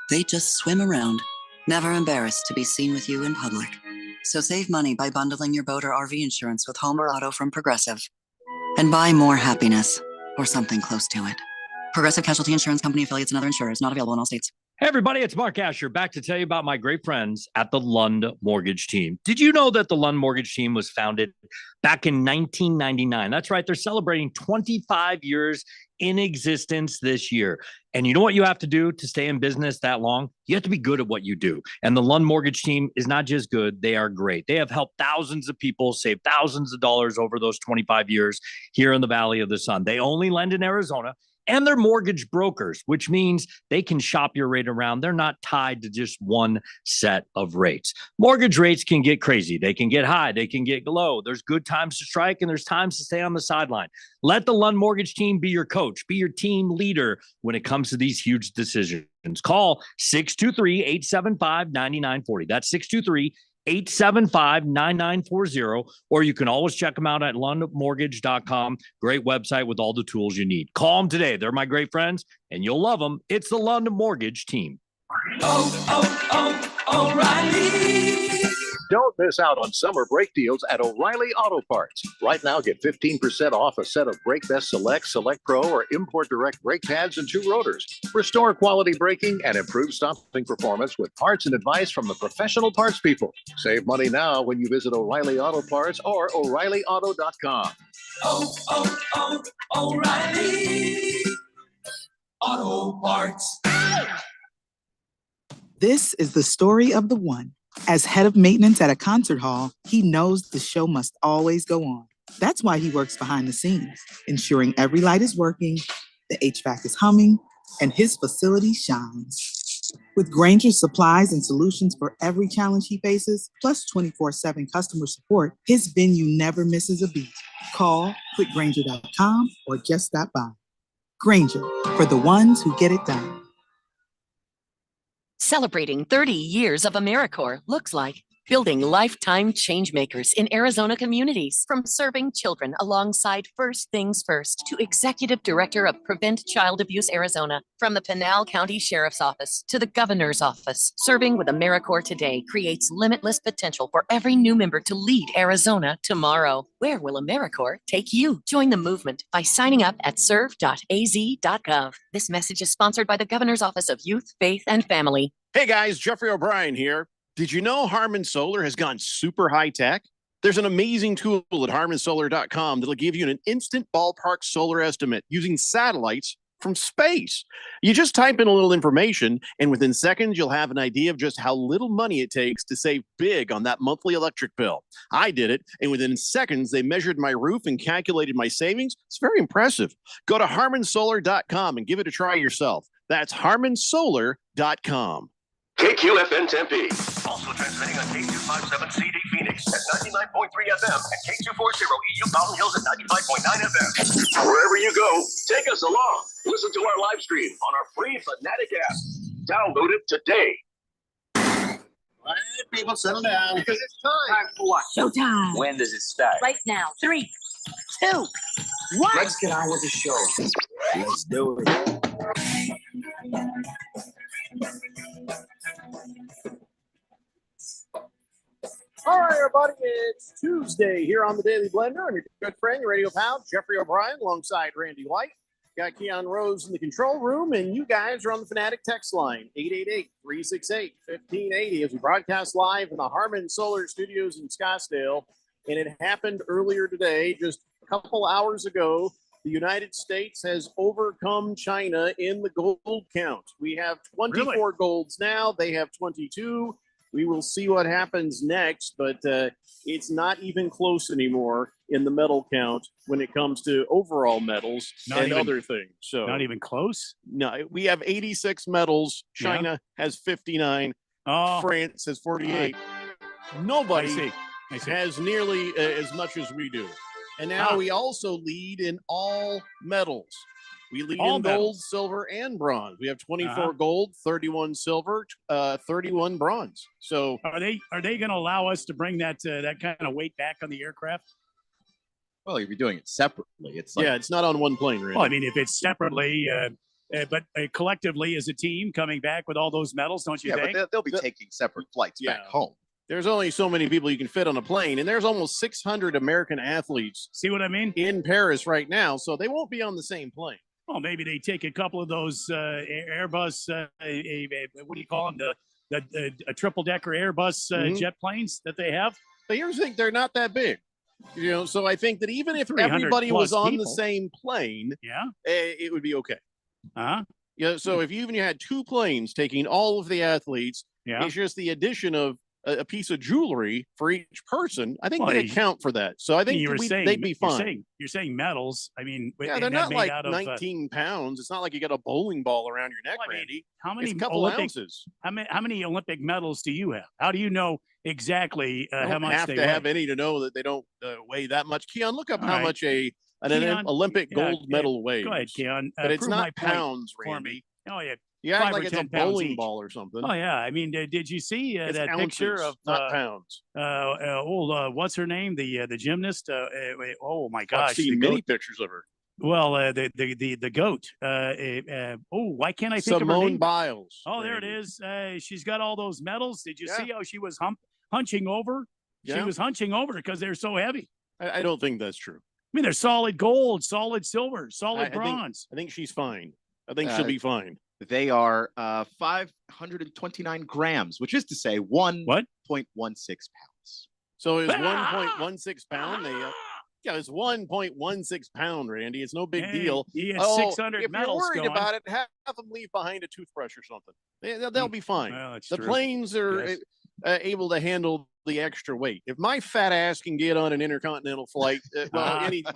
They just swim around, never embarrassed to be seen with you in public. So save money by bundling your boat or RV insurance with home or auto from Progressive. And buy more happiness, or something close to it. Progressive Casualty Insurance Company, affiliates, and other insurers. Not available in all states. Hey, everybody, it's Mark Asher back to tell you about my great friends at the Lund Mortgage Team. Did you know that the Lund Mortgage Team was founded back in 1999? That's right. They're celebrating 25 years in existence this year. And you know what you have to do to stay in business that long? You have to be good at what you do. And the Lund Mortgage Team is not just good, they are great. They have helped thousands of people save thousands of dollars over those 25 years here in the Valley of the Sun. They only lend in Arizona. And they're mortgage brokers, which means they can shop your rate around. They're not tied to just one set of rates. Mortgage rates can get crazy. They can get high. They can get low. There's good times to strike and there's times to stay on the sideline. Let the Lund Mortgage Team be your coach, be your team leader when it comes to these huge decisions. Call 623-875-9940. That's 623-875-9940, or you can always check them out at lundmortgage.com. Great website with all the tools you need. Call them today. They're my great friends, and you'll love them. It's the Lund Mortgage Team. O'Reilly. Don't miss out on summer brake deals at O'Reilly Auto Parts. Right now, get 15% off a set of Brake Best Select, Select Pro, or Import Direct brake pads and 2 rotors. Restore quality braking and improve stopping performance with parts and advice from the professional parts people. Save money now when you visit O'Reilly Auto Parts or O'ReillyAuto.com. O'Reilly Auto Parts. This is the story of the one. As head of maintenance at a concert hall, he knows the show must always go on. That's why he works behind the scenes, ensuring every light is working, the HVAC is humming, and his facility shines. With Grainger's supplies and solutions for every challenge he faces, plus 24/7 customer support, his venue never misses a beat. Call quickgrainger.com or just stop by. Grainger, for the ones who get it done. Celebrating 30 years of AmeriCorps looks like building lifetime changemakers in Arizona communities. From serving children alongside First Things First to Executive Director of Prevent Child Abuse Arizona. From the Pinal County Sheriff's Office to the Governor's Office, serving with AmeriCorps today creates limitless potential for every new member to lead Arizona tomorrow. Where will AmeriCorps take you? Join the movement by signing up at serve.az.gov. This message is sponsored by the Governor's Office of Youth, Faith, and Family. Hey guys, Jeffrey O'Brien here. Did you know Harman Solar has gone super high tech? There's an amazing tool at harmansolar.com that'll give you an instant ballpark solar estimate using satellites from space. You just type in a little information, and within seconds, you'll have an idea of just how little money it takes to save big on that monthly electric bill. I did it, and within seconds, they measured my roof and calculated my savings. It's very impressive. Go to harmansolar.com and give it a try yourself. That's harmansolar.com. KQFN Tempe. Also transmitting on K257CD Phoenix at 99.3 FM and K240 EU Mountain Hills at 95.9 FM. Wherever you go, take us along. Listen to our live stream on our free Fanatic app. Download it today. All right, people, settle down. Because it's time. Time for what? Showtime. When does it start? Right now. 3, 2, 1. Let's get on with the show. Let's do it. All right, everybody, it's Tuesday here on the Daily Blender. I'm your good friend, your radio pal, Jeffrey O'Brien, alongside Randy White. Got Keon Rose in the control room, and you guys are on the Fanatic text line, 888-368-1580, as we broadcast live in the Harman Solar Studios in Scottsdale. And it happened earlier today, just a couple hours ago. The United States has overcome China in the gold count. We have 24 golds now. They have 22. We will see what happens next, but it's not even close anymore in the medal count when it comes to overall medals other things. So not even close? No, we have 86 medals. China has 59. France has 48. Nobody has nearly as much as we do. And now we also lead in all medals. We lead in gold, silver, and bronze. We have 24 gold, 31 silver, 31 bronze. So are they going to allow us to bring that kind of weight back on the aircraft? Well, you'll be doing it separately. It's like, it's not on one plane, really. Well, I mean, if it's separately, but collectively as a team coming back with all those medals, don't you Yeah, think? but they'll be taking separate flights back home. There's only so many people you can fit on a plane, and there's almost 600 American athletes. See what I mean? In Paris right now, so they won't be on the same plane. Well, maybe they take a couple of those Airbus, what do you call them? The triple-decker Airbus jet planes that they have. But here's the thing, they're not that big. So I think that even if 300 everybody was plus on the people. same plane, it would be okay. So if you had two planes taking all of the athletes, it's just the addition of a piece of jewelry for each person. I think they account for that. So I think they'd be fine. You're saying metals. I mean, they're not like 19 pounds. It's not like you got a bowling ball around your neck, Randy. How many It's a couple ounces? How many Olympic medals do you have? How do you know exactly how much have they to weigh? have any to know that they don't weigh that much. Keon, look up All how right. much an Keon, Olympic gold medal weighs. Go ahead, Keon. But it's Prove my not point pounds, for Randy. me. Oh yeah. You act 5 like or it's a 10 pounds bowling each. ball or something. Oh yeah, I mean, did you see It's that picture ounces, of not pounds? what's her name? The gymnast. Oh my I've gosh, seen the many goat. pictures of her. Well, the goat. Why can't I think of her Simone name? Biles. Oh, there it Randy. is. She's got all those medals. Did you Yeah. see how she was hunching over? She Yeah. was hunching over because they're so heavy. I don't think that's true. I mean, they're solid gold, solid silver, I solid think- bronze. I think she's fine. I think she'll be fine. They are 529 grams, which is to say 1.16 pounds. So it's 1.16 pound. It's 1.16 pound, Randy. It's no big Hey, deal. he had Oh, 600 if medals you're worried going. about it, have them leave behind a toothbrush or something. They'll be fine. Well, that's The true. planes are Yes. able to handle the extra weight. If my fat ass can get on an intercontinental flight,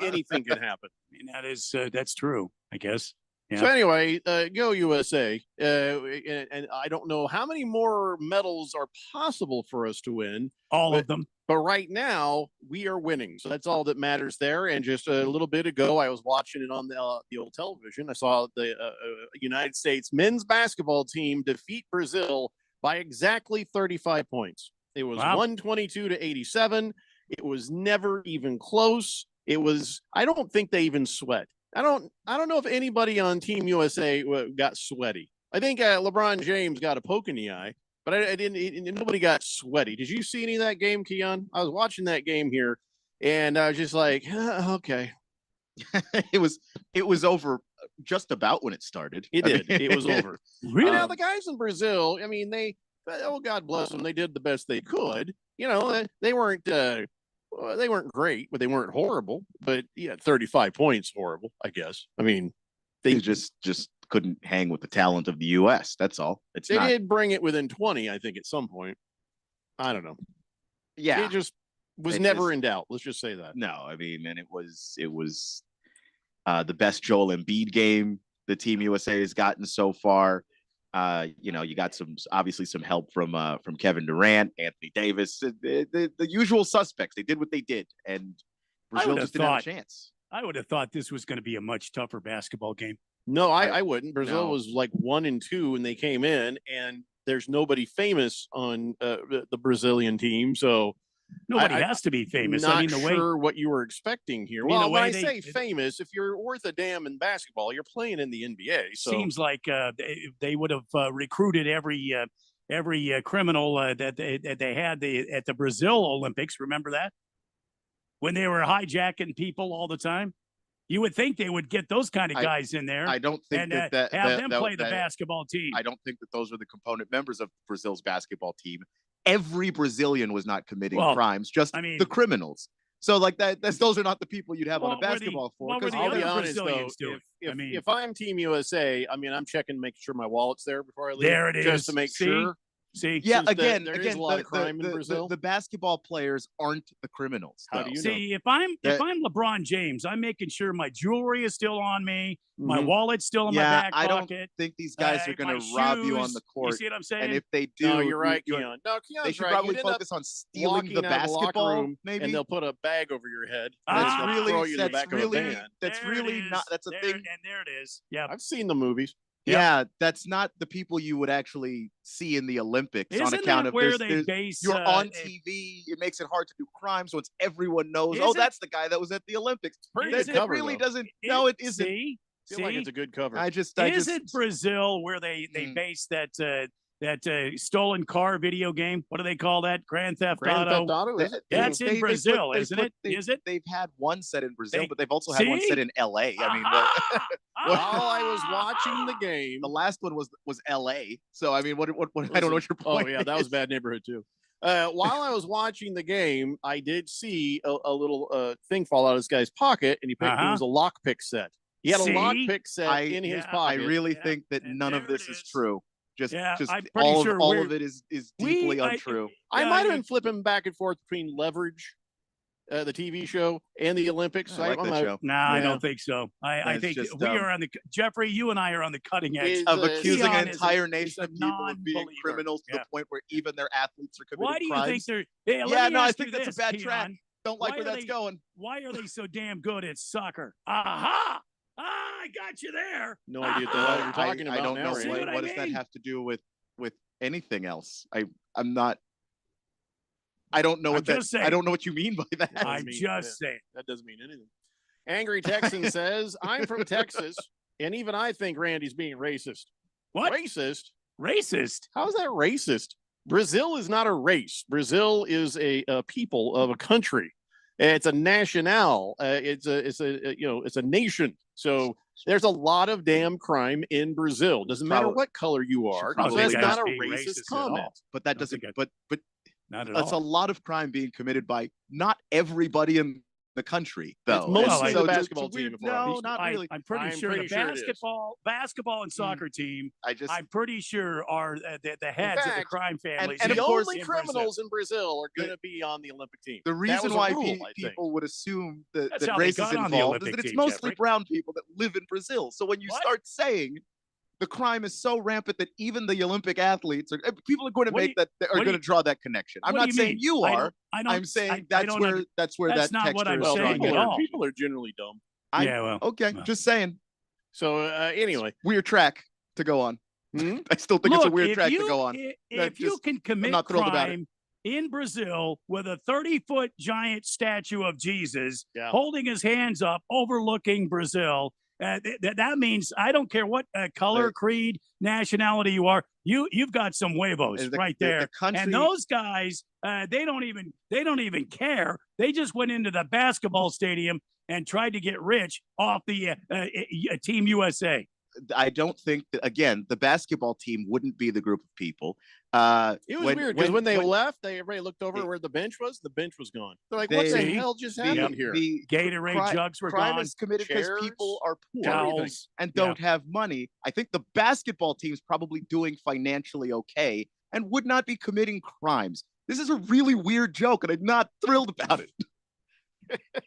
anything can happen. I mean, that's true, I guess. So Yeah. anyway, go USA. And I don't know how many more medals are possible for us to win. All of them. But right now, we are winning. So that's all that matters there. And just a little bit ago, I was watching it on the old television. I saw the United States men's basketball team defeat Brazil by exactly 35 points. It was 122 to 87. It was never even close. I don't think they even sweat. I don't know if anybody on Team USA got sweaty. I think LeBron James got a poke in the eye, but I didn't. Nobody got sweaty. Did you see any of that game, Keon? I was watching that game here, and I was just like, okay. it was over just about when it started. It did. It was over. Really? Now the guys in Brazil, I mean, God bless them. They did the best they could. They weren't great, but they weren't horrible. But 35 points horrible, I guess. I mean, they just couldn't hang with the talent of the U.S. That's all. They did bring it within 20, I think, at some point. I don't know. Yeah, it just was never in doubt. Let's just say that. No, I mean, and it was the best Joel Embiid game the Team USA has gotten so far. You got obviously some help from Kevin Durant, Anthony Davis, the usual suspects. They did what they did, and Brazil just didn't have a chance. I would have thought this was going to be a much tougher basketball game. No, I wouldn't. Brazil was like 1-2 when they came in, and there's nobody famous on the Brazilian team, so nobody has to be famous. Not I mean, sure what you were expecting here. Well, when I say famous, if you're worth a damn in basketball, you're playing in the NBA. So seems like they would have recruited every criminal that they had at the Brazil Olympics. Remember that when they were hijacking people all the time? You would think they would get those kind of guys in there. I don't think and that have them play the basketball team. I don't think that those are the component members of Brazil's basketball team. Every Brazilian was not committing crimes, just the criminals. So like those are not the people you'd have on a basketball floor. I'll be honest though, if I'm Team USA, I mean, I'm checking, making sure my wallet's there before I leave. There it is, just to make sure. See, yeah, again, there is a lot of crime in Brazil. The basketball players aren't the criminals. How do you know? See, if I'm LeBron James, I'm making sure my jewelry is still on me, my wallet's still in my back pocket. I don't think these guys are going to rob you on the court. You see what I'm saying? And if they do, no, you're right, Keon. No, Keon's they should right. probably focus on stealing the basketball room, maybe, and they'll put a bag over your head. That's really throw you in the back of a van. That's really not. That's a thing. And there it is. Yeah, I've seen the movies. Yeah, that's not the people you would actually see in the Olympics. Isn't on account of where this. they base, you're on TV. It makes it hard to do crimes once everyone knows. Oh, that's the guy that was at the Olympics. Pretty that good cover, really though. doesn't. No, it isn't. I feel like it's a good cover. Isn't Brazil where they base that stolen car video game? What do they call that? Grand Theft Auto? Is it? That's in Brazil, isn't it? Is it? They've had one set in Brazil, but they've also had one set in LA. I mean, while I was watching the game, the last one was LA. So I mean, what I don't know what your point. Oh yeah, that was is. bad neighborhood too. While I was watching the game, I did see a little thing fall out of this guy's pocket, and it was a lockpick set. He had a lockpick set in his pocket. I really think that none of this is true. Just I'm pretty all of it is deeply untrue. I might have been flipping back and forth between Leverage, the TV show, and the Olympics. I like that show. No, I don't think so. I think we are on the Jeffrey. You and I are on the cutting edge of accusing an Keon entire nation of people of being criminals to the point where even their athletes are committing Why do you crimes. think they're? I think that's a bad track. Don't like where that's going. Why are they so damn good at soccer? Aha! I got you there. No idea what you're talking about. I don't know. See what does that have to do with anything else? I'm not. I don't know what that. I don't know what you mean by that. I'm just saying that doesn't mean anything. Angry Texan says, "I'm from Texas, and even I think Randy's being racist." What? Racist? Racist? How is that racist? Brazil is not a race. Brazil is a people of a country. It's a national. It's a nation. So there's a lot of damn crime in Brazil. Doesn't matter what color you are. So that's not a racist comment. But that doesn't. But not at that's all. a lot of crime being committed by not everybody in the country, though. It's mostly so the basketball team. No, not really. I'm pretty sure the basketball and soccer team. I'm pretty sure are the heads of the crime families. And the only criminals in Brazil are going to be on the Olympic team. The reason why people would assume that race is involved is that it's team, mostly brown people that live in Brazil. So when you start saying the crime is so rampant that even the Olympic athletes people are going to make that are going to draw that connection. I'm not saying you are. I'm saying that's where that texture is saying at all. People are generally dumb. Okay, just saying. So anyway, weird track to go on. I still think it's a weird track to go on. If you can commit crime in Brazil with a 30-foot giant statue of Jesus holding his hands up, overlooking Brazil. That means I don't care what color, creed, nationality you are. You've got some huevos right there. And those guys, they don't even care. They just went into the basketball stadium and tried to get rich off the Team USA. I don't think that, again, the basketball team wouldn't be the group of people. It was weird because when they left, everybody looked over where the bench was. The bench was gone. They're like, what the hell just happened here? The Gatorade jugs were crime gone. is committed because people are poor towels, and don't have money. I think the basketball team's probably doing financially okay and would not be committing crimes. This is a really weird joke, and I'm not thrilled about it.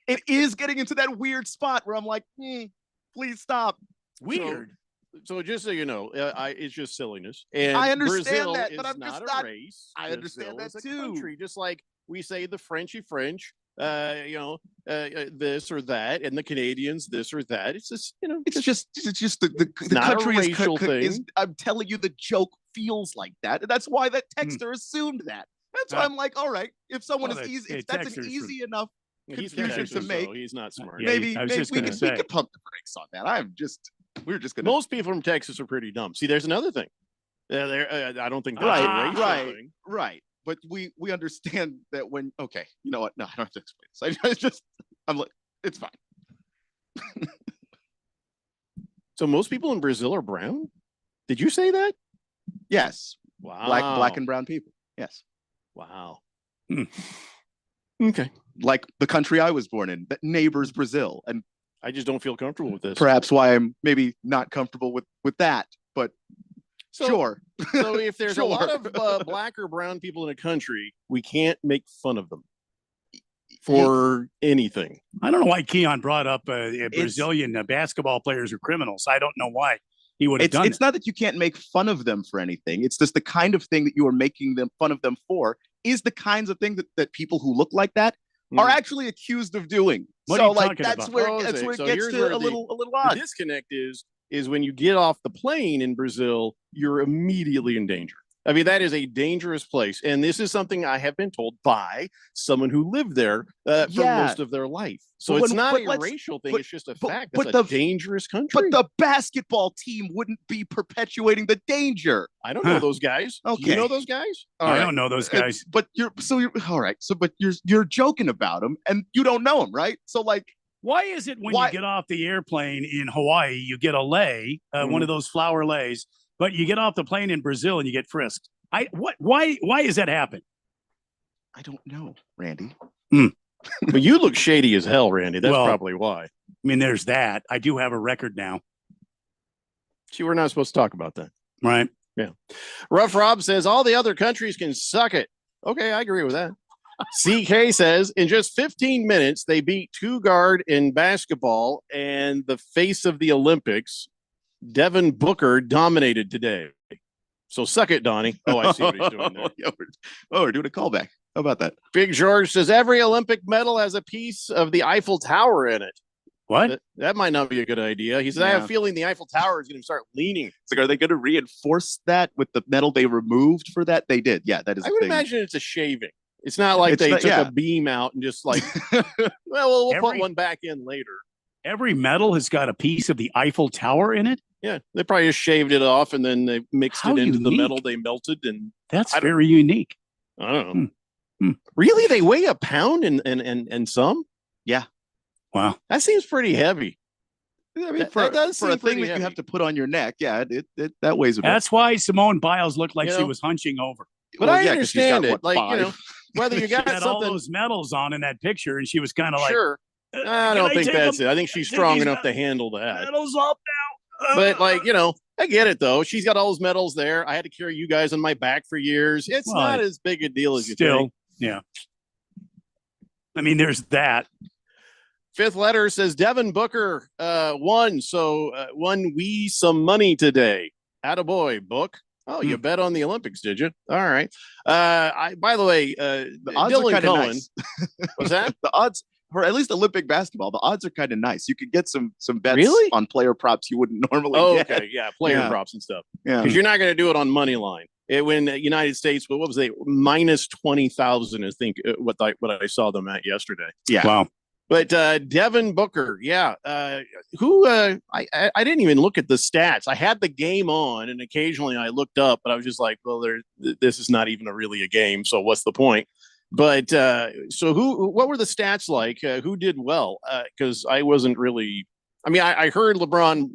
It is getting into that weird spot where I'm like, please stop. Weird. So just so you know, it's just silliness. And I understand Brazil that, but is I'm just not not. a race. I understand Brazil that is a too. country, just like we say the Frenchy French, this or that, and the Canadians this or that. It's just it's just the country is. I'm telling you, the joke feels like that, and that's why that texter assumed that. That's why I'm like, all right, if someone is easy, if that's an easy enough confusion to make, so he's not smart. Maybe we could pump the brakes on that. We're just gonna. Most people from Texas are pretty dumb. See, there's another thing. I don't think that's a racial thing. Right. But we understand that when you know what? No, I don't have to explain this. I'm like, it's fine. So most people in Brazil are brown? Did you say that? Yes. Wow. Black and brown people. Yes. Wow. Okay. Like the country I was born in, that neighbors Brazil. And I just don't feel comfortable with this. Perhaps why I'm maybe not comfortable with that, but sure. So if there's a lot of black or brown people in a country, we can't make fun of them for anything. I don't know why Keon brought up Brazilian basketball players are criminals. I don't know why he would have done it. It's not that you can't make fun of them for anything. It's just the kind of thing that you are making fun of them for is the kinds of thing that people who look like that are actually accused of doing. What so are you like talking that's about? where it gets to a little odd. The disconnect is when you get off the plane in Brazil, you're immediately in danger. I mean, that is a dangerous place. And this is something I have been told by someone who lived there for most of their life. So it's not a racial thing. It's just a fact. It's a dangerous country. But the basketball team wouldn't be perpetuating the danger. I don't know those guys. Okay. Do you know those guys? I don't know those guys. But you're all right. So, but you're joking about them and you don't know them, right? So like, why is it when you get off the airplane in Hawaii, you get a lei, one of those flower leis, but you get off the plane in Brazil and you get frisked? Why does that happen? I don't know, Randy. But you look shady as hell, Randy. That's probably why. I mean, there's that. I do have a record now. See, we're not supposed to talk about that. Right. Yeah. Rough Rob says all the other countries can suck it. Okay, I agree with that. CK says in just 15 minutes, they beat two guard in basketball and the face of the Olympics, Devin Booker, dominated today. So suck it, Donnie. Oh, I see what he's doing there. We're doing a callback. How about that? Big George says every Olympic medal has a piece of the Eiffel Tower in it. What? That might not be a good idea. He said, I have a feeling the Eiffel Tower is going to start leaning. It's like, are they going to reinforce that with the medal they removed for that? They did. Yeah, that is. I would imagine it's a shaving. It's not like they took a beam out and just like, well, we'll put one back in later. Every medal has got a piece of the Eiffel Tower in it? Yeah, they probably just shaved it off and then they mixed it into the metal they melted. And that's very unique. I don't know. Really? They weigh a pound and some? Yeah. Wow. That seems pretty heavy. I mean, for a thing that you have to put on your neck, yeah, that weighs a bit. That's why Simone Biles looked like she was hunching over. But I understand it. Like, whether you got all those medals on in that picture, and she was kind of like, sure. I don't think that's it. I think she's strong enough to handle that. Medals up now. But I get it though. She's got all those medals there. I had to carry you guys on my back for years. It's not as big a deal as you think. Yeah. I mean, there's that. Fifth letter says Devin Booker won. So won we some money today. Attaboy, Book. Oh, you bet on the Olympics, did you? All right. By the way, the odds Dylan are kind of Cohen. nice. What's that? The odds for at least Olympic basketball, the odds are kind of nice. You could get some bets on player props you wouldn't normally get. Okay, yeah, player props and stuff. Yeah, because you're not going to do it on money line. When the United States, what was it? Minus 20,000, I think. What I saw them at yesterday. Yeah. Wow. But Devin Booker, I didn't even look at the stats. I had the game on, and occasionally I looked up, but I was just like, well, this is not even really a game, so what's the point? But so what were the stats like? Who did well? Because I wasn't really. I mean, I heard LeBron,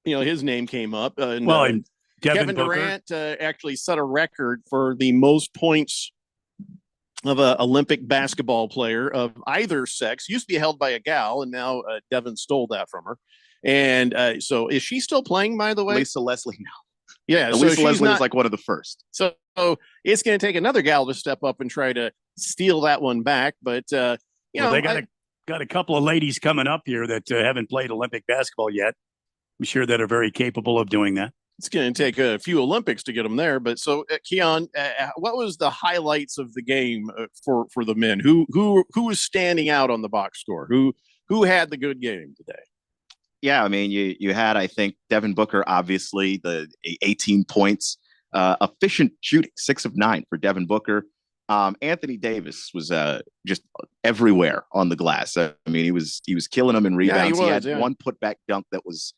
his name came up. And Kevin Durant actually set a record for the most points of an Olympic basketball player of either sex. Used to be held by a gal, and now Devin stole that from her. And so is she still playing, by the way? Lisa Leslie now. Yeah, Lisa Leslie was like one of the first. So it's going to take another gal to step up and try to steal that one back. But they got a couple of ladies coming up here that haven't played Olympic basketball yet. I'm sure that are very capable of doing that. It's going to take a few Olympics to get them there. But so, Keon, what was the highlights of the game for the men? Who was standing out on the box score? Who had the good game today? Yeah, I mean, you had, I think, Devin Booker, obviously, the 18 points, efficient shooting, 6 of 9 for Devin Booker. Anthony Davis was just everywhere on the glass. I mean, he was killing them in rebounds. He had one putback dunk that was.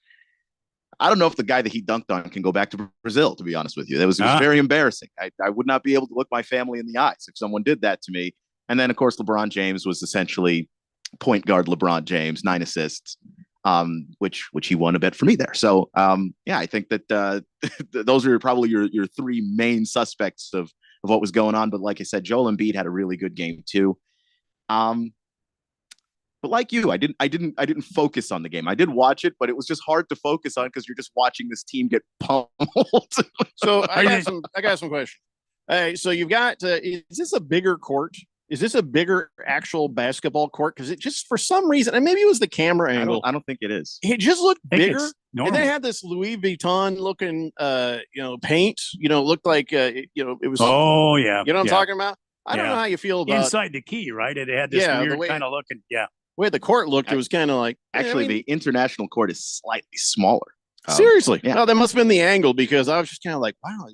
I don't know if the guy that he dunked on can go back to Brazil, to be honest with you. It was very embarrassing. I would not be able to look my family in the eyes if someone did that to me. And then, of course, LeBron James was essentially point guard LeBron James, 9 assists, which he won a bet for me there. So, I think that those are probably your 3 main suspects of what was going on. But like I said, Joel Embiid had a really good game too. But like you, I didn't focus on the game. I did watch it, but it was just hard to focus on because you're just watching this team get pummeled. So I got some questions. So you've got is this a bigger court? Is this a bigger actual basketball court? Because it just for some reason, and maybe it was the camera angle. I don't think it is. It just looked bigger, and then it had this Louis Vuitton looking, paint. Looked like it was. Oh yeah, you know what I'm talking about. I don't know how you feel about inside the key, right? It had this weird kind of looking. Yeah. The way the court looked, it was kind of like the international court is slightly smaller. Seriously, no, that must have been the angle because I was just kind of like, wow,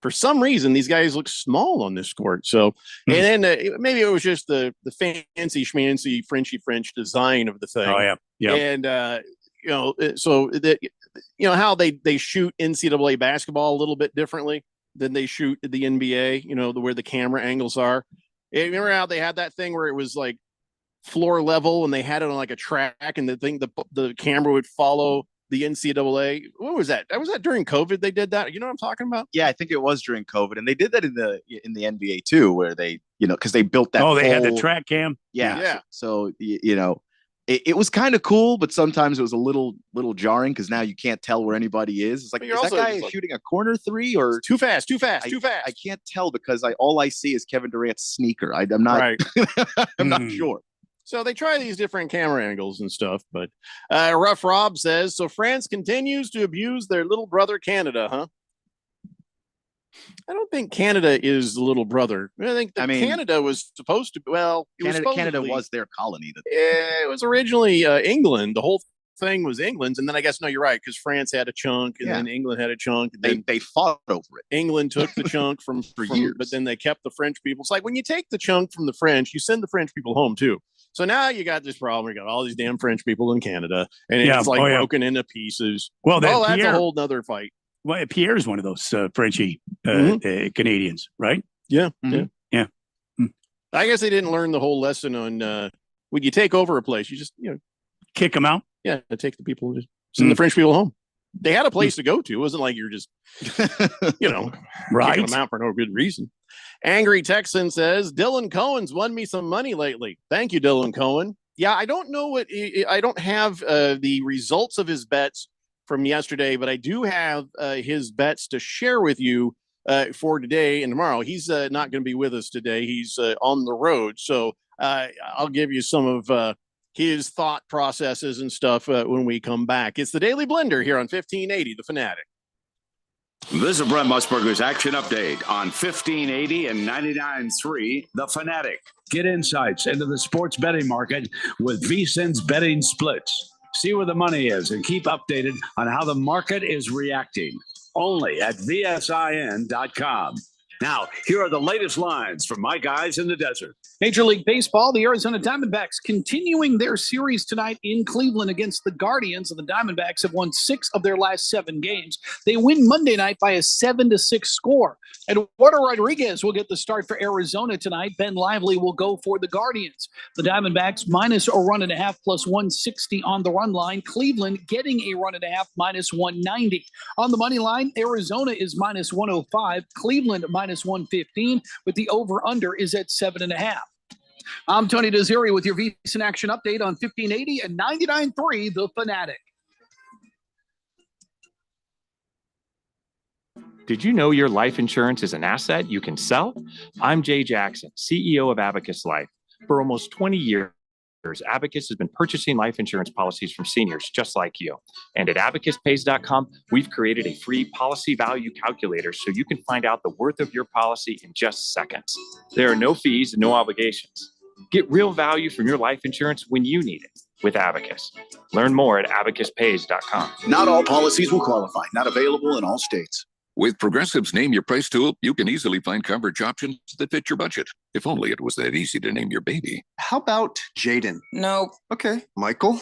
For some reason, these guys look small on this court. So, and then maybe it was just the fancy schmancy Frenchy French design of the thing. Oh yeah. And so that how they shoot NCAA basketball a little bit differently than they shoot the NBA. Where the camera angles are. Remember how they had that thing where it was like floor level and they had it on like a track, and the camera would follow the NCAA. What was that? Was that during COVID they did that? You know what I'm talking about? Yeah, I think it was during COVID, and they did that in the NBA too, where they because they built that. Oh, they had the track cam. Yeah. So it was kind of cool, but sometimes it was a little jarring because now you can't tell where anybody is. It's like, is that guy shooting a corner three or too fast? I can't tell because all I see is Kevin Durant's sneaker. I'm not. Right. I'm not sure. So they try these different camera angles and stuff, but Rough Rob says, so France continues to abuse their little brother Canada, huh? I don't think Canada is the little brother. I think Canada was supposed to be, Canada was their colony. It was originally England. The whole thing was England's, and then I guess, no, you're right, because France had a chunk, and then England had a chunk. And they fought over it. England took the chunk from years, but then they kept the French people. It's like when you take the chunk from the French, you send the French people home too. So now you got this problem. You got all these damn French people in Canada, and it's broken into pieces. Well, that's Pierre, a whole nother fight. Well, Pierre's one of those Frenchy Canadians, right? Yeah, yeah. I guess they didn't learn the whole lesson on when you take over a place, you just kick them out. Yeah, take the people, just send the French people home. They had a place to go to. It wasn't like you're just right, kicking them out for no good reason. Angry Texan says, Dylan Cohen's won me some money lately. Thank you, Dylan Cohen. Yeah, I don't know I don't have the results of his bets from yesterday, but I do have his bets to share with you for today and tomorrow. He's not going to be with us today. He's on the road. So I'll give you some of his thought processes and stuff when we come back. It's the Daily Blender here on 1580, The Fanatic. This is Brent Musburger's Action Update on 1580 and 99.3 The Fanatic. Get insights into the sports betting market with VSiN's betting splits. See where the money is and keep updated on how the market is reacting. Only at VSIN.com. Now, here are the latest lines from my guys in the desert. Major League Baseball, the Arizona Diamondbacks continuing their series tonight in Cleveland against the Guardians. The Diamondbacks have won 6 of their last 7 games. They win Monday night by a 7-6 score. Eduardo Rodriguez will get the start for Arizona tonight. Ben Lively will go for the Guardians. The Diamondbacks minus a run and a half plus 160 on the run line. Cleveland getting a run and a half minus 190. On the money line, Arizona is minus 105. Cleveland minus 115, but the over-under is at 7.5. I'm Tony Desiri with your VSiN Action Update on 1580 and 99.3 The Fanatic. Did you know your life insurance is an asset you can sell? I'm Jay Jackson, CEO of Abacus Life. For almost 20 years, Abacus has been purchasing life insurance policies from seniors just like you. And at abacuspays.com, we've created a free policy value calculator so you can find out the worth of your policy in just seconds. There are no fees and no obligations. Get real value from your life insurance when you need it with Abacus. Learn more at abacuspays.com. Not all policies will qualify. Not available in all states. With Progressive's Name Your Price tool, you can easily find coverage options that fit your budget. If only it was that easy to name your baby. How about Jaden? Nope. Okay. Michael?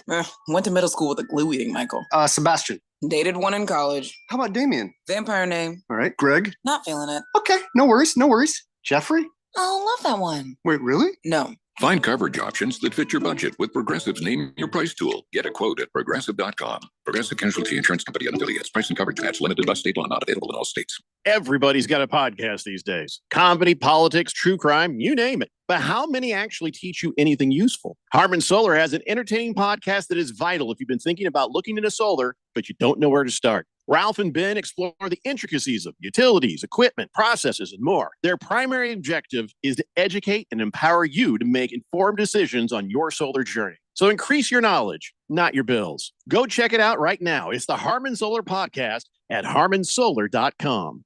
Went to middle school with a glue-eating Michael. Sebastian? Dated one in college. How about Damien? Vampire name. All right. Greg? Not feeling it. Okay. No worries. No worries. Jeffrey? Oh, love that one. Wait, really? No. Find coverage options that fit your budget with Progressive's Name Your Price tool. Get a quote at Progressive.com. Progressive Casualty Insurance Company and affiliates. Price and coverage match limited by state law. Not available in all states. Everybody's got a podcast these days. Comedy, politics, true crime, you name it. But how many actually teach you anything useful? Harman Solar has an entertaining podcast that is vital if you've been thinking about looking into solar, but you don't know where to start. Ralph and Ben explore the intricacies of utilities, equipment, processes, and more. Their primary objective is to educate and empower you to make informed decisions on your solar journey. So increase your knowledge, not your bills. Go check it out right now. It's the Harman Solar Podcast at harmansolar.com.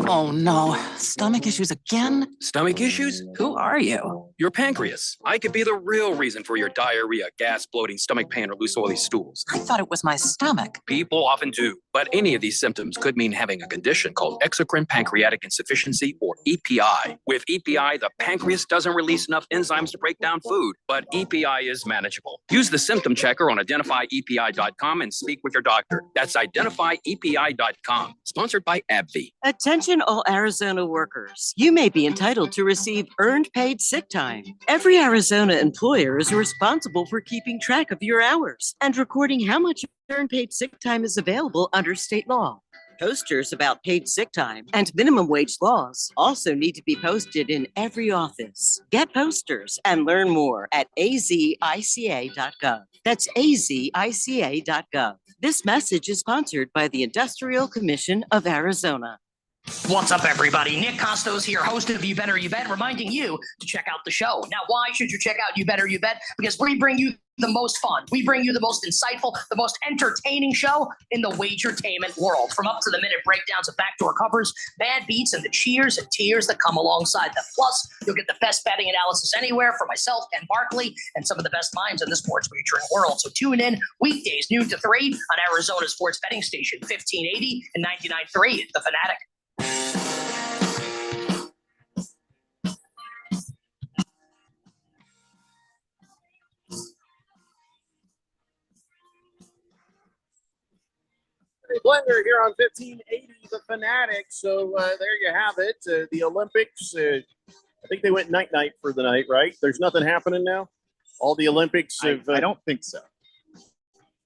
Oh no, stomach issues again? Stomach issues? Who are you? Your pancreas. I could be the real reason for your diarrhea, gas, bloating, stomach pain, or loose oily stools. I thought it was my stomach. People often do, but any of these symptoms could mean having a condition called exocrine pancreatic insufficiency, or EPI. With EPI, the pancreas doesn't release enough enzymes to break down food, but EPI is manageable. Use the symptom checker on identifyepi.com and speak with your doctor. That's identifyepi.com. Sponsored by AbbVie. Attention all Arizona workers. You may be entitled to receive earned paid sick time. Every Arizona employer is responsible for keeping track of your hours and recording how much earned paid sick time is available under state law. Posters about paid sick time and minimum wage laws also need to be posted in every office. Get posters and learn more at azica.gov. That's azica.gov. This message is sponsored by the Industrial Commission of Arizona. What's up, everybody? Nick Costos here, host of You Better You Bet, reminding you to check out the show. Now, why should you check out You Better You Bet? Because we bring you the most fun. We bring you the most insightful, the most entertaining show in the wagertainment world. From up-to-the-minute breakdowns of backdoor covers, bad beats, and the cheers and tears that come alongside them. Plus, you'll get the best betting analysis anywhere from myself, Ken Barkley, and some of the best minds in the sports wagering world. So tune in weekdays, noon to 3 on Arizona sports betting station, 1580 and 99.3, The Fanatic. Blender here on 1580, The Fanatic. So there you have it. The Olympics, I think they went night-night for the night, right? There's nothing happening now? All the Olympics have... I don't think so.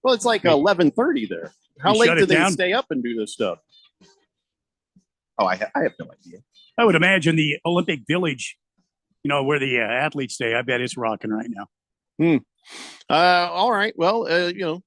Well, it's like 11:30 there. How You late shut do it they down? stay up and do this stuff? Oh, I have no idea. I would imagine the Olympic Village, where the athletes stay. I bet it's rocking right now. All right. Well,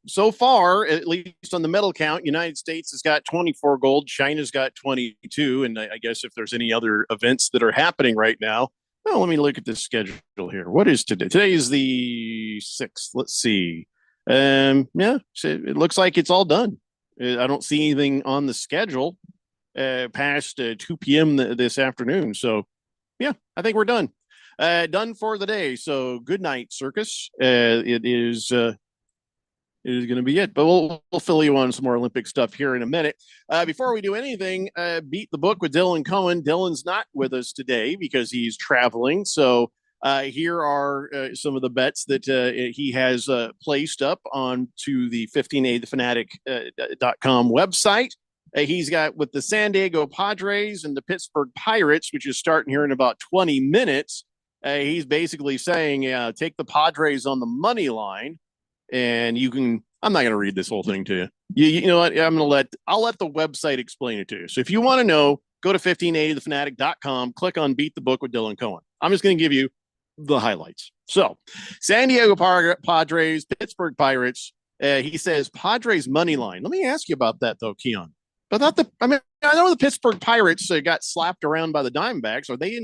so far, at least on the medal count, United States has got 24 gold. China's got 22. And I guess if there's any other events that are happening right now, well, let me look at the schedule here. What is today? Today is the 6th. Let's see. Yeah, so it looks like it's all done. I don't see anything on the schedule past 2 p.m. This afternoon. So, yeah, I think we're done. Done for the day. So good night, Circus. It is going to be it. But we'll fill you on some more Olympic stuff here in a minute. Before we do anything, beat the book with Dylan Cohen. Dylan's not with us today because he's traveling. So here are some of the bets that he has placed up onto the 1580thefanatic.com website. He's got with the San Diego Padres and the Pittsburgh Pirates, which is starting here in about 20 minutes. He's basically saying, take the Padres on the money line, and you can. I'm not going to read this whole thing to you. You know what? I'll let the website explain it to you. So if you want to know, go to 1580thefanatic.com, click on Beat the Book with Dylan Cohen. I'm just going to give you the highlights. So San Diego Padres, Pittsburgh Pirates. He says Padres money line. Let me ask you about that though, Keon. I know the Pittsburgh Pirates got slapped around by the Diamondbacks. Are they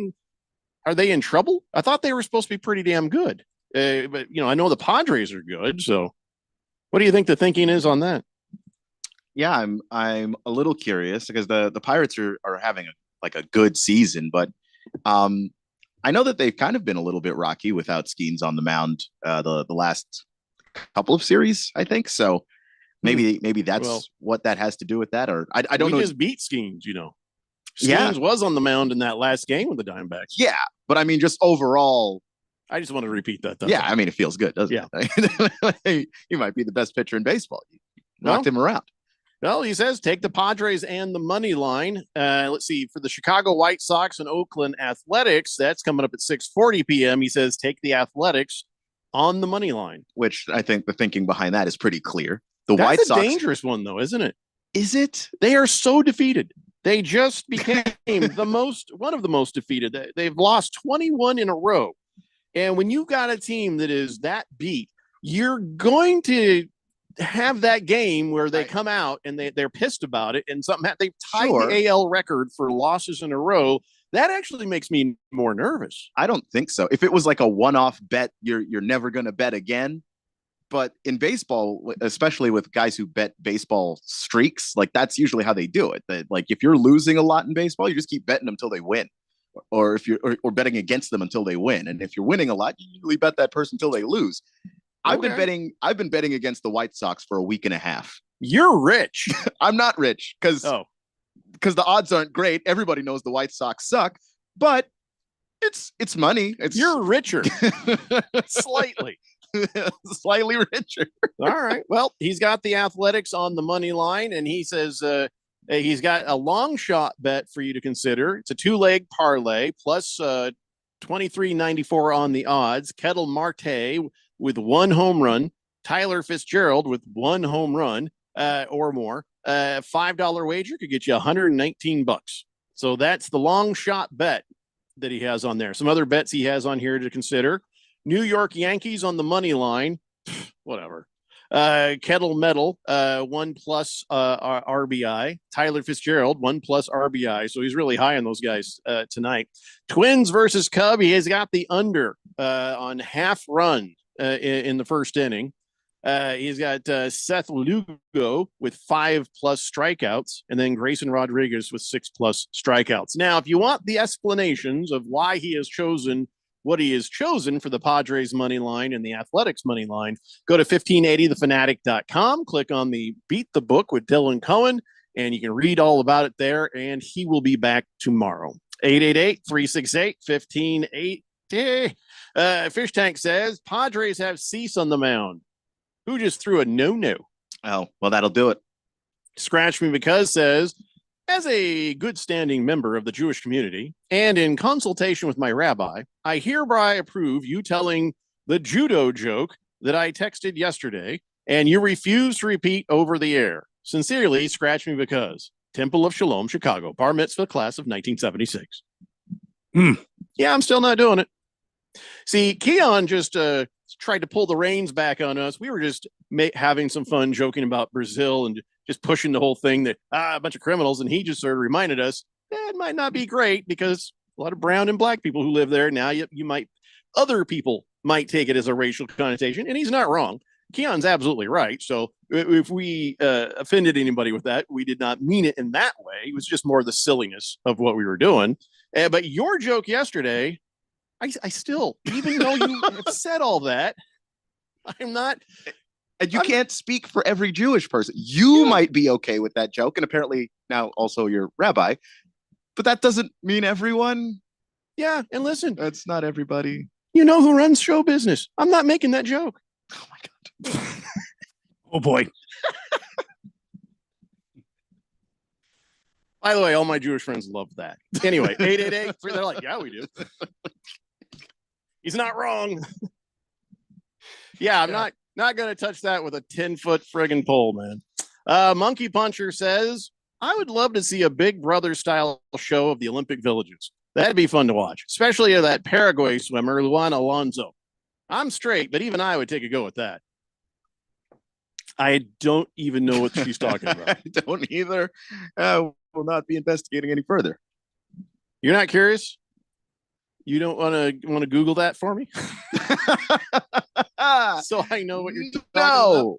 in trouble? I thought they were supposed to be pretty damn good. But I know the Padres are good. So what do you think the thinking is on that? Yeah, I'm a little curious because the Pirates are having a good season, but I know that they've kind of been a little bit rocky without Skeens on the mound the last couple of series, I think. So maybe that's what that has to do with that, or I don't know. He just beat Skeens, Skeens was on the mound in that last game with the Diamondbacks. Yeah, but I mean, just overall, I just want to repeat that. Yeah, I mean, it feels good, doesn't it? He might be the best pitcher in baseball. You knocked him around. Well, he says take the Padres and the money line. Let's see, for the Chicago White Sox and Oakland Athletics, that's coming up at 6:40 p.m. He says take the Athletics on the money line. Which I think the thinking behind that is pretty clear. That's White a Sox, dangerous one, though, isn't it? Is it? They are so defeated. They just became one of the most defeated. They've lost 21 in a row. And when you got a team that is that beat, you're going to have that game where they come out and they're pissed about it, and they've tied the AL record for losses in a row. That actually makes me more nervous. I don't think so. If it was like a one-off bet, you're never going to bet again. But in baseball, especially with guys who bet baseball streaks, like that's usually how they do it. That, like if you're losing a lot in baseball, you just keep betting them until they win. or if you're or betting against them until they win. And if you're winning a lot, you usually bet that person until they lose. I've been betting against the White Sox for a week and a half. You're rich. I'm not rich because the odds aren't great. Everybody knows the White Sox suck, but it's money. You're richer. Slightly. Slightly richer. All right. Well, he's got the Athletics on the money line, and he says he's got a long shot bet for you to consider. It's a 2-leg parlay plus $23.94 on the odds. Kettle Marte with 1 home run. Tyler Fitzgerald with 1 home run or more. $5 wager could get you $119. So that's the long shot bet that he has on there. Some other bets he has on here to consider. New York Yankees on the money line, whatever. Kettle Metal, 1+ RBI. Tyler Fitzgerald, 1+ RBI. So he's really high on those guys tonight. Twins versus Cub. He has got the under on half run in the first inning. He's got Seth Lugo with 5+ strikeouts, and then Grayson Rodriguez with 6+ strikeouts. Now, if you want the explanations of why he has chosen what he has chosen for the Padres money line and the Athletics money line, go to 1580thefanatic.com, click on the Beat the Book with Dylan Cohen, and you can read all about it there, and he will be back tomorrow. 888-368-1580. Fish Tank says, Padres have Cease on the mound. Who just threw a no-no? Oh, well, that'll do it. Scratch Me Because says, as a good standing member of the Jewish community and in consultation with my rabbi, I hereby approve you telling the judo joke that I texted yesterday and you refuse to repeat over the air. Sincerely, Scratch Me Because. Temple of Shalom, Chicago, Bar Mitzvah class of 1976. Yeah, I'm still not doing it. See, Keon just tried to pull the reins back on us. We were just having some fun joking about Brazil and just pushing the whole thing that a bunch of criminals. And he just sort of reminded us it might not be great because a lot of brown and black people who live there now, other people might take it as a racial connotation. And he's not wrong. Keon's absolutely right. So if we offended anybody with that, we did not mean it in that way. It was just more the silliness of what we were doing. But your joke yesterday, I still, even though you have said all that, I'm not. And you can't speak for every Jewish person. You might be okay with that joke, and apparently now also your rabbi, but that doesn't mean everyone. Yeah, and listen, that's not everybody. You know who runs show business. I'm not making that joke. Oh my God. Oh boy. By the way, all my Jewish friends love that. Anyway, 888, they're like, yeah, we do. He's not wrong. Yeah, I'm not going to touch that with a 10-foot friggin' pole, man. Monkey Puncher says, I would love to see a Big Brother style show of the Olympic villages. That'd be fun to watch, especially of that Paraguay swimmer, Luan Alonso. I'm straight, but even I would take a go at that. I don't even know what she's talking about. I don't either. Will not be investigating any further. You're not curious? You don't want to Google that for me? So I know what you're talking about.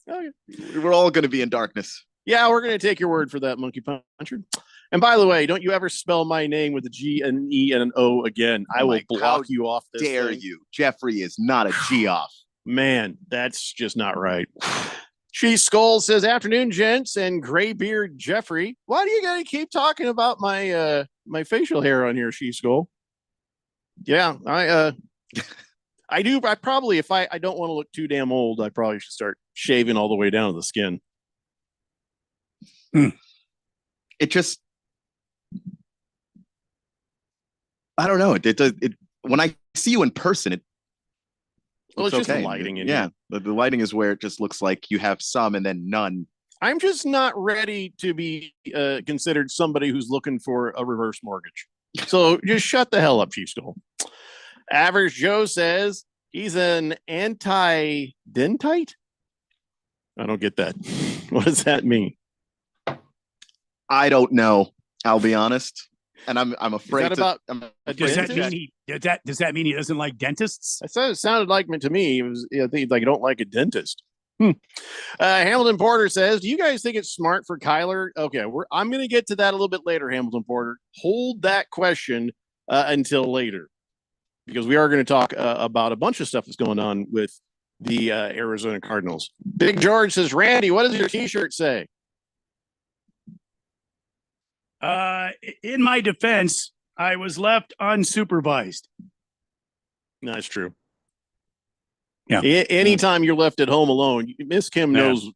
Okay. We're all going to be in darkness. Yeah, we're going to take your word for that, Monkey Puncher. And by the way, don't you ever spell my name with a G and an E and an O again. I will block you off this dare thing. You? Jeffrey is not a G off. Man, that's just not right. She Skull says, afternoon, gents and graybeard Jeffrey. Why do you got to keep talking about my my facial hair on here, She Skull? Yeah, I do. I probably, if I don't want to look too damn old, I probably should start shaving all the way down to the skin. It just, I don't know. It does. It when I see you in person, it's just okay. the lighting. Yeah, the lighting is where it just looks like you have some and then none. I'm just not ready to be considered somebody who's looking for a reverse mortgage. So just shut the hell up, Chief Skull. Average Joe says he's an anti-dentite. I don't get that. What does that mean? I don't know. I'll be honest, and I'm afraid. Does that mean he doesn't like dentists? I said it sounded like to me. It was like I don't like a dentist. Hamilton Porter says, do you guys think it's smart for Kyler? Okay, I'm going to get to that a little bit later, Hamilton Porter. Hold that question until later, because we are going to talk about a bunch of stuff that's going on with the Arizona Cardinals. Big George says, Randy, what does your T-shirt say? In my defense, I was left unsupervised. That's true. Yeah. Anytime you're left at home alone, Miss Kim knows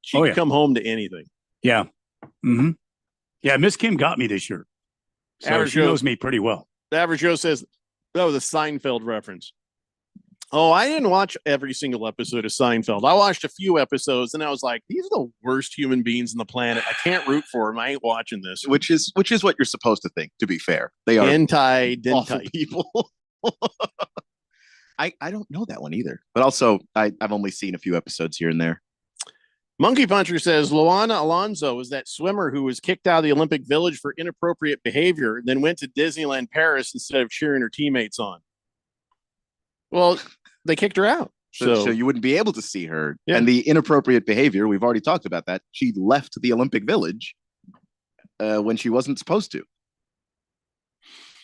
she can come home to anything. Yeah. Mm-hmm. Yeah, Miss Kim got me this shirt. So Average she Joe- knows me pretty well. The Average Joe says that was a Seinfeld reference. Oh, I didn't watch every single episode of Seinfeld. I watched a few episodes and I was like, these are the worst human beings on the planet. I can't root for them. I ain't watching this. Which is what you're supposed to think, to be fair. They are awful people. I don't know that one either. But also, I've only seen a few episodes here and there. Monkey Puncher says Luana Alonso is that swimmer who was kicked out of the Olympic Village for inappropriate behavior, then went to Disneyland Paris instead of cheering her teammates on. Well, they kicked her out. So you wouldn't be able to see her. Yeah. And the inappropriate behavior, we've already talked about that. She left the Olympic Village when she wasn't supposed to.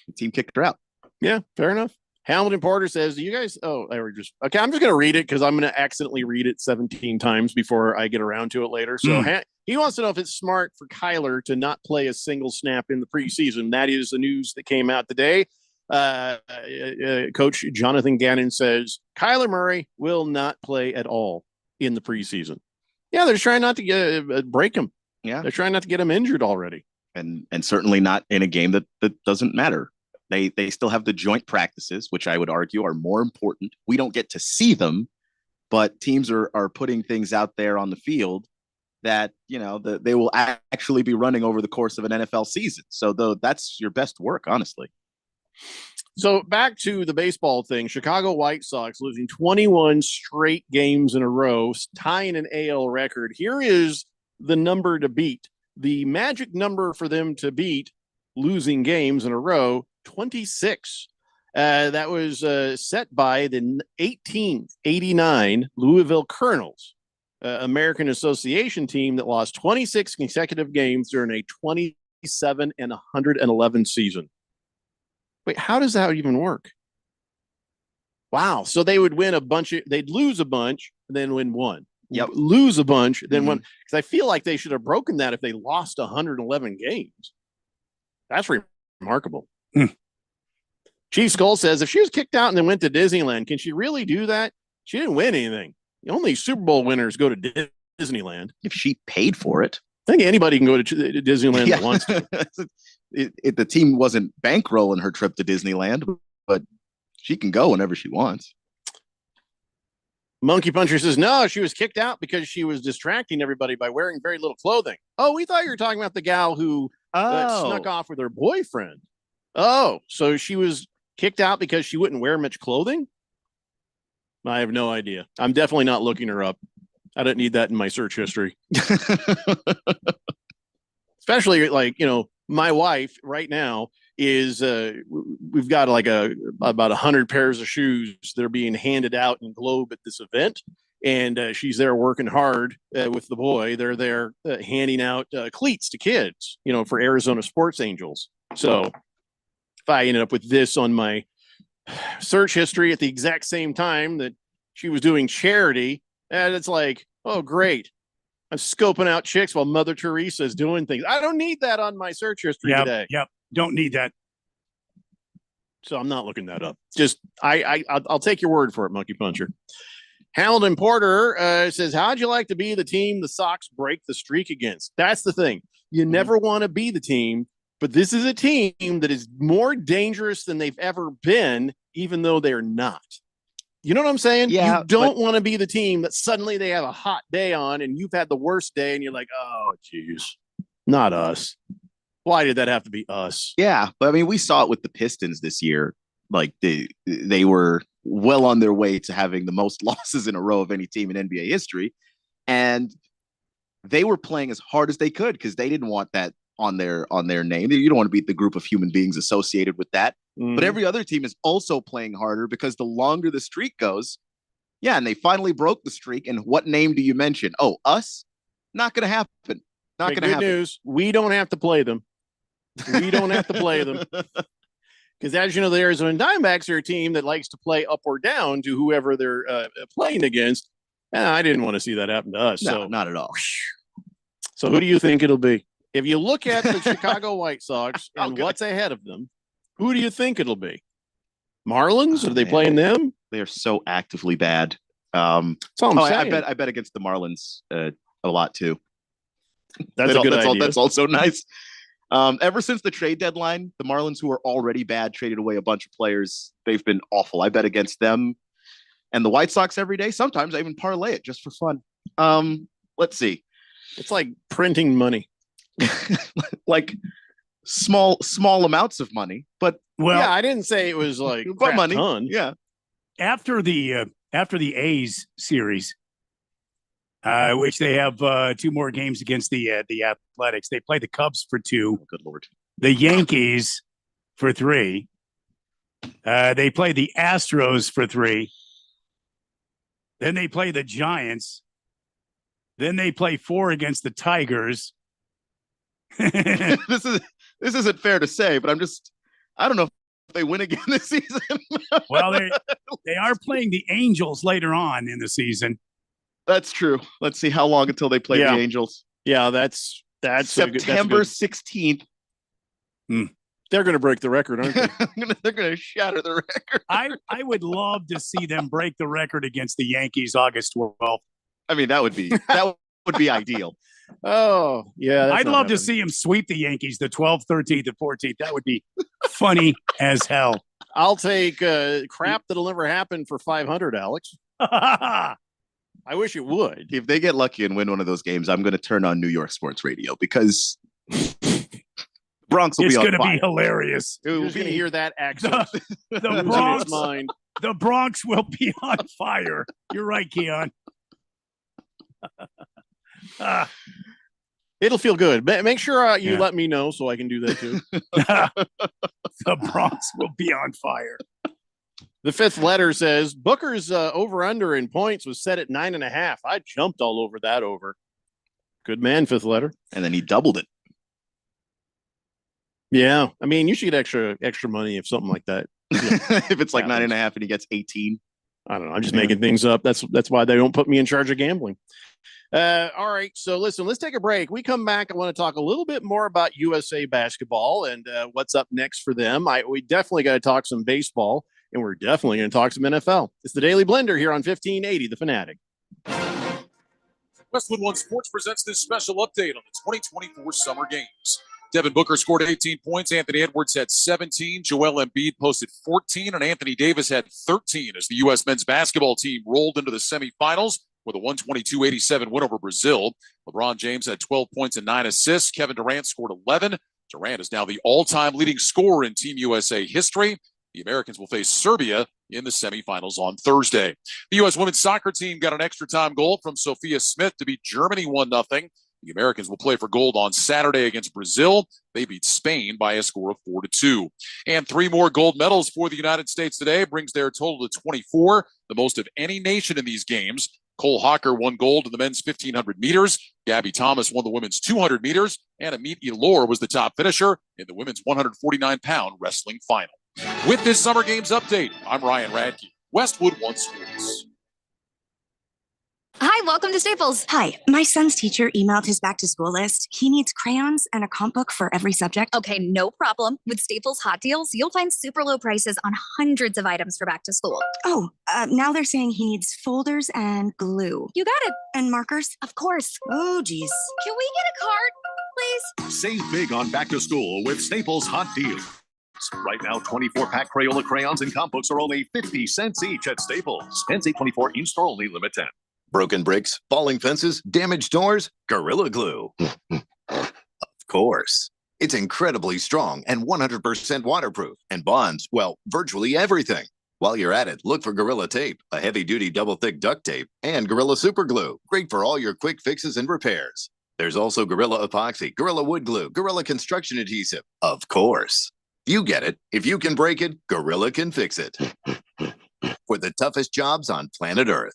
The team kicked her out. Yeah, fair enough. Hamilton Porter says, "Do you guys?" Oh, I were just okay. I'm just going to read it because I'm going to accidentally read it 17 times before I get around to it later. So he wants to know if it's smart for Kyler to not play a single snap in the preseason. That is the news that came out today. Coach Jonathan Gannon says Kyler Murray will not play at all in the preseason. Yeah, they're trying not to break him. Yeah, they're trying not to get him injured already, and certainly not in a game that doesn't matter. They still have the joint practices, which I would argue are more important. We don't get to see them, but teams are putting things out there on the field that, they will actually be running over the course of an NFL season. So that's your best work, honestly. So back to the baseball thing, Chicago White Sox losing 21 straight games in a row, tying an AL record. Here is the number to beat. The magic number for them to beat losing games in a row, 26. That was set by the 1889 Louisville Colonels, American Association team that lost 26 consecutive games during a 27 and 111 season. Wait, how does that even work? Wow. So they would win they'd lose a bunch, and then win one. Yep. Lose a bunch, then one. Because I feel like they should have broken that if they lost 111 games. That's remarkable. Chief Skull says if she was kicked out and then went to Disneyland, can she really do that? She didn't win anything. Only Super Bowl winners go to Disneyland. If she paid for it. I think anybody can go to Disneyland that wants to. The team wasn't bankrolling her trip to Disneyland, but she can go whenever she wants. Monkey Puncher says, no, she was kicked out because she was distracting everybody by wearing very little clothing. Oh, we thought you were talking about the gal who snuck off with her boyfriend. Oh, so she was kicked out because she wouldn't wear much clothing? I have no idea. I'm definitely not looking her up. I don't need that in my search history. Especially my wife right now is we've got about 100 pairs of shoes that are being handed out in Globe at this event. And she's there working hard with the boy. They're there handing out cleats to kids, for Arizona Sports Angels. So if I ended up with this on my search history at the exact same time that she was doing charity, and it's like, oh, great. I'm scoping out chicks while Mother Teresa is doing things. I don't need that on my search history today. Yep. Don't need that. So I'm not looking that up. Just I'll take your word for it, Monkey Puncher. Hamilton Porter says, how'd you like to be the team the Sox break the streak against? That's the thing. You never want to be the team, but this is a team that is more dangerous than they've ever been, even though they're not. You know what I'm saying? Yeah, you don't want to be the team that suddenly they have a hot day on and you've had the worst day and you're like, oh, geez, not us. Why did that have to be us? Yeah, but I mean, we saw it with the Pistons this year. Like they were well on their way to having the most losses in a row of any team in NBA history. And they were playing as hard as they could because they didn't want that on their name. You don't want to be the group of human beings associated with that. But every other team is also playing harder because the longer the streak goes, and they finally broke the streak. And what name do you mention? Oh, us? Not going to happen. Not going to happen. Good news. We don't have to play them. We don't have to play them. Because as you know, the Arizona Diamondbacks are a team that likes to play up or down to whoever they're playing against. And I didn't want to see that happen to us. No, So not at all. So who do you think it'll be? If you look at the Chicago White Sox and what's ahead of them, who do you think it'll be? Marlins? Are they playing them? They are so actively bad. That's all I'm saying. I bet against the Marlins a lot too. That's a good idea. That's also nice. Ever since the trade deadline, the Marlins, who are already bad, traded away a bunch of players. They've been awful. I bet against them and the White Sox every day. Sometimes I even parlay it just for fun. Let's see. It's like printing money. Like small amounts of money, but yeah, I didn't say it was like but money. Ton. Yeah. After the A's series, which they have 2 more games against the Athletics. They play the Cubs for 2. Oh, good Lord. The Yankees for 3. They play the Astros for 3. Then they play the Giants. Then they play 4 against the Tigers. This isn't fair to say, but I don't know if they win again this season. Well, they are playing the Angels later on in the season. That's true. Let's see how long until they play the Angels. Yeah, that's September 16th. They're going to break the record, aren't they? They're going to shatter the record. I would love to see them break the record against the Yankees August 12th. I mean, that would be ideal. Oh, yeah. I'd love to see him sweep the Yankees the 12th, 13th, and 14th. That would be funny as hell. I'll take crap that'll never happen for 500, Alex. I wish it would. If they get lucky and win one of those games, I'm going to turn on New York sports radio because Bronx will it's be on gonna fire. be hilarious. You're going to hear that accent. The Bronx will be on fire. You're right, Keon. It'll feel good. Make sure you let me know so I can do that too. The Bronx will be on fire. The 5th letter says Booker's over-under in points was set at 9.5. I jumped all over that over. Good man, 5th letter. And then he doubled it. Yeah. I mean, you should get extra money if something like that. If it's like 9.5 and he gets 18. I don't know. I'm just making things up. That's why they don't put me in charge of gambling. All right. So listen, let's take a break. We come back. I want to talk a little bit more about USA basketball and what's up next for them. We definitely got to talk some baseball, and we're definitely going to talk some NFL. It's the Daily Blender here on 1580 The Fanatic. Westwood One Sports presents this special update on the 2024 Summer Games. Devin Booker scored 18 points. Anthony Edwards had 17. Joel Embiid posted 14. And Anthony Davis had 13 as the U.S. men's basketball team rolled into the semifinals with a 122-87 win over Brazil. LeBron James had 12 points and 9 assists. Kevin Durant scored 11. Durant is now the all-time leading scorer in Team USA history. The Americans will face Serbia in the semifinals on Thursday. The U.S. women's soccer team got an extra time goal from Sophia Smith to beat Germany 1-0. The Americans will play for gold on Saturday against Brazil. They beat Spain by a score of 4-2. And 3 more gold medals for the United States today brings their total to 24, the most of any nation in these games. Cole Hawker won gold in the men's 1,500 meters. Gabby Thomas won the women's 200 meters. And Amit Elor was the top finisher in the women's 149-pound wrestling final. With this Summer Games update, I'm Ryan Radke, Westwood One Sports. Hi, welcome to Staples. Hi, my son's teacher emailed his back to school list. He needs crayons and a comp book for every subject. Okay, no problem. With Staples Hot Deals, you'll find super low prices on hundreds of items for back to school. Oh, now they're saying he needs folders and glue. You got it. And markers? Of course. Oh, geez. Can we get a card, please? Save big on back to school with Staples Hot Deals. Right now, 24-pack Crayola crayons and comp books are only 50 cents each at Staples. NC24 in-store only, limit 10. Broken bricks, falling fences, damaged doors, Gorilla Glue. Of course. It's incredibly strong and 100% waterproof and bonds, well, virtually everything. While you're at it, look for Gorilla Tape, a heavy-duty double-thick duct tape, and Gorilla Super Glue, great for all your quick fixes and repairs. There's also Gorilla Epoxy, Gorilla Wood Glue, Gorilla Construction Adhesive. Of course. You get it. If you can break it, Gorilla can fix it. For the toughest jobs on planet Earth.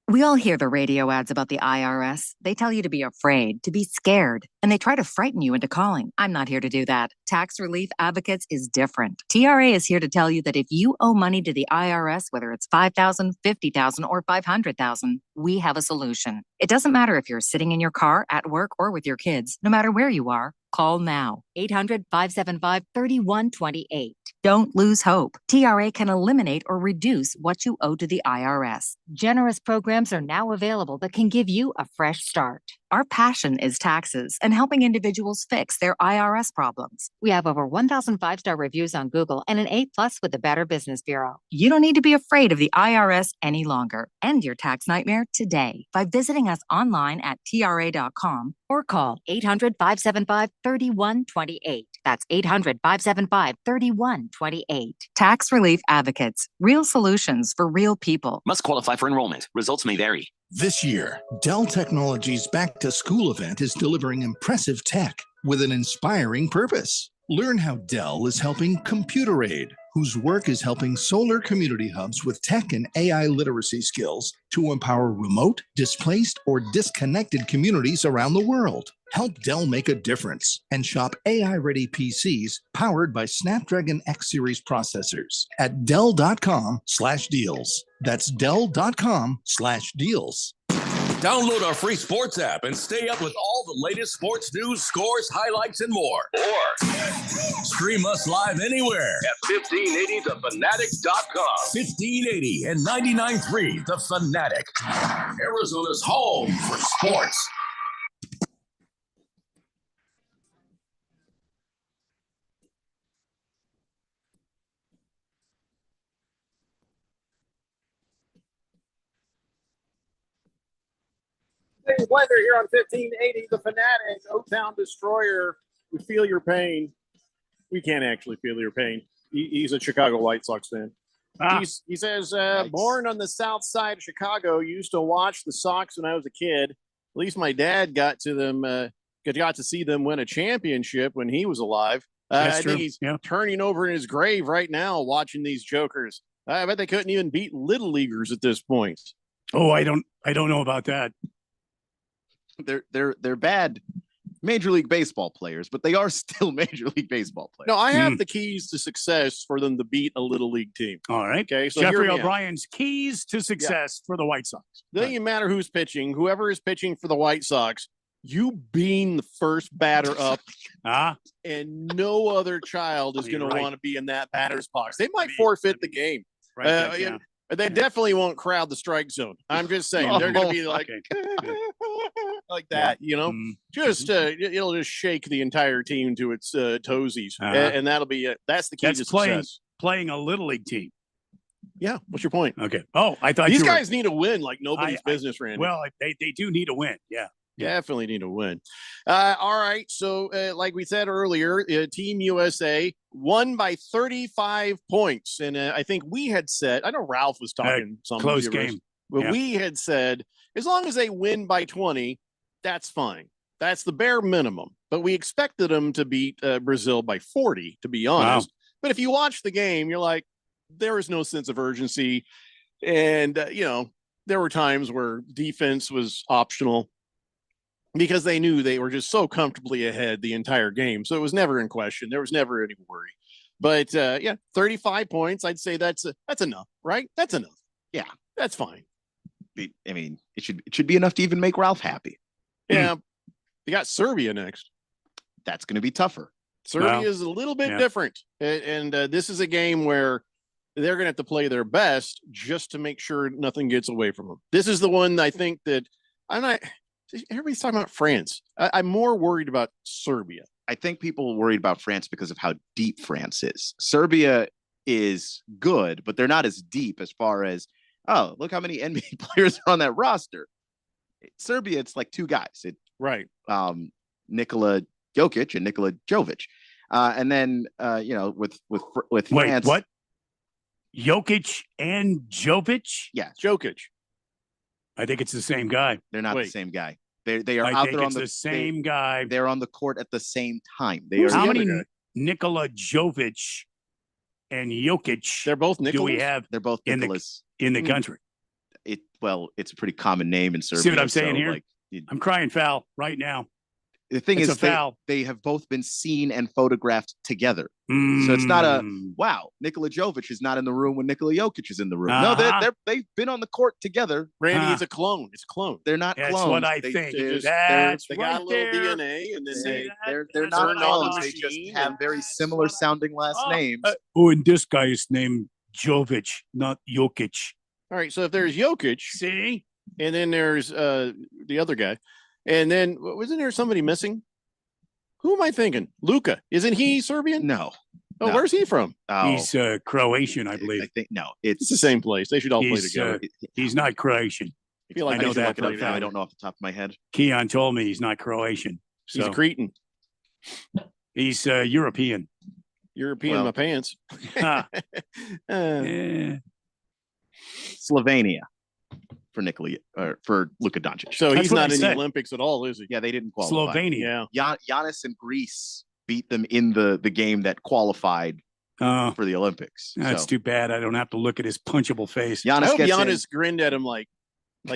We all hear the radio ads about the IRS. They tell you to be afraid, to be scared, and they try to frighten you into calling. I'm not here to do that. Tax Relief Advocates is different. TRA is here to tell you that if you owe money to the IRS, whether it's $5,000, $50,000, or $500,000, we have a solution. It doesn't matter if you're sitting in your car, at work, or with your kids. No matter where you are, call now. 800-575-3128. Don't lose hope. TRA can eliminate or reduce what you owe to the IRS. Generous programs are now available that can give you a fresh start. Our passion is taxes and helping individuals fix their IRS problems. We have over 1,000 5-star reviews on Google and an A+ with the Better Business Bureau. You don't need to be afraid of the IRS any longer. End your tax nightmare today by visiting us online at TRA.com or call 800-575-3128. That's 800-575-3128. Tax Relief Advocates. Real solutions for real people. Must qualify for enrollment. Results may vary. This year, Dell Technologies Back to School event is delivering impressive tech with an inspiring purpose. Learn how Dell is helping Computer Aid, whose work is helping solar community hubs with tech and AI literacy skills to empower remote, displaced, or disconnected communities around the world. Help Dell make a difference and shop AI-ready PCs powered by Snapdragon X Series processors at Dell.com/deals. That's Dell.com/deals. Download our free sports app and stay up with all the latest sports news, scores, highlights, and more. Or stream us live anywhere at 1580thefanatic.com. 1580 and 99.3 The Fanatic, Arizona's home for sports. Blender here on 1580 The Fanatic, O-Town Destroyer. We feel your pain. We can't actually feel your pain. He's a Chicago White Sox fan. He says, born on the south side of Chicago, used to watch the Sox when I was a kid. At least my dad got to see them win a championship when he was alive. I think he's turning over in his grave right now watching these jokers. I bet they couldn't even beat little leaguers at this point. Oh, I don't know about that. They're bad Major League Baseball players, but they are still Major League Baseball players. No, I have the keys to success for them to beat a little league team. All right. Okay. So Jeffrey O'Brien's keys to success for the White Sox. Doesn't even matter who's pitching. Whoever is pitching for the White Sox, you being the first batter up, and no other child is going to want to be in that batter's box. They might forfeit the game. Right. They definitely won't crowd the strike zone. I'm just saying they're going to be like, like that, just it'll just shake the entire team to its toesies, and that'll be it. That's the key to success. Playing a little league team. Yeah. What's your point? Okay. Oh, I thought these guys need a win like nobody's business, Randy. Well, they do need a win. Yeah. Definitely need a win. All right. So, like we said earlier, Team USA won by 35 points. And I think we had said, I know Ralph was talking some close game, but we had said, as long as they win by 20, that's fine. That's the bare minimum. But we expected them to beat Brazil by 40, to be honest. Wow. But if you watch the game, you're like, there is no sense of urgency. And, there were times where defense was optional, because they knew they were just so comfortably ahead the entire game. So it was never in question. There was never any worry. But 35 points, I'd say that's enough, right? That's enough. Yeah, that's fine. I mean, it should be enough to even make Ralph happy. Yeah. You got Serbia next. That's going to be tougher. Serbia is a little bit different. And this is a game where they're going to have to play their best just to make sure nothing gets away from them. This is the one I think that everybody's talking about France. I'm more worried about Serbia. I think people are worried about France because of how deep France is. Serbia is good, but they're not as deep as far as, oh, look how many NBA players are on that roster. Serbia, it's like two guys. Right. Nikola Jokic and Nikola Jovic. And then, with France. Wait, what? Jokic and Jovic? Yeah. Jokic. I think it's the same guy. They're not the same guy. They are out there on the same guy. They're on the court at the same time. How many Nikola Jovic and Jokic? They're both Nicholas. Do we have? They're both in Nicholas the country. it's a pretty common name in Serbia. See what I'm saying so, here? Like, I'm crying foul right now. the thing It's is, a foul. they have both been seen and photographed together. So it's not a wow. Nikola Jovic is not in the room when Nikola Jokic is in the room. No, they've been on the court together. Randy, it's a clone. It's a clone. They're not That's clones. what I They- think. they just- That's They right got a little there. DNA, and then they're That's not what I clones. thought. They just have very similar sounding last names. Oh, and this guy is named Jovic, not Jokic. All right, so if there's Jokic, see, and then there's the other guy, and then wasn't there somebody missing? Who am I thinking? Luka. Isn't he Serbian? No. Oh, where's he from? He's Croatian, I believe. I think no. It's the same place. They should all play He's, together. he's not Croatian. I feel like I know should that look it for up a now. fact. I don't know off the top of my head. Keon told me he's not Croatian. He's a So Cretan. he's European. European Well- my pants. Yeah. Slovenia for for Luka Doncic. So That's he's what not I in said. the Olympics at all, is he? Yeah, they didn't qualify. Slovenia. Giannis and Greece beat them in the game that qualified Oh, for the Olympics. that's So too bad. I don't have to look at his punchable face. I Giannis hope gets in, Giannis grinned at him like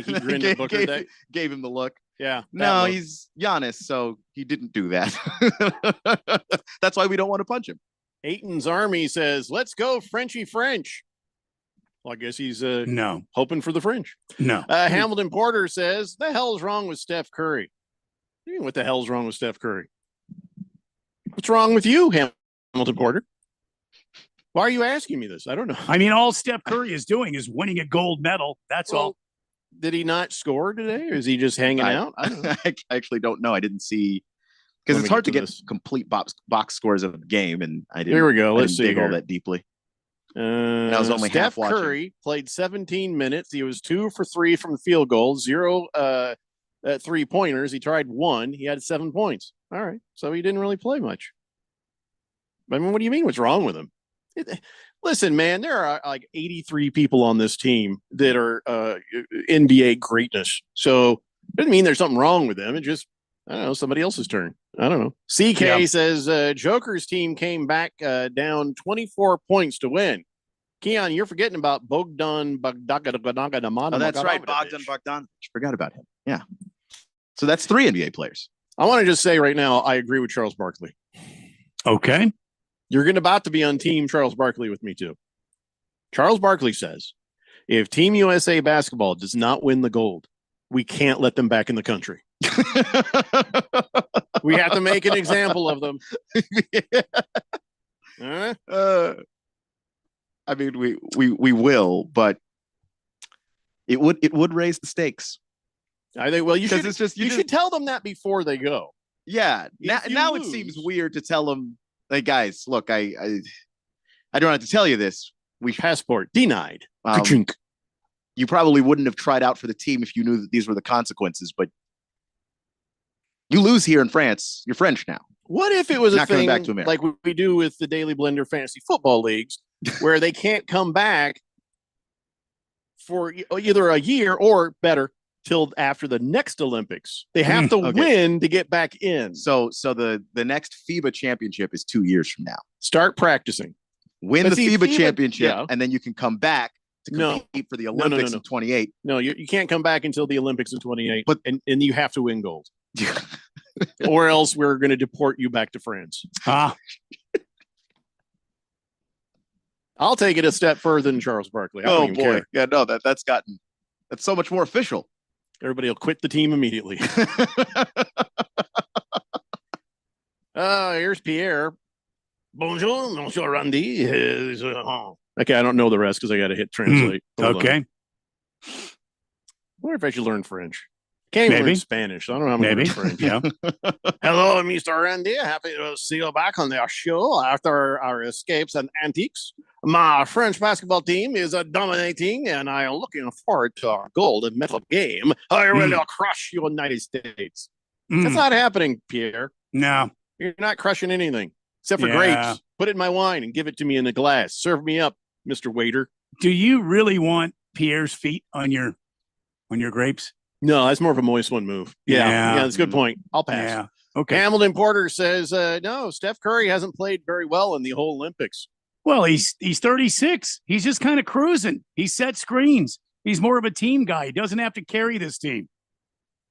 he grinned at Booker. That, gave him the look. yeah. that No, look. he's Giannis, so he didn't do that. That's why we don't want to punch him. Aiton's Army says, "Let's go, Frenchy French." Well, I guess he's No, hoping for the French. no. Hamilton Porter says, "The hell's wrong with Steph Curry?" What do you mean, what the hell's wrong with Steph Curry? What's wrong with you, Hamilton Porter? Why are you asking me this? I don't know. I mean, all Steph Curry is doing is winning a gold medal. That's all. Did he not score today, or is he just hanging out? I don't know. I actually don't know. I didn't see because Let it's me hard to get get to this. complete box scores of a game, and I didn't. Here we go. I Let's didn't see dig all here. that deeply. I was only half Steph watching. Curry played 17 minutes. He was 2 for 3 from the field goal, 0 3-pointers. He tried 1. He had 7 points. All right. So he didn't really play much. I mean, what do you mean? What's wrong with him? Listen, man, there are like 83 people on this team that are NBA greatness. So it doesn't mean there's something wrong with them. It just, I don't know, somebody else's turn. I don't know. CK Yeah. says Joker's team came back down 24 points to win. Keon, you're forgetting about Bogdan Bogdanovic. Oh, that's right, Bogdan Bogdanovic. Forgot about him. Yeah. So that's 3 NBA players. I want to just say right now, I agree with Charles Barkley. Okay. You're about to be on team Charles Barkley with me too. Charles Barkley says, if Team USA basketball does not win the gold, we can't let them back in the country. We have to make an example of them. Huh? I mean, we will, but it would raise the stakes. I think. Well, you 'Cause should. it's just- you should tell them that before they go. Yeah. Now, If you now it lose- seems weird to tell them, like, guys, look, I don't have to tell you this. We Passport denied. um, you probably wouldn't have tried out for the team if you knew that these were the consequences, but you lose here in France, you're French now. What if it was a Not coming thing back to America. like we do with the Daily Blender fantasy football leagues, where they can't come back for either a year or better till after the next Olympics? They have to Okay. win to get back in. So the next FIBA championship is 2 years from now. Start practicing. Win But the see, FIBA championship, yeah. and then you can come back to No. compete for the No, no, no, Olympics no. in 28. No, you can't come back until the Olympics in 28, But- and you have to win gold, or else we're going to deport you back to France. Ah, I'll take it a step further than Charles Barkley. I don't Oh even boy, care. yeah, no, that's so much more official. Everybody will quit the team immediately. Here's Pierre. Bonjour, Monsieur Randy. Okay, I don't know the rest because I got to hit translate. Hold on. okay. I wonder if I should learn French. Can't even Maybe. learn Spanish. So I don't know how to Maybe. learn French. Yeah. Hello, Mr. Randy. Happy to see you back on the show after our escapes and antiques. My French basketball team is dominating, and I am looking forward to our gold medal game. I will crush the United States. That's not happening, Pierre. No. You're not crushing anything except for Yeah. grapes. Put it in my wine and give it to me in a glass. Serve me up, Mr. Waiter. Do you really want Pierre's feet on your grapes? No, that's more of a moist one move. Yeah, Yeah. that's a good point. I'll pass. Yeah. Okay. Hamilton Porter says, no, Steph Curry hasn't played very well in the whole Olympics. Well, he's 36. He's just kind of cruising. He set screens. He's more of a team guy. He doesn't have to carry this team.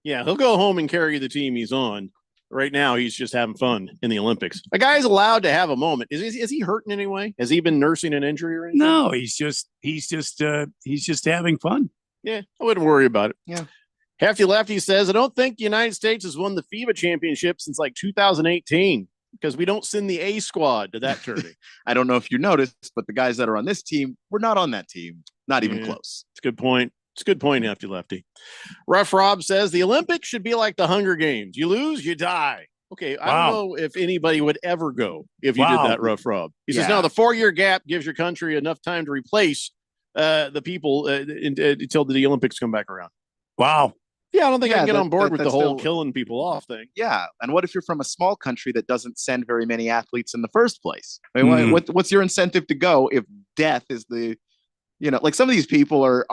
Yeah, he'll go home and carry the team he's on. Right now, he's just having fun in the Olympics. A guy's allowed to have a moment. Is he hurting anyway? Has he been nursing an injury or anything? No, he's just having fun. Yeah, I wouldn't worry about it. Yeah. Hefty Lefty says, I don't think the United States has won the FIBA championship since like 2018 because we don't send the A squad to that tournament. I don't know if you noticed, but the guys that are on this team were not on that team. Not even close. It's a good point. It's a good point, Hefty Lefty. Rough Rob says the Olympics should be like the Hunger Games. You lose, you die. Okay, I don't know if anybody would ever go if you did that, Rough Rob. He says, no, the 4-year gap gives your country enough time to replace the people until the Olympics come back around. Wow. Yeah, I don't think I can get on board with the whole killing people off thing. Yeah, and what if you're from a small country that doesn't send very many athletes in the first place? I mean, what's your incentive to go if death is the, like some of these people are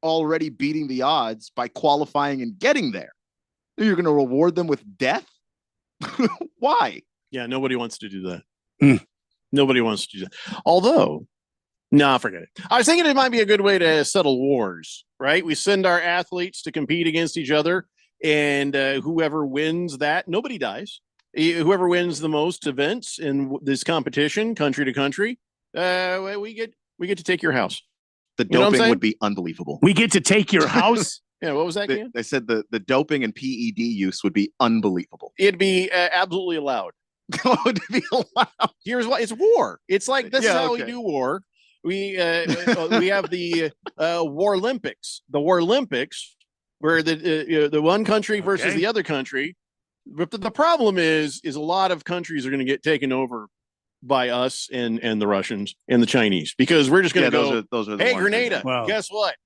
already beating the odds by qualifying and getting there. You're going to reward them with death? Why? Yeah, nobody wants to do that. Nobody wants to do that. Although, no, forget it. I was thinking it might be a good way to settle wars, right? We send our athletes to compete against each other, and whoever wins that, nobody dies. Whoever wins the most events in this competition, country to country, we get to take your house. The doping would be unbelievable. We get to take your house? Yeah, what was that again? They said the doping and PED use would be unbelievable. It'd be absolutely allowed. Would be allowed. Here's why. It's war. It's like this is how we do war. We have the War Olympics. The War Olympics, where the one country versus the other country. But the problem is a lot of countries are going to get taken over by us and the Russians and the Chinese because we're just going to go. Those are the hey, ones. Grenada. Wow. Guess what?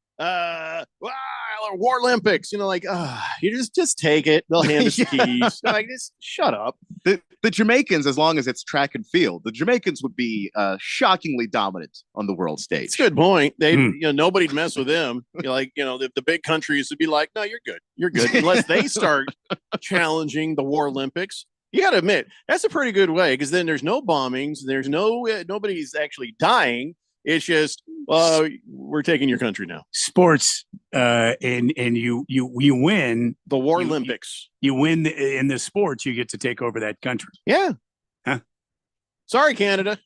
War Olympics. You just take it. They'll hand us the keys. Like, just shut up. The Jamaicans, as long as it's track and field, the Jamaicans would be shockingly dominant on the world stage. It's a good point. They, nobody'd mess with them. The big countries would be like, no, you're good. You're good. Unless they start challenging the War Olympics. You got to admit, that's a pretty good way because then there's no bombings. There's nobody's actually dying. It's just, we're taking your country now. Sports, and you win the War Olympics. You win in the sports. You get to take over that country. Yeah. Huh? Sorry, Canada.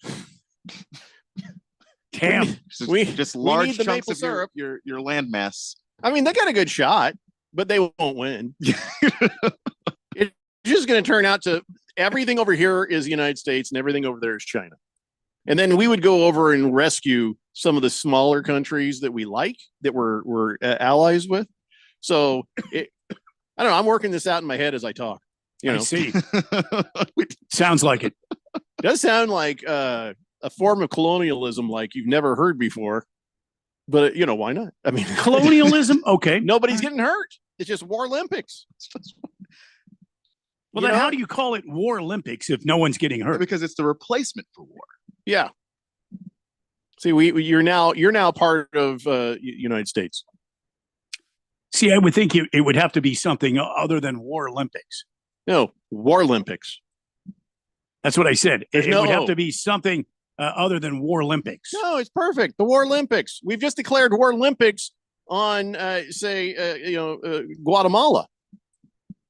Damn. we just we large need the chunks maple of syrup. your landmass. I mean, they got a good shot, but they won't win. It's just going to turn out to everything over here is the United States and everything over there is China. And then we would go over and rescue some of the smaller countries that we like, that we're allies with. So I don't know. I'm working this out in my head as I talk. I see. Sounds like it. Does sound like a form of colonialism like you've never heard before. But, why not? I mean, colonialism? Okay. Nobody's getting hurt. It's just War Olympics. Well, then how do you call it War Olympics if no one's getting hurt? Because it's the replacement for war. Yeah. See, you're now part of United States. See, I would think it would have to be something other than War Olympics. No, War Olympics. That's what I said. It no would have to be something other than War Olympics. No, it's perfect. The War Olympics. We've just declared War Olympics on, Guatemala.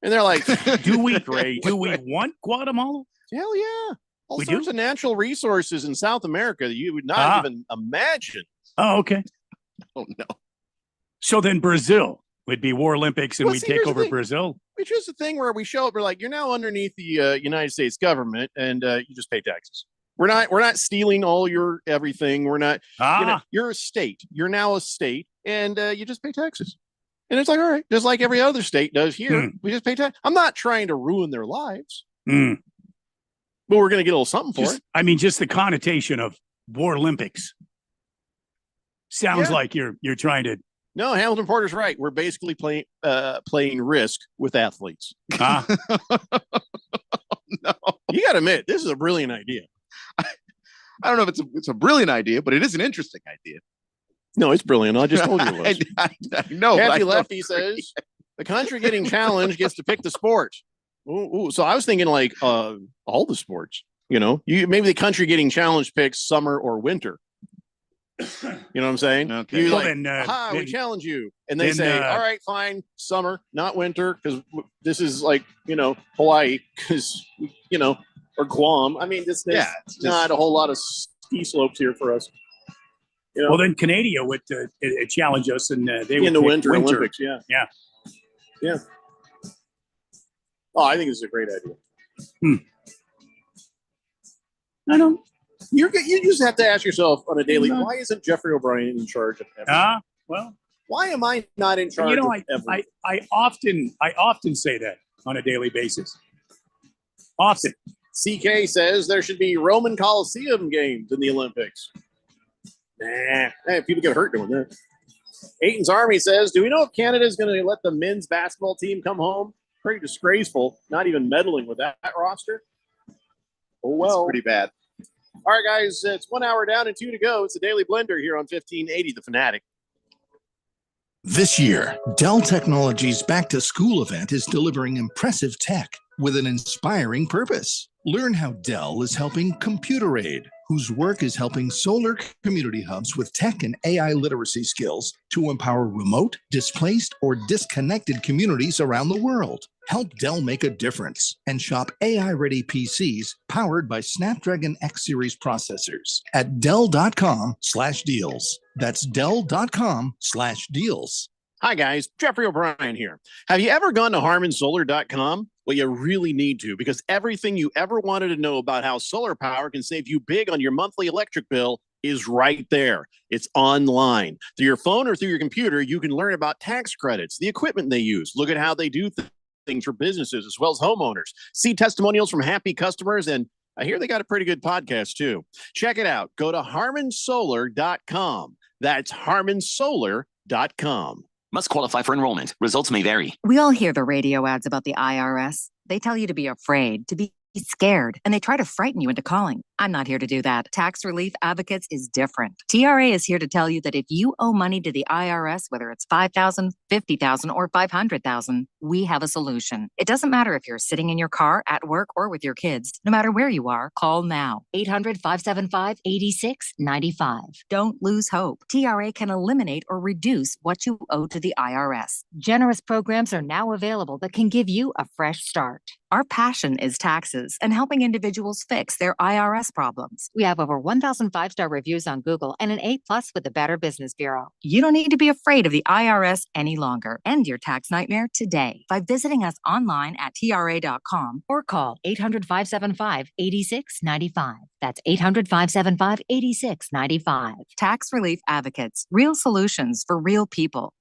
And they're like, do we want Guatemala? Hell yeah. All We sorts do? of natural resources in South America that you would not even imagine. Oh, okay. Oh, no. So then Brazil would be War Olympics and Well, we see, take here's the over thing. Brazil. It's just a thing where we show up. We're like, you're now underneath the United States government, and you just pay taxes. We're not stealing all your everything. We're not. You're a state. You're now a state, and you just pay taxes. And it's like, all right, just like every other state does here. We just pay tax. I'm not trying to ruin their lives, but we're going to get a little something for it. I mean, just the connotation of War Olympics sounds like you're trying to. No, Hamilton Porter's right. We're basically playing Risk with athletes. No. You got to admit, this is a brilliant idea. I don't know if it's a brilliant idea, but it is an interesting idea. No, it's brilliant. I just told you it was. I know. Happy Lefty says the country getting challenged gets to pick the sport. Ooh, so I was thinking like all the sports. Maybe the country getting challenged picks summer or winter. You know what I'm saying? Okay. You Well, like, then, hi, we then- challenge you. And they then, say, all right, fine, summer, not winter, because this is like, Hawaii, because, or Guam. I mean, there's it's just- not a whole lot of ski slopes here for us. Well, then Canada would challenge us, and they would In the pick winter Olympics, yeah. Yeah. Oh, I think it's a great idea. I don't. You just have to ask yourself on a daily, No. why isn't Jeffrey O'Brien in charge of everything? Well, Why am I not in charge you know, of everything? I often say that on a daily basis. Often. CK says there should be Roman Coliseum games in the Olympics. Nah, hey, people get hurt doing that. Aiton's Army says, do we know if Canada is going to let the men's basketball team come home? Pretty disgraceful, not even meddling with that roster. Oh, well. It's pretty bad. All right, guys, it's 1 hour down and 2 to go. It's the Daily Blender here on 1580 The Fanatic. This year, Dell Technologies' Back to School event is delivering impressive tech with an inspiring purpose. Learn how Dell is helping Computer Aid, whose work is helping solar community hubs with tech and AI literacy skills to empower remote, displaced, or disconnected communities around the world. Help Dell make a difference and shop AI-ready PCs powered by Snapdragon X Series processors at Dell.com/deals. That's Dell.com/deals. Hi, guys. Jeffrey O'Brien here. Have you ever gone to HarmonSolar.com? Well, you really need to, because everything you ever wanted to know about how solar power can save you big on your monthly electric bill is right there. It's online. Through your phone or through your computer, you can learn about tax credits, the equipment they use, look at how they do things for businesses as well as homeowners, see testimonials from happy customers, and I hear they got a pretty good podcast too. Check it out. Go to HarmonSolar.com. That's HarmonSolar.com. Must qualify for enrollment. Results may vary. We all hear the radio ads about the IRS. They tell you to be afraid, to be scared, and they try to frighten you into calling. I'm not here to do that. Tax Relief Advocates is different. TRA is here to tell you that if you owe money to the IRS, whether it's $5,000, $50,000, or $500,000, we have a solution. It doesn't matter if you're sitting in your car, at work, or with your kids. No matter where you are, call now. 800-575-8695. Don't lose hope. TRA can eliminate or reduce what you owe to the IRS. Generous programs are now available that can give you a fresh start. Our passion is taxes and helping individuals fix their IRS problems. We have over 1,000 5-star reviews on Google and an A+ with the Better Business Bureau. You don't need to be afraid of the IRS any longer. End your tax nightmare today by visiting us online at TRA.com or call 800-575-8695. That's 800-575-8695. Tax Relief Advocates. Real solutions for real people.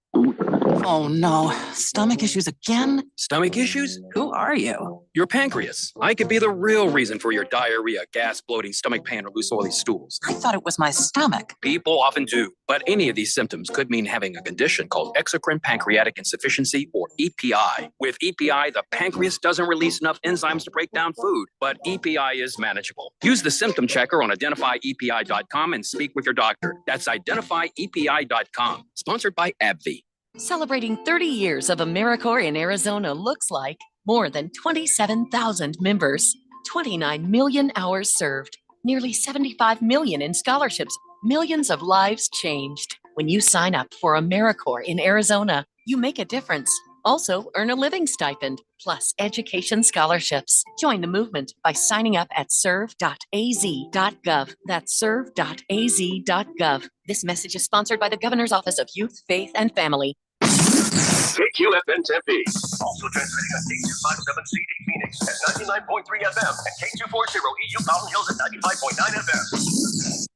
Oh no, stomach issues again? Stomach issues? Who are you? Your pancreas. I could be the real reason for your diarrhea, gas, bloating, stomach pain, or loose oily stools. I thought it was my stomach. People often do, but any of these symptoms could mean having a condition called exocrine pancreatic insufficiency, or EPI. With EPI, the pancreas doesn't release enough enzymes to break down food, but EPI is manageable. Use the symptom checker on identifyepi.com and speak with your doctor. That's identifyepi.com. Sponsored by AbbVie. Celebrating 30 years of AmeriCorps in Arizona looks like more than 27,000 members, 29 million hours served, nearly 75 million in scholarships, millions of lives changed. When you sign up for AmeriCorps in Arizona, you make a difference. Also, earn a living stipend, plus education scholarships. Join the movement by signing up at serve.az.gov. That's serve.az.gov. This message is sponsored by the Governor's Office of Youth, Faith, and Family. KQFN Tempe. Also transmitting on K257CD Phoenix at 99.3 FM and K240 EU Mountain Hills at 95.9 FM.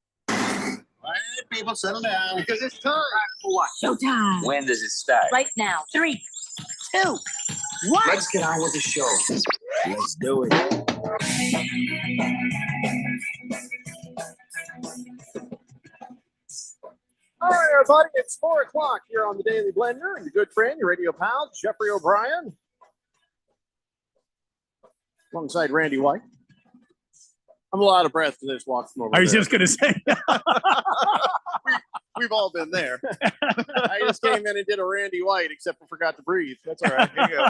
All right, people, settle down because it's time for what? Showtime. When does it start? Right now. 3, 2, 1. Let's get on with the show. Let's do it. All right, everybody, it's 4 o'clock here on the Daily Blender, and your good friend, your radio pal, Jeffrey O'Brien, alongside Randy White. I'm a lot of breath to this walk from over I was there. just going to say. We've all been there. I just came in and did a Randy White, except I forgot to breathe. That's all right. Here you go.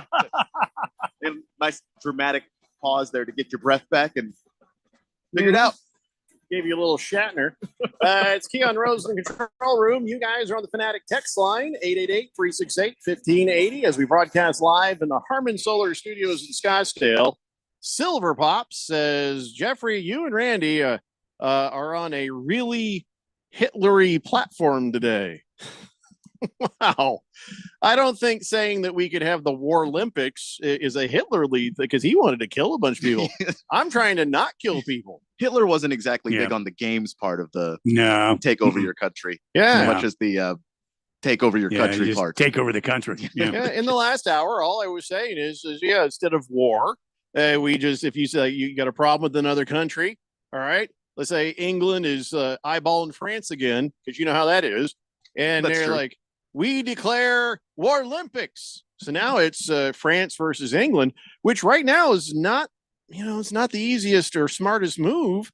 And nice dramatic pause there to get your breath back and figure it out. Gave you a little Shatner. It's Keon Rose in the control room. You guys are on the Fanatic text line, 888-368-1580, as we broadcast live in the Harman Solar Studios in Scottsdale. Silver Pop says, Jeffrey, you and Randy are on a really Hitlery platform today. Wow. I don't think saying that we could have the War Olympics is a Hitler lead because he wanted to kill a bunch of people. I'm trying to not kill people. Hitler wasn't exactly big on the games part of the take over your country. Yeah. As much as the take over your country just part. Take over the country. Yeah. In the last hour, all I was saying is instead of war, we just, if you say you got a problem with another country, all right, let's say England is eyeballing France again, because you know how that is. And That's they're true. like, we declare War Olympics. So now it's France versus England, which right now is not, it's not the easiest or smartest move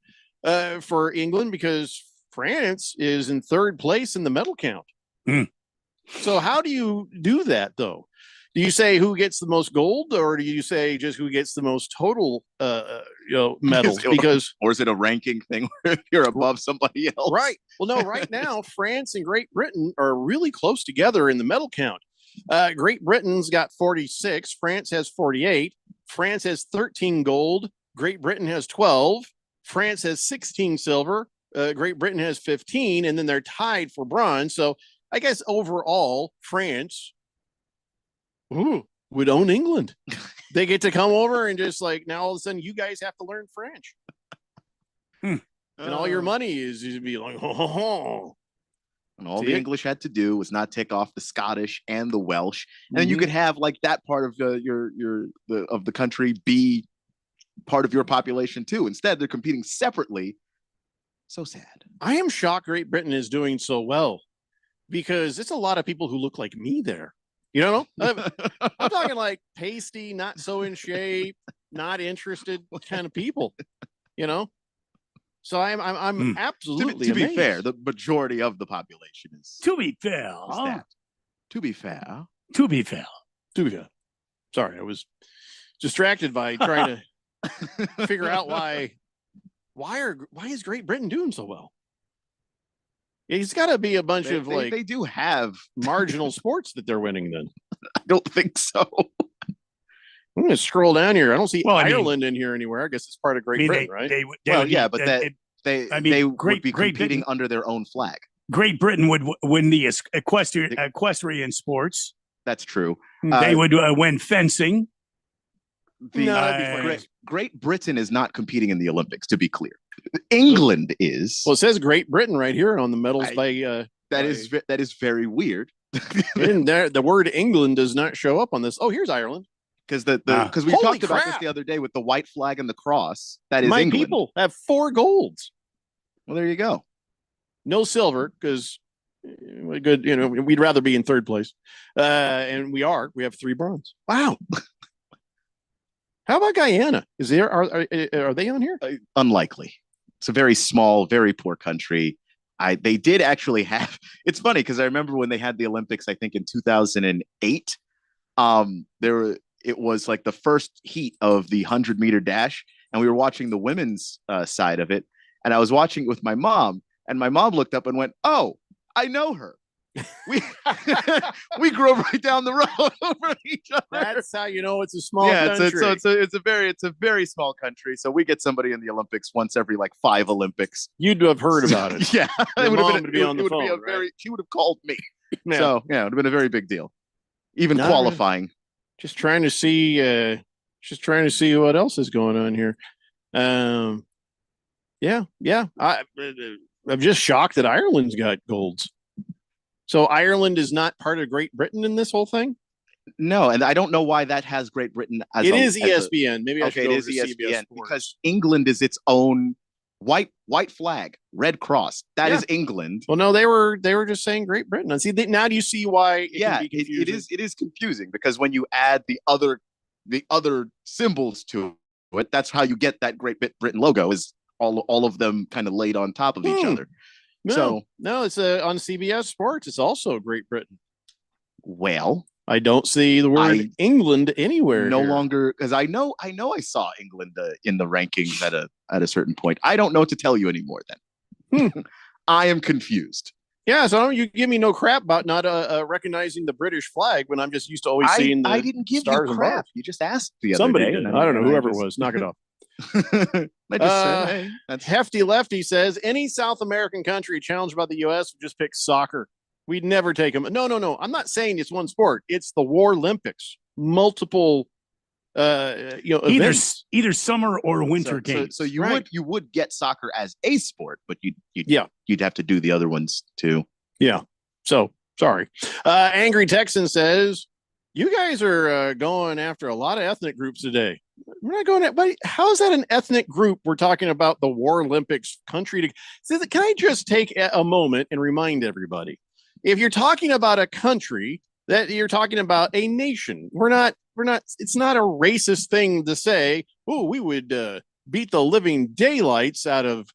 for England because France is in third place in the medal count. So how do you do that, though? Do you say who gets the most gold, or do you say just who gets the most total, medals? Because or is it a ranking thing where if you're above somebody else? Right. Well, no. Right now, France and Great Britain are really close together in the medal count. Great Britain's got 46. France has 48. France has 13 gold. Great Britain has 12. France has 16 silver. Great Britain has 15, and then they're tied for bronze. So I guess overall, France would own England. They get to come over and just like now all of a sudden you guys have to learn French. And all your money is to be like, And all the English had to do was not take off the Scottish and the Welsh, and then you could have like that part of the country be part of your population too. Instead, they're competing separately. So sad. I am shocked Great Britain is doing so well because it's a lot of people who look like me there. I'm talking like pasty, not so in shape, not interested kind of people. So I'm absolutely to be amazed. fair, the majority of the population is. To be fair. To be fair. To be fair. Sorry, I was distracted by trying to figure out why is Great Britain doing so well? It's got to be a bunch of they do have marginal sports that they're winning. Then I don't think so. I'm going to scroll down here. I don't see Ireland in here anywhere. I guess it's part of Great Britain, right? They they would be competing under their own flag. Great Britain would win the equestrian sports. That's true. They would win fencing. Great Britain is not competing in the Olympics, to be clear. England is. Well, it says Great Britain right here on the medals that is very weird. The word England does not show up on this. Oh, here's Ireland. Because we talked about this the other day with the white flag and the cross. That is England. People have 4 golds. Well, there you go. No silver because good. We'd rather be in third place, and we are. We have 3 bronze. Wow. How about Guyana? Are they on here? Unlikely. It's a very small, very poor country. They did actually have. It's funny because I remember when they had the Olympics. I think in 2008. It was like the first heat of the 100-meter dash, and we were watching the women's side of it. And I was watching it with my mom, and my mom looked up and went, "Oh, I know her. We grew up right down the road over each other." That's how you know it's a small country. It's a very small country. So we get somebody in the Olympics once every like 5 Olympics. You'd have heard about it. Yeah, it would have been on the phone. She would have called me. Yeah. So yeah, it would have been a very big deal. Even qualifying. Just trying to see what else is going on here. I'm just shocked that Ireland's got golds. So Ireland is not part of Great Britain in this whole thing? No, and I don't know why that has Great Britain as it is ESPN. Maybe I should go it is to CBS ESPN Sports. because England is its own white flag, red cross. That is England. Well, no, they were just saying Great Britain. And see, now do you see why? It is confusing because when you add the other symbols to it, that's how you get that Great Britain logo. Is all of them kind of laid on top of each other. No, it's on CBS Sports. It's also Great Britain. Well, I don't see the word England anywhere. No here. longer, because I know I saw England in the rankings at a certain point. I don't know what to tell you anymore. Then I am confused. Yeah, so don't you give me no crap about not recognizing the British flag when I'm just used to always seeing the I didn't give stars you and crap. bars. You just asked the other Somebody day. did. and I don't know, and whoever it just- was. Knock it off. I just said, hey, that's Hefty Lefty says any South American country challenged by the U.S. would just pick soccer. We'd never take them. No. I'm not saying it's one sport. It's the War Olympics. Multiple, events. Either summer or winter games. So you Right. would get soccer as a sport, but you'd have to do the other ones too. Yeah. So sorry. Angry Texan says, you guys are going after a lot of ethnic groups today. We're not going at, but how is that an ethnic group? We're talking about the War Olympics country. Can I just take a moment and remind everybody? If you're talking about a country, that you're talking about a nation. We're not, it's not a racist thing to say, oh, we would beat the living daylights out of,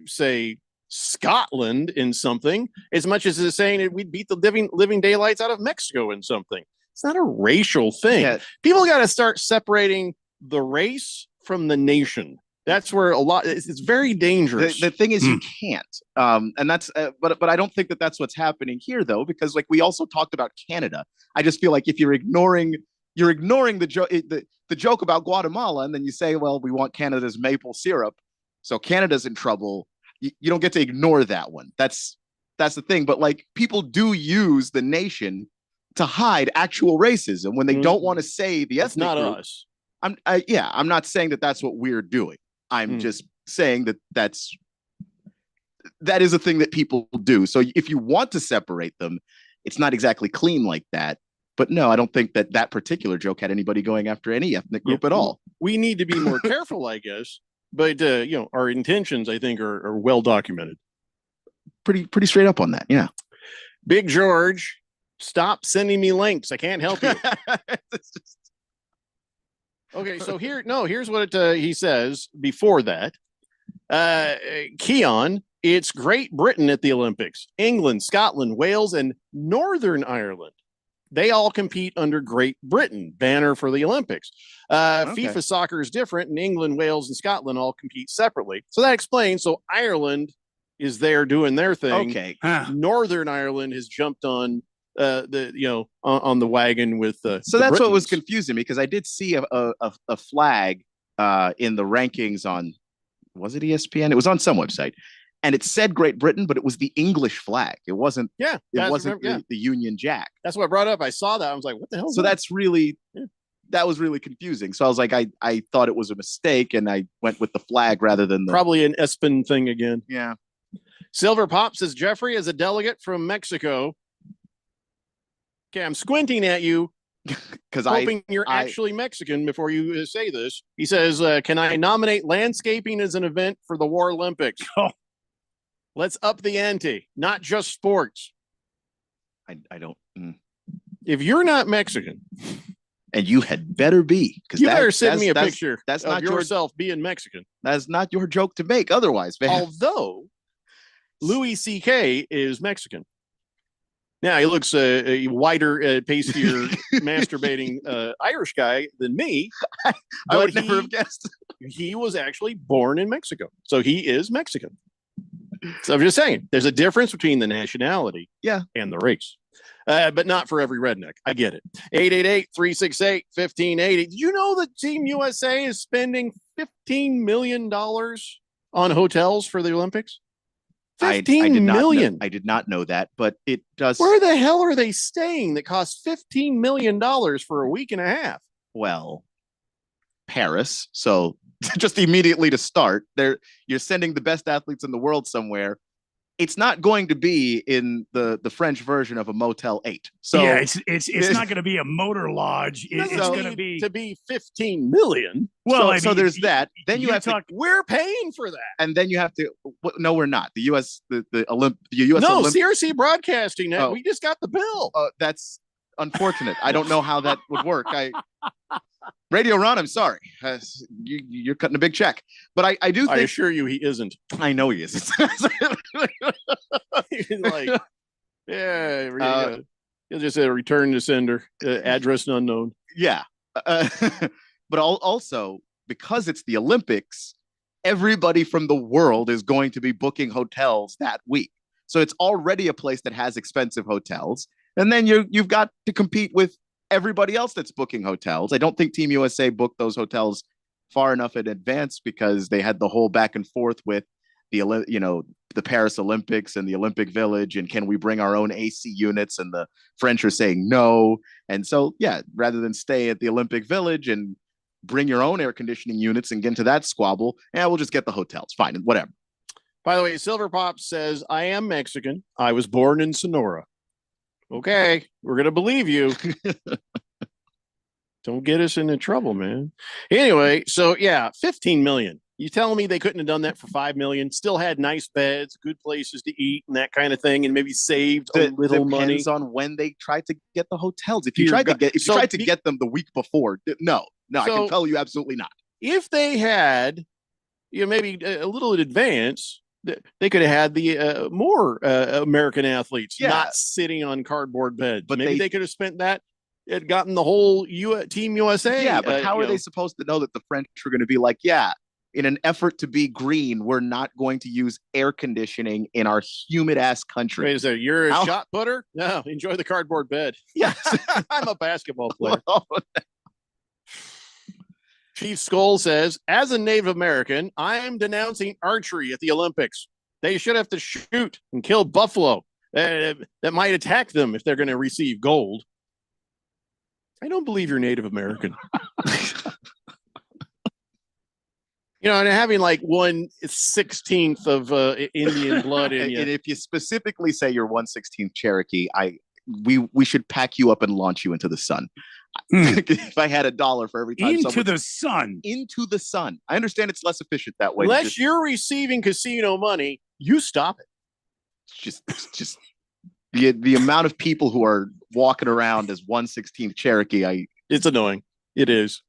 say, Scotland in something, as much as it's saying that we'd beat the living daylights out of Mexico in something. It's not a racial thing. Yeah. People got to start separating the race from the nation. That's where it's very dangerous. The thing is, you can't, and that's, but I don't think that that's what's happening here, though, because like we also talked about Canada. I just feel like if you're ignoring the joke about Guatemala, and then you say, well, we want Canada's maple syrup, so Canada's in trouble. You don't get to ignore that one. That's the thing. But like people do use the nation to hide actual racism when they don't want to say the It's ethnic not group. us. I'm not saying that that's what we're doing. I'm just saying that is a thing that people do. So if you want to separate them, it's not exactly clean like that. But no, I don't think that particular joke had anybody going after any ethnic group at all. We need to be more careful, I guess. But our intentions, I think, are well documented. Pretty straight up on that. Yeah. Big George, stop sending me links. I can't help you. Okay, so here's what he says before that. Keon, it's Great Britain at the Olympics, England, Scotland, Wales, and Northern Ireland. They all compete under Great Britain banner for the Olympics. FIFA soccer is different, and England, Wales, and Scotland all compete separately. So that explains. So Ireland is there doing their thing. Okay. Northern Ireland has jumped on on the wagon with so that's what was confusing me, because I did see a flag in the rankings on, was it ESPN? It was on some website, and it said Great Britain, but it was the English flag. It wasn't. Yeah, it wasn't the Union Jack. That's what I brought up. I saw that. I was like, what the hell? So that's really that was really confusing. So I was like, I thought it was a mistake, and I went with the flag rather than probably an Espen thing again. Yeah. Silver Pop says Jeffrey is a delegate from Mexico. Okay, I'm squinting at you because hoping you're actually Mexican before you say this. He says, can I nominate landscaping as an event for the War Olympics? Oh. Let's up the ante, not just sports. I don't. If you're not Mexican, and you had better be, because you better send me a picture that's of not yourself being Mexican. That's not your joke to make otherwise, man. Although Louis C.K. is Mexican. Now he looks a whiter, pastier, masturbating Irish guy than me. I would never have guessed. He was actually born in Mexico, so he is Mexican. So I'm just saying, there's a difference between the nationality, and the race, but not for every redneck. I get it. 888-368-1580. Did you know that Team USA is spending $15 million on hotels for the Olympics? $15 million. I did not know that, but it does. Where the hell are they staying that costs $15 million for a week and a half? Well, Paris. So just immediately to start, you're sending the best athletes in the world somewhere. It's not going to be in the French version of a Motel 8. So yeah, it's not going to be a motor lodge. It's going to be 15 million. Well, so there's that. Then you have to. We're paying for that, and then you have to. No, we're not. The U.S. The U.S. No, CRC Broadcasting. Oh. We just got the bill. That's unfortunate. I don't know how that would work. Radio Ron, I'm sorry. You're cutting a big check. But I do think. I assure you he isn't. I know he is. He's like, yeah. You'll just say return to sender, address unknown. Yeah. But also, because it's the Olympics, everybody from the world is going to be booking hotels that week. So it's already a place that has expensive hotels. And then you've got to compete with everybody else that's booking hotels. I don't think Team USA booked those hotels far enough in advance because they had the whole back and forth with the Paris Olympics and the Olympic Village, and can we bring our own AC units? And the French are saying no. And so, yeah, rather than stay at the Olympic Village and bring your own air conditioning units and get into that squabble, we'll just get the hotels. Fine, whatever. By the way, Silver Pop says, I am Mexican. I was born in Sonora. Okay, we're going to believe you. Don't get us into trouble, man. Anyway, so yeah, 15 million. You telling me they couldn't have done that for 5 million? Still had nice beds, good places to eat, and that kind of thing, and maybe saved a little money. Depends on when they tried to get the hotels. If you tried to get them the week before, no, I can tell you absolutely not. If they had, maybe a little in advance, they could have had the more American athletes not sitting on cardboard beds. But maybe they could have spent that. It gotten the whole Team USA. Yeah, but how are they supposed to know that the French are going to be like, in an effort to be green, we're not going to use air conditioning in our humid ass country? Wait a second, you're a shot putter? No, enjoy the cardboard bed. Yes, I'm a basketball player. Chief Skoll says, as a Native American, I am denouncing archery at the Olympics. They should have to shoot and kill buffalo that might attack them if they're going to receive gold. I don't believe you're Native American. And having like 1/16 of Indian blood in you. And if you specifically say you're 1/16 Cherokee, we should pack you up and launch you into the sun. If I had $1 for every time into the sun. I understand it's less efficient that way. Unless you're receiving casino money, you stop it. Just the amount of people who are walking around as 1/16 Cherokee, it's annoying. It is.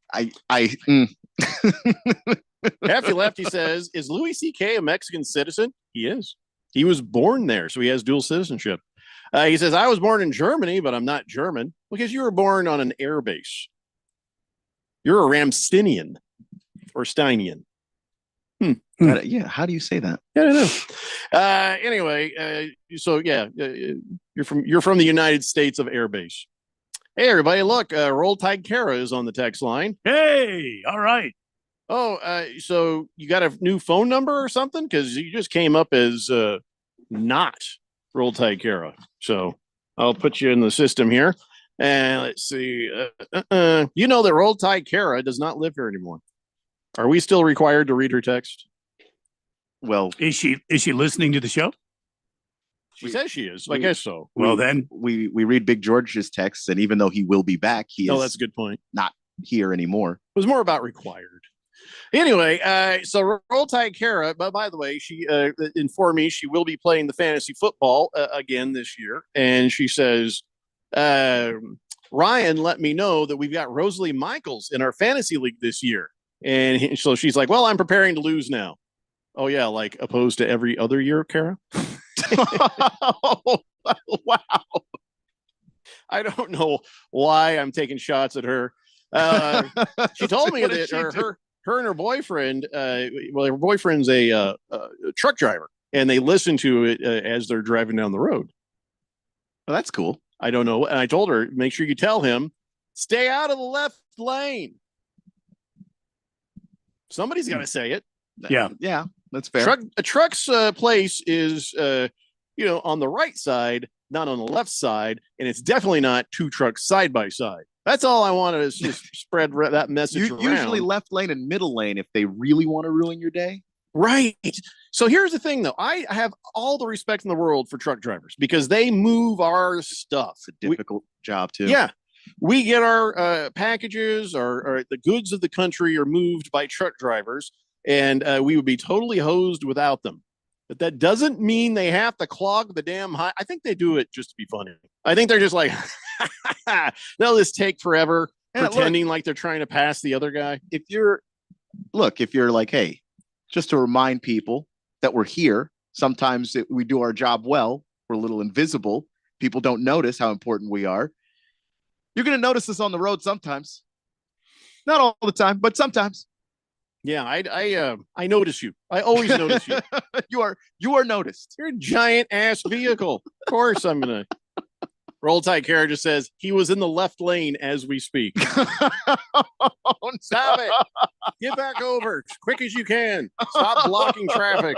Happy Lefty says, is Louis C.K. a Mexican citizen? He is. He was born there, so he has dual citizenship. He says, I was born in Germany, but I'm not German because you were born on an air base. You're a Ramstinian or Steinian. How do you say that? I don't know. Anyway, you're from the United States of Air Base. Hey, everybody, look, Roll Tide Kara is on the text line. Hey, all right. Oh, so you got a new phone number or something? Because you just came up as not Roll Tide Kara. So I'll put you in the system here. And let's see. You know that Roll Tide Kara does not live here anymore. Are we still required to read her text? Well, is she listening to the show? She says she is. I guess so. Well, then we read Big George's texts, and even though he will be back, he is. That's a good point. Not here anymore. It was more about required. Anyway, so Roll Tide Kara, but by the way, she informed me she will be playing the fantasy football again this year. And she says, Ryan let me know that we've got Rosalie Michaels in our fantasy league this year. And so she's like, well, I'm preparing to lose now. Oh, yeah, like opposed to every other year, Kara? Wow. I don't know why I'm taking shots at her. She told me that her and her boyfriend, her boyfriend's a truck driver, and they listen to it as they're driving down the road. Well, that's cool. I don't know. And I told her, make sure you tell him, stay out of the left lane. Somebody's got to say it. Yeah, that's fair. A truck's place is, on the right side, not on the left side, and it's definitely not two trucks side by side. That's all I wanted is just spread that message around. Usually left lane and middle lane if they really want to ruin your day. Right. So here's the thing, though. I have all the respect in the world for truck drivers because they move our stuff. It's a difficult job, too. Yeah. We get our packages or the goods of the country are moved by truck drivers, and we would be totally hosed without them. But that doesn't mean they have to clog the damn high. I think they do it just to be funny. I think they're just like, they'll just take forever pretending like they're trying to pass the other guy. If you're like, hey, just to remind people that we're here, sometimes we do our job well, we're a little invisible. people don't notice how important we are. You're going to notice us on the road sometimes. Not all the time, but sometimes. Yeah, I notice you. I always notice you. You are noticed. You're a giant ass vehicle. Of course, I'm gonna. Roll Tide Kara just says he was in the left lane as we speak. Stop it! Get back over as quick as you can. Stop blocking traffic.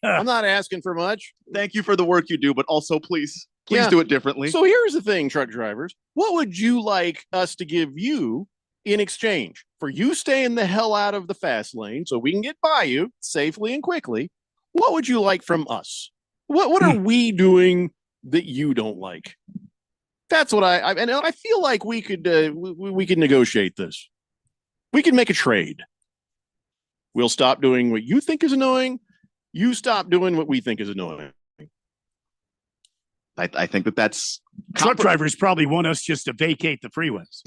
I'm not asking for much. Thank you for the work you do, but also please Yeah. do it differently. So here's the thing, truck drivers. What would you like us to give you in exchange for you staying the hell out of the fast lane so we can get by you safely and quickly? What would you like from us? What are we doing that you don't like? That's what and I feel like we could negotiate this. We can make a trade. We'll stop doing what you think is annoying. You stop doing what we think is annoying. I think that's truck drivers probably want us just to vacate the freeways.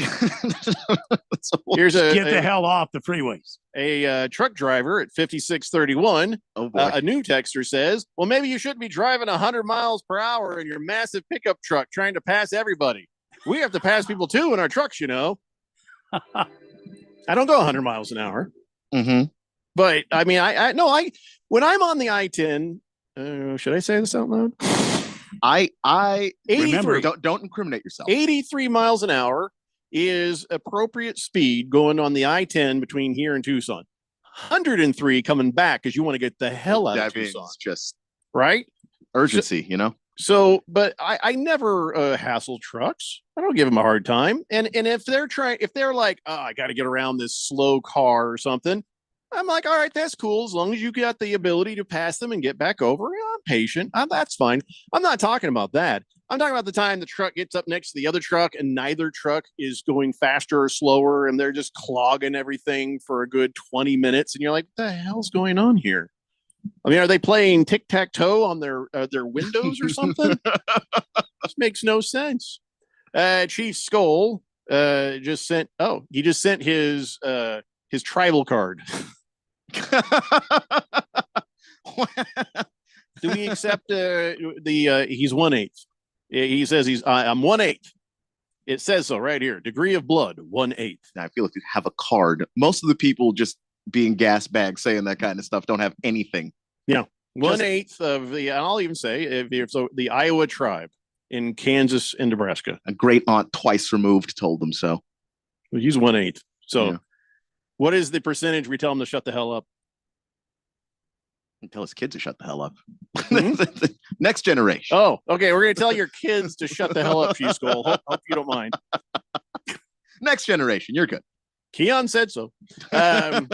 Here's Get the hell off the freeways. A truck driver at 5631. A new texter says, well, maybe you shouldn't be driving 100 miles per hour in your massive pickup truck trying to pass everybody. We have to pass people too in our trucks, you know. I don't go 100 miles an hour. Mm-hmm. But I mean, I when I'm on the I-10, should I say this out loud? I remember, don't incriminate yourself. 83 miles an hour is appropriate speed going on the I-10 between here and Tucson. 103 coming back because you want to get the hell out of Tucson. Just right? Urgency, you know? So, but I never hassle trucks. I don't give them a hard time. And if they're like, oh, I got to get around this slow car or something, I'm like, all right, that's cool. As long as you got the ability to pass them and get back over, I'm patient. That's fine. I'm not talking about that. I'm talking about the time the truck gets up next to the other truck and neither truck is going faster or slower and they're just clogging everything for a good 20 minutes. And you're like, what the hell's going on here? I mean, are they playing tic-tac-toe on their windows or something? This makes no sense. Chief Skull just sent his tribal card. Do we accept he's 1/8? He says I'm 1/8. It says so right here. Degree of blood 1/8. I feel like you have a card. Most of the people just being gas bags saying that kind of stuff don't have anything. Yeah, 1/8 of the. And I'll even say the Iowa tribe in Kansas and Nebraska. A great aunt twice removed told them so. Well, he's 1/8. So. Yeah. What is the percentage we tell him to shut the hell up? And tell his kids to shut the hell up. Mm-hmm. Next generation. Oh, okay. We're going to tell your kids to shut the hell up, Chief Skull. Hope you don't mind. Next generation. You're good. Keon said so. I'm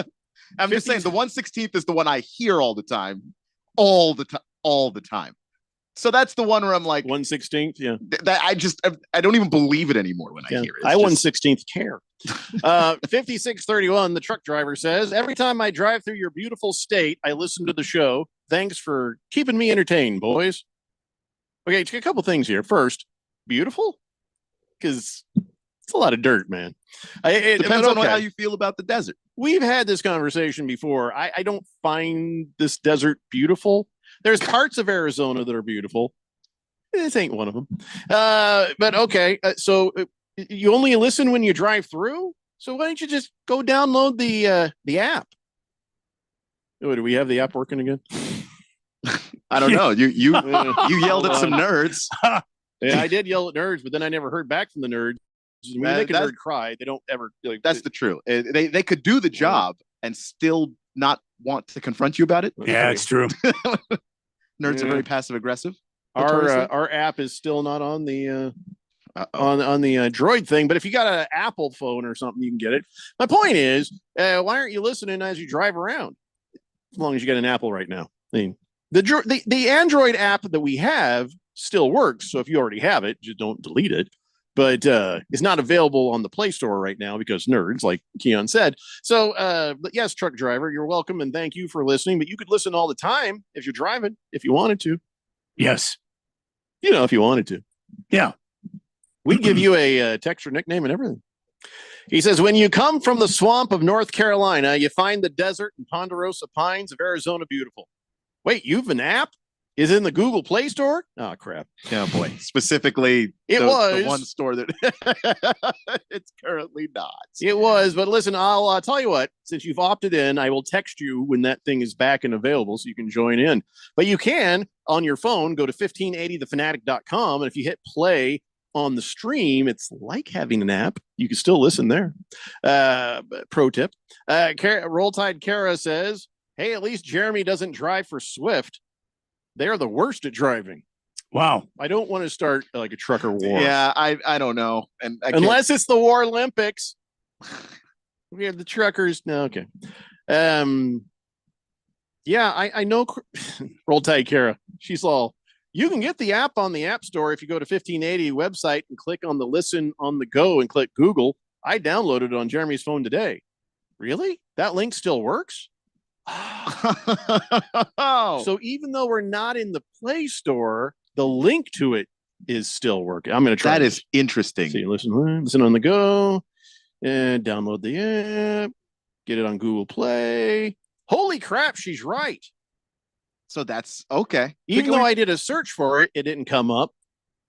just saying the 1/16 is the one I hear all the time. All the time. So that's the one where I'm like 1/16. Yeah. I don't even believe it anymore when I hear it. I 1/16 care. 5631, the truck driver says, every time I drive through your beautiful state, I listen to the show. Thanks for keeping me entertained, boys. Okay, a couple things here. First, beautiful? Because it's a lot of dirt, man. It depends on how you feel about the desert. We've had this conversation before. I don't find this desert beautiful. There's parts of Arizona that are beautiful. This ain't one of them. But okay, so you only listen when you drive through? So why don't you just go download the app? Oh, do we have the app working again? I don't know. You yelled at some nerds. Yeah, I did yell at nerds, but then I never heard back from the nerds. When you make a nerd cry, they don't ever. That's the truth. They could do the job and still not want to confront you about it. Yeah, it's true. Nerds are very passive aggressive. Our app is still not on the on the Droid thing, but if you got an Apple phone or something, you can get it. My point is, why aren't you listening as you drive around? As long as you got an Apple right now. I mean, the Android app that we have still works. So if you already have it, just don't delete it. But it's not available on the Play Store right now because nerds, like Keon said. So, but yes, truck driver, you're welcome and thank you for listening. But you could listen all the time if you're driving, if you wanted to. Yes. You know, if you wanted to. Yeah. We'd give you a texture nickname and everything. He says, when you come from the swamp of North Carolina, you find the desert and ponderosa pines of Arizona beautiful. Wait, you've an app? is in the Google Play Store. Oh crap! Oh boy, specifically It was. the one store that it's currently not. It was, but listen, I'll tell you what. Since you've opted in, I will text you when that thing is back and available, so you can join in. But you can on your phone go to 1580thefanatic.com, and if you hit play on the stream, it's like having an app. You can still listen there. Pro tip: Roll Tide Kara says, "Hey, at least Jeremy doesn't drive for Swift. They're the worst at driving." Wow. I don't want to start like a trucker war. Yeah, I don't know. And unless it's the War Olympics. We have the truckers. No, okay. Yeah, I know. Roll Tide Kara. She's all, you can get the app on the App Store if you go to 1580 website and click on the Listen on the Go and click Google. I downloaded it on Jeremy's phone today. Really? That link still works? So even though we're not in the Play Store, the link to it is still working. I'm going to try. That is interesting. See, listen on the go, and download the app. Get it on Google Play. Holy crap, she's right. So that's okay. Even though I did a search for it, it didn't come up,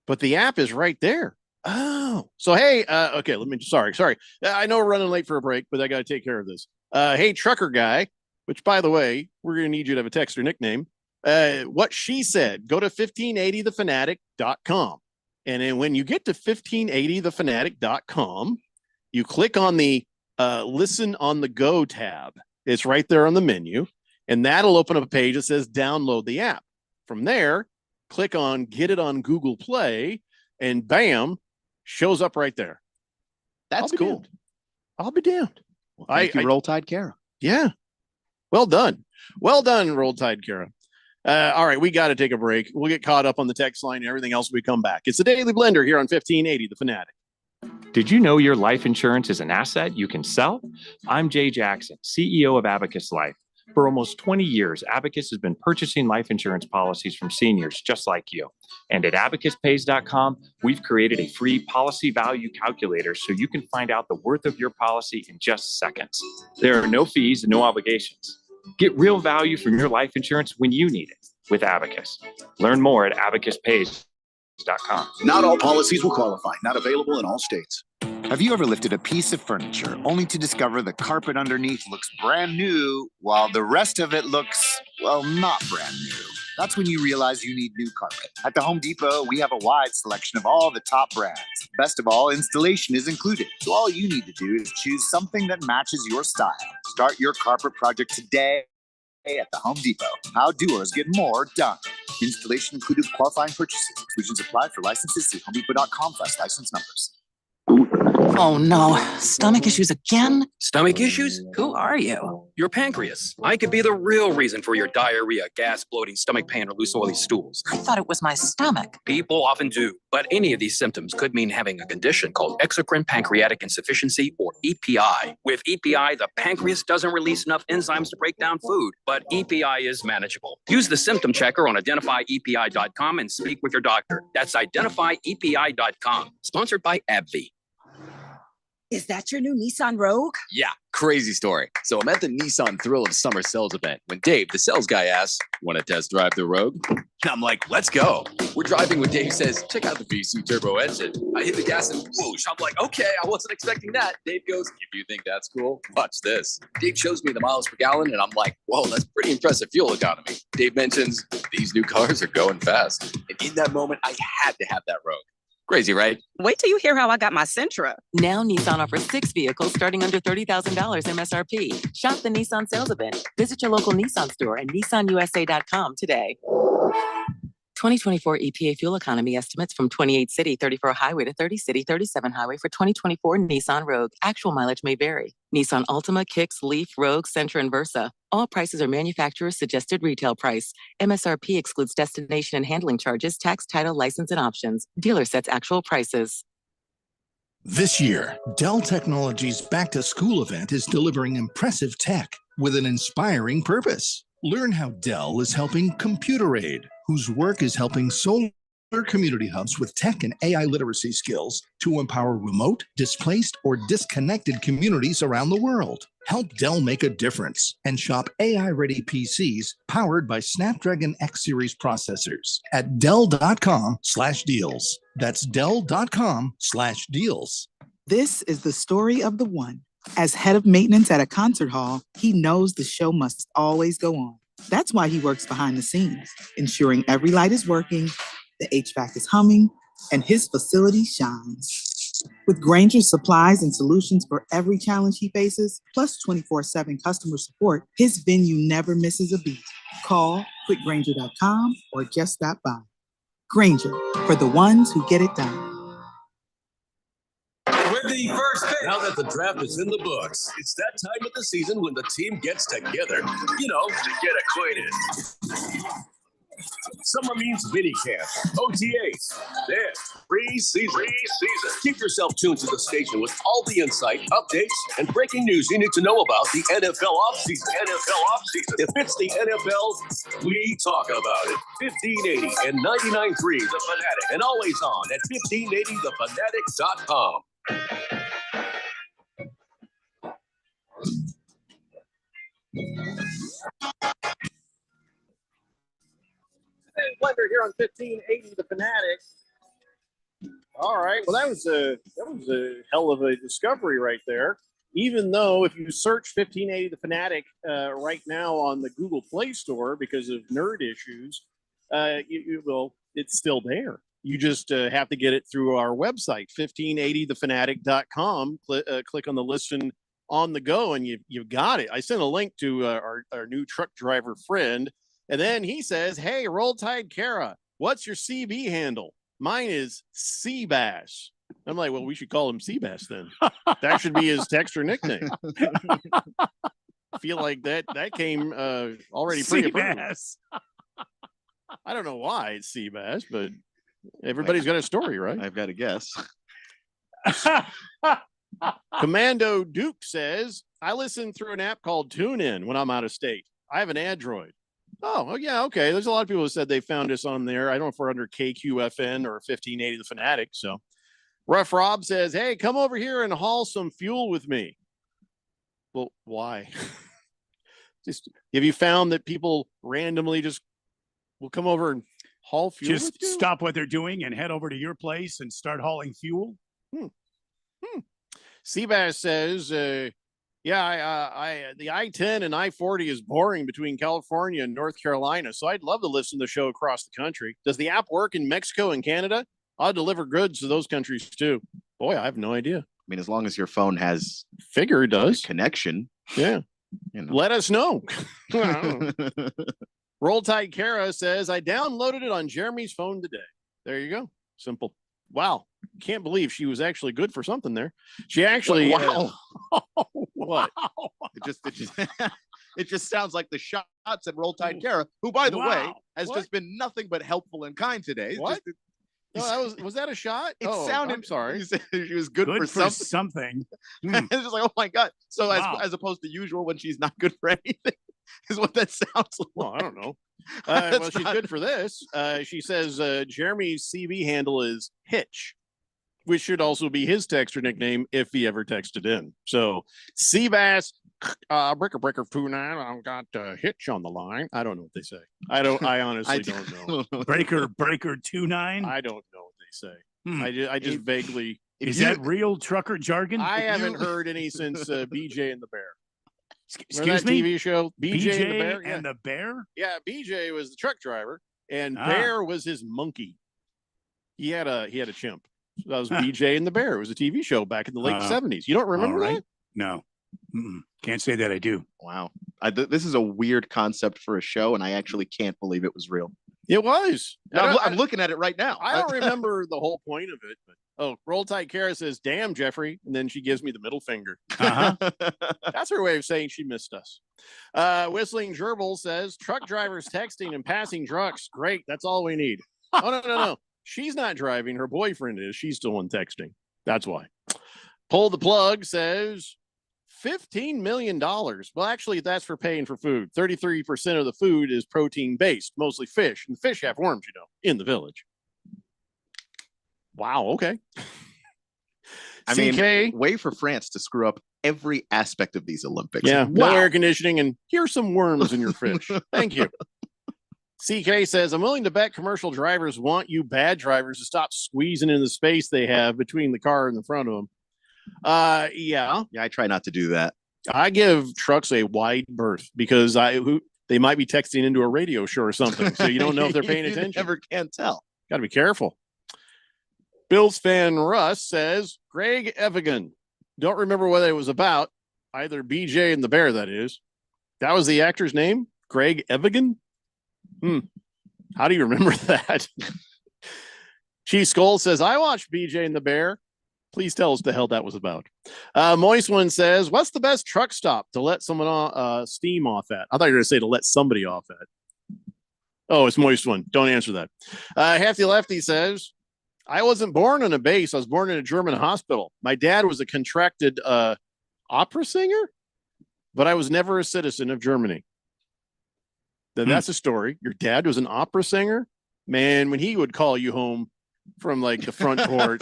but the app is right there. Oh, so hey, okay. Sorry. I know we're running late for a break, but I got to take care of this. Hey, trucker guy. Which, by the way, we're going to need you to have a text or nickname. What she said, go to 1580thefanatic.com. And then when you get to 1580thefanatic.com, you click on the Listen on the Go tab. It's right there on the menu. And that'll open up a page that says download the app. From there, click on Get It on Google Play, and bam, shows up right there. That's cool. I'll be damned. Well, thank you, Roll Tide Kara. Yeah. Well done. Well done, Roll Tide Kara. All right, we got to take a break. We'll get caught up on the text line and everything else when we come back. It's the Daily Blender here on 1580 The Fanatic. Did you know your life insurance is an asset you can sell? I'm Jay Jackson, CEO of Abacus Life. For almost 20 years, Abacus has been purchasing life insurance policies from seniors just like you. And at abacuspays.com, we've created a free policy value calculator so you can find out the worth of your policy in just seconds. There are no fees and no obligations. Get real value from your life insurance when you need it with Abacus. Learn more at abacuspays.com. Not all policies will qualify. Not available in all states. Have you ever lifted a piece of furniture only to discover the carpet underneath looks brand new while the rest of it looks, well, not brand new? That's when you realize you need new carpet. At the Home Depot, we have a wide selection of all the top brands. Best of all, installation is included. So all you need to do is choose something that matches your style. Start your carpet project today at the Home Depot. How doers get more done. Installation included with qualifying purchases. Exclusions apply for licenses. See homedepot.com/license numbers. Oh no, stomach issues again? Stomach issues? Who are you? Your pancreas. I could be the real reason for your diarrhea, gas, bloating, stomach pain, or loose oily stools. I thought it was my stomach. People often do, but any of these symptoms could mean having a condition called exocrine pancreatic insufficiency, or EPI. With EPI, the pancreas doesn't release enough enzymes to break down food, but EPI is manageable. Use the symptom checker on identifyepi.com and speak with your doctor. That's identifyepi.com. Sponsored by AbbVie. Is that your new Nissan Rogue? Yeah, crazy story. So I'm at the Nissan Thrill of Summer sales event when Dave, the sales guy, asks, want to test drive the Rogue? And I'm like, let's go. We're driving when Dave says, check out the V6 turbo engine. I hit the gas and whoosh. I'm like, okay, I wasn't expecting that. Dave goes, if you think that's cool, watch this. Dave shows me the miles per gallon and I'm like, whoa, that's pretty impressive fuel economy. Dave mentions, these new cars are going fast. And in that moment, I had to have that Rogue. Crazy, right? Wait till you hear how I got my Sentra. Now Nissan offers 6 vehicles starting under $30,000 MSRP. Shop the Nissan sales event. Visit your local Nissan store and nissanusa.com today. 2024 EPA fuel economy estimates from 28 city, 34 highway to 30 city, 37 highway for 2024 Nissan Rogue. Actual mileage may vary. Nissan Altima, Kicks, Leaf, Rogue, Sentra, and Versa. All prices are manufacturer's suggested retail price. MSRP excludes destination and handling charges, tax, title, license, and options. Dealer sets actual prices. This year, Dell Technologies' Back to School event is delivering impressive tech with an inspiring purpose. Learn how Dell is helping Computer Aid, whose work is helping solar community hubs with tech and AI literacy skills to empower remote, displaced, or disconnected communities around the world. Help Dell make a difference and shop AI-ready PCs powered by Snapdragon X Series processors at Dell.com/deals. That's Dell.com/deals. This is the story of the one. As head of maintenance at a concert hall, he knows the show must always go on. That's why he works behind the scenes, ensuring every light is working, the HVAC is humming, and his facility shines. With Grainger's supplies and solutions for every challenge he faces, plus 24/7 customer support, his venue never misses a beat. Call quickgrainger.com or just stop by. Grainger, for the ones who get it done. With the first pick. Now that the draft is in the books, it's that time of the season when the team gets together, to get acquainted. Summer means mini camp, OTAs, then pre-season. Keep yourself tuned to the station with all the insight, updates, and breaking news you need to know about the NFL offseason. If it's the NFL, we talk about it. 1580 and 99.3 The Fanatic, and always on at 1580thefanatic.com. Blender here on 1580 The Fanatic. All right. Well, that was a hell of a discovery right there. Even though if you search 1580 The Fanatic right now on the Google Play Store because of nerd issues, it's still there. You just have to get it through our website, 1580thefanatic.com. Click on the listen on the go, and you've got it. I sent a link to our new truck driver friend. And then he says, hey, Roll Tide Kara, what's your CB handle? Mine is Seabass. I'm like, well, we should call him Seabass then. That should be his texter nickname. I feel like that came already pre-approved. I don't know why it's Seabass, but everybody's got a story, right? I've got to guess. Commando Duke says, I listen through an app called TuneIn when I'm out of state. I have an Android. Oh, yeah, okay. There's a lot of people who said they found us on there. I don't know if we're under KQFN or 1580 The Fanatic. So Rough Rob says, hey, come over here and haul some fuel with me. Well, why? Just have you found that people randomly just will come over and haul fuel? Just stop what they're doing and head over to your place and start hauling fuel? Seabass says, the I-10 and I-40 is boring between California and North Carolina, so I'd love to listen to the show across the country. Does the app work in Mexico and Canada? I'll deliver goods to those countries too. Boy, I have no idea. I mean, as long as your phone has figure it does connection. Yeah. Let us know. Roll Tide Kara says, I downloaded it on Jeremy's phone today. There you go. Simple. Wow. Can't believe she was actually good for something there. She actually Wow. What? It just sounds like the shots at Roll Tide Kara, who, by the way, has just been nothing but helpful and kind today. What? No, was that a shot? It Oh, sounded. I'm sorry. She was good for something. It's just like, oh my god. So as opposed to usual when she's not good for anything, is what that sounds like. Well, I don't know. Well, she's good for this. She says Jeremy's CV handle is Hitch, which should also be his texter nickname if he ever texted in. So Seabass, breaker 29, I've got Hitch on the line. I don't know what they say. I honestly don't know. Breaker 29. I don't know what they say. I just vaguely. Is that real trucker jargon? I haven't heard any since BJ and the Bear. Excuse me? me? TV show BJ and the Bear. And the Bear? Yeah, BJ was the truck driver, and Ah. Bear was his monkey. He had a chimp. So that was BJ and the Bear. It was a TV show back in the late 70s. You don't remember that? No. Can't say that I do. Wow. This is a weird concept for a show, and I actually can't believe it was real. It was. I'm looking at it right now. I don't remember the whole point of it, but Roll Tide Kara says, damn, Jeffrey. And then she gives me the middle finger. That's her way of saying she missed us. Whistling Gerbil says, truck drivers texting and passing trucks. Great. That's all we need. Oh, no. She's not driving. Her boyfriend is. She's still on texting. That's why. Pull the Plug says, $15 million. Well, actually, that's for paying for food. 33% of the food is protein-based, mostly fish. And fish have worms, in the village. Wow, okay. I mean, way for France to screw up every aspect of these Olympics. Yeah, no Wow. air conditioning, and here's some worms in your fish. Thank you. CK says, I'm willing to bet commercial drivers want you bad drivers to stop squeezing in the space they have between the car and the front of them. Yeah, I try not to do that. I give trucks a wide berth because they might be texting into a radio show or something, so you don't know if they're paying You attention. never can tell. Got to be careful. Bills fan Russ says, Greg Evigan. Don't remember what it was about. Either BJ and the Bear, that is. That was the actor's name? Greg Evigan? How do you remember that? Chief Skull says, I watched BJ and the Bear. Please tell us the hell that was about. Moist One says, what's the best truck stop to let someone steam off at? I thought you were going to say to let somebody off at. Oh, it's Moist One. Don't answer that. Hefty Lefty says, I wasn't born on a base. I was born in a German hospital. My dad was a contracted opera singer, but I was never a citizen of Germany. That's a story. Your dad was an opera singer? Man, when he would call you home from like the front porch.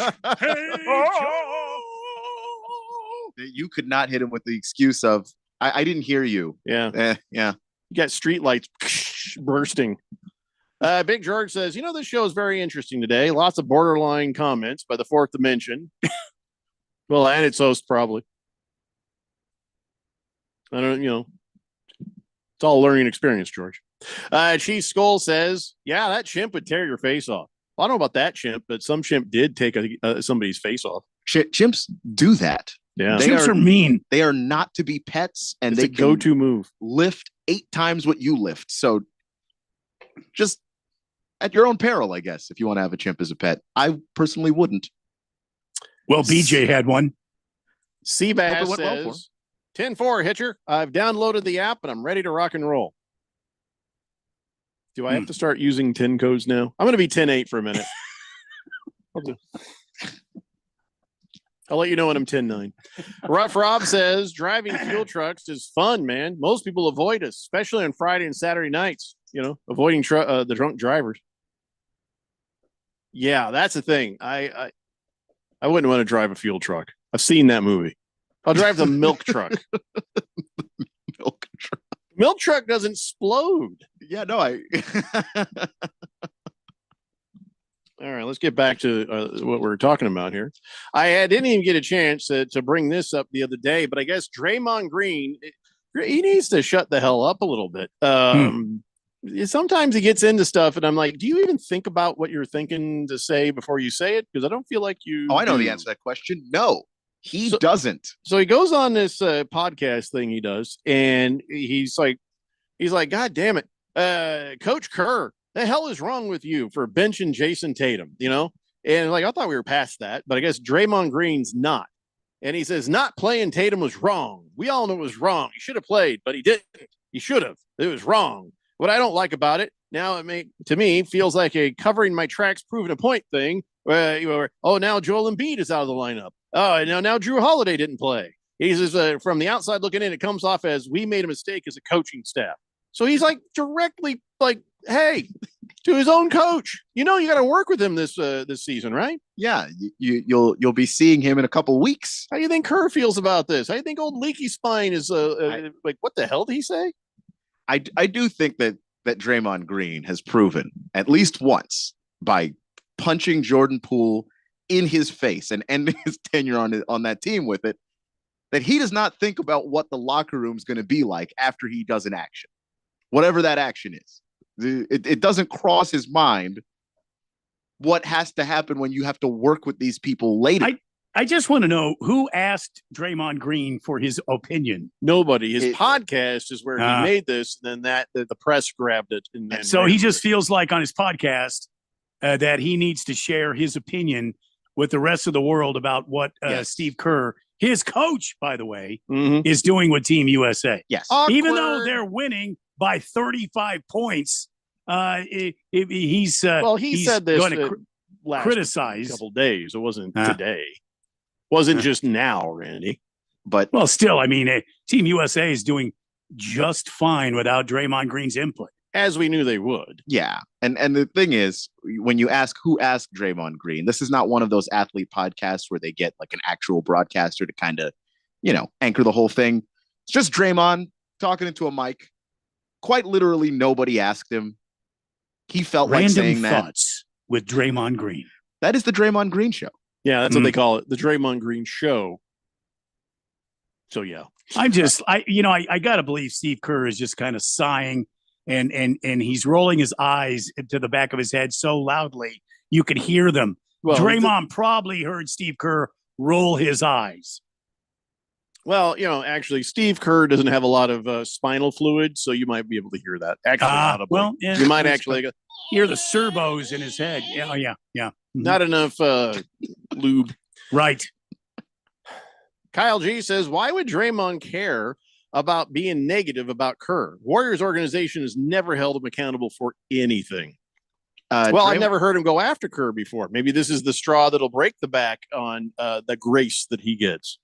You could not hit him with the excuse of, I didn't hear you. Yeah. Yeah. You got street lights bursting. Big George says, this show is very interesting today. Lots of borderline comments by the fourth dimension. Well, and its host probably. I don't, it's all a learning experience, George. Chief Skull says, yeah, that chimp would tear your face off. Well, I don't know about that chimp, but some chimp did take somebody's face off. Chimps do that. Yeah. Chimps are mean. They are not to be pets, and It's they a go-to move. Lift 8 times what you lift. So just at your own peril, I guess, if you want to have a chimp as a pet. I personally wouldn't. Well, BJ had one. Seabass Hope it went well for says, 10-4, Hitcher. I've downloaded the app and I'm ready to rock and roll. Do I have to start using 10 codes now? I'm going to be 10-8 for a minute. I'll let you know when I'm 10-9. Rough Rob says, driving fuel trucks is fun, man. Most people avoid us, especially on Friday and Saturday nights, avoiding the drunk drivers. Yeah, that's the thing. I wouldn't want to drive a fuel truck. I've seen that movie. I'll drive the milk truck. Milk truck doesn't explode. Yeah, no, All right, let's get back to what we're talking about here. I didn't even get a chance to bring this up the other day, but I guess Draymond Green, he needs to shut the hell up a little bit. Sometimes he gets into stuff, and I'm like, do you even think about what you're thinking to say before you say it? Because I don't feel like you. Oh, I know the answer to that question. No, he doesn't. So he goes on this podcast thing he does, and he's like, God damn it, Coach Kerr, the hell is wrong with you for benching Jason Tatum? And I thought we were past that, but I guess Draymond Green's not. And he says not playing Tatum was wrong. We all know it was wrong. He should have played, but he didn't. He should have. It was wrong. What I don't like about it now, to me, feels like a covering my tracks, proving a point thing. Where now Joel Embiid is out of the lineup. Oh, now Drew Holiday didn't play. He says from the outside looking in, it comes off as we made a mistake as a coaching staff. So he's directly hey, to his own coach. You got to work with him this season, right? Yeah, you'll be seeing him in a couple weeks. How do you think Kerr feels about this? How do you think old Leaky Spine is what the hell did he say? I do think that Draymond Green has proven at least once by punching Jordan Poole in his face and ending his tenure on that team with it, that he does not think about what the locker room is going to be like after he does an action, whatever that action is. It doesn't cross his mind what has to happen when you have to work with these people later. I just want to know who asked Draymond Green for his opinion. Nobody. His podcast is where he made this. And then the press grabbed it. And so he just feels like on his podcast that he needs to share his opinion with the rest of the world about what Steve Kerr, his coach, by the way, is doing with Team USA. Yes. Even though they're winning by 35 points, he's said this going to criticize a couple days. It wasn't today. Wasn't just now, Randy. But still, Team USA is doing just fine without Draymond Green's input, as we knew they would. Yeah, and the thing is, when you ask who asked Draymond Green, this is not one of those athlete podcasts where they get like an actual broadcaster to kind of, anchor the whole thing. It's just Draymond talking into a mic. Quite literally, nobody asked him. He felt like saying that. Random thoughts with Draymond Green. That is the Draymond Green show. Yeah, that's what they call it, the Draymond Green show. So yeah, I gotta believe Steve Kerr is just kind of sighing and he's rolling his eyes to the back of his head so loudly you could hear them. Well, Draymond probably heard Steve Kerr roll his eyes. Well, actually, Steve Kerr doesn't have a lot of spinal fluid, so you might be able to hear that. Actually, audibly. Well, yeah, you might actually hear the servos in his head. Yeah. Not enough lube. Right. Kyle G says, why would Draymond care about being negative about Kerr? Warriors organization has never held him accountable for anything. I've never heard him go after Kerr before. Maybe this is the straw that'll break the back on the grace that he gets.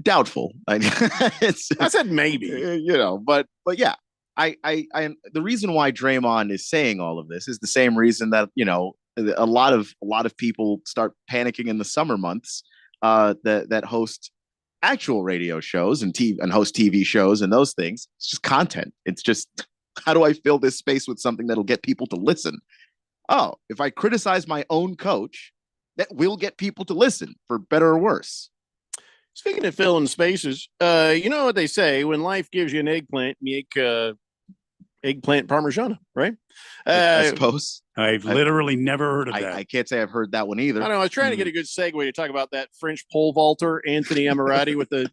Doubtful. I said maybe. But yeah, I the reason why Draymond is saying all of this is the same reason that a lot of people start panicking in the summer months that host actual radio shows and host TV shows and those things. It's just content. It's just, how do I fill this space with something that'll get people to listen? Oh, if I criticize my own coach, that will get people to listen, for better or worse. Speaking of filling spaces, you know what they say, when life gives you an eggplant, make eggplant parmigiana, right? I suppose. I've literally never heard of that. I can't say I've heard that one either. I don't know. I was trying to get a good segue to talk about that French pole vaulter, Anthony Ammirati, with the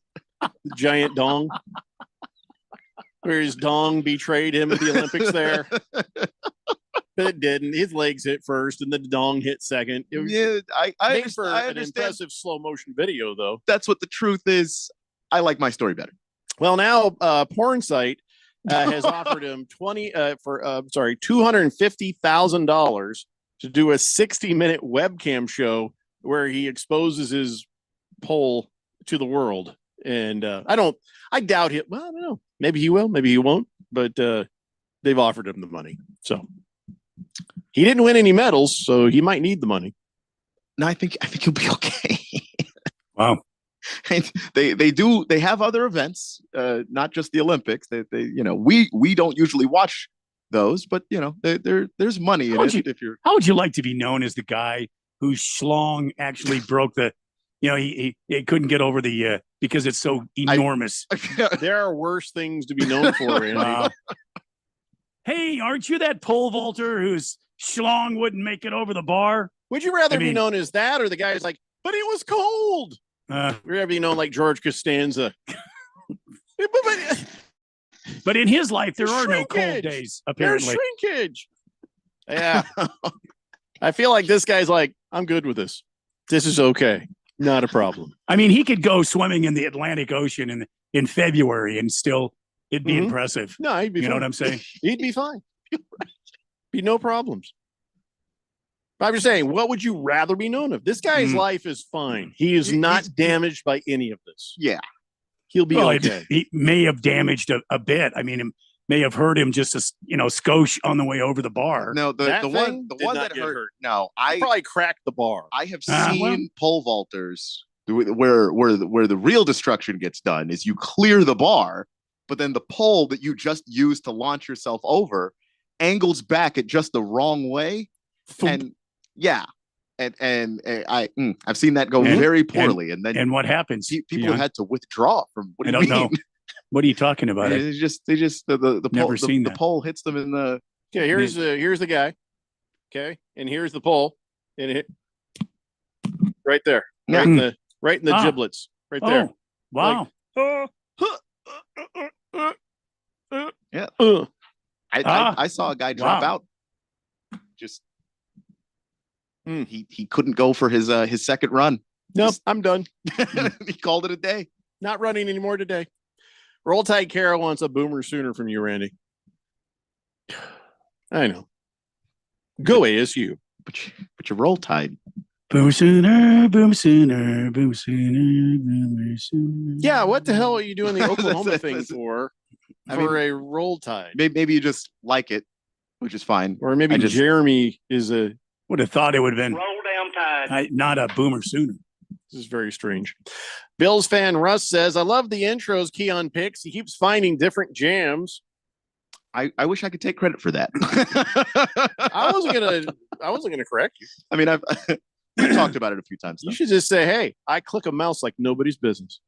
giant dong, where his dong betrayed him at the Olympics there. But it didn't. His legs hit first, and the dong hit second. It was I made for an understand. impressive slow motion video, though. That's what the truth is. I like my story better. Well, now porn site has offered him $250,000 to do a 60-minute webcam show where he exposes his pole to the world. And I doubt it. Well, I don't know. Maybe he will, maybe he won't. But they've offered him the money. So he didn't win any medals, so he might need the money. No, I think he'll be okay. Wow. They have other events, not just the Olympics. We don't usually watch those, but there's money in it. How would you like to be known as the guy whose schlong actually broke the, he couldn't get over the because it's so enormous. There are worse things to be known for, Andy. Hey, aren't you that pole vaulter whose schlong wouldn't make it over the bar? Would you rather be known as that, or the guy who's like, but it was cold? Would you rather be known like George Costanza? But in his life, there are no cold days, apparently. There's shrinkage. Yeah. I feel like this guy's like, I'm good with this. This is okay. Not a problem. I mean, he could go swimming in the Atlantic Ocean in February and still it'd be impressive. No, he'd be fine. You know what I'm saying? He'd be fine. Be no problems. But I'm just saying, what would you rather be known of? This guy's life is fine. He is not damaged by any of this. Yeah. He'll be okay. He may have damaged a bit. I mean, it may have hurt him just a skosh on the way over the bar. No, the one that hurt. No, I probably cracked the bar. I have seen pole vaulters where the real destruction gets done is you clear the bar, but then the pole that you just used to launch yourself over angles back at just the wrong way. And yeah. And I've seen that go very poorly. And what happens? People had to withdraw from. What do you mean? Know. What are you talking about? They just the pole, the pole hits them in the. Okay, here's the guy. Okay, and here's the pole, and it right there, right in the giblets, right there. Wow. Yeah. I saw a guy drop out. Just. He couldn't go for his second run. Nope, I'm done. He called it a day. Not running anymore today. Roll Tide Carol wants a Boomer Sooner from you, Randy. I know. Go ASU. But you Roll Tide. Boomer Sooner, Boomer Sooner, Boomer Sooner, Boomer Sooner. Yeah, what the hell are you doing the Oklahoma thing for? A Roll Tide. Maybe you just like it, which is fine. Or maybe Jeremy is a... Would have thought it would have been Roll Down Tide, not a Boomer Sooner. This is very strange. Bills fan Russ says, I love the intros Keon picks. He keeps finding different jams. I wish I could take credit for that. I wasn't gonna correct you. I mean, we've talked about it a few times. You should just say, hey, I click a mouse like nobody's business.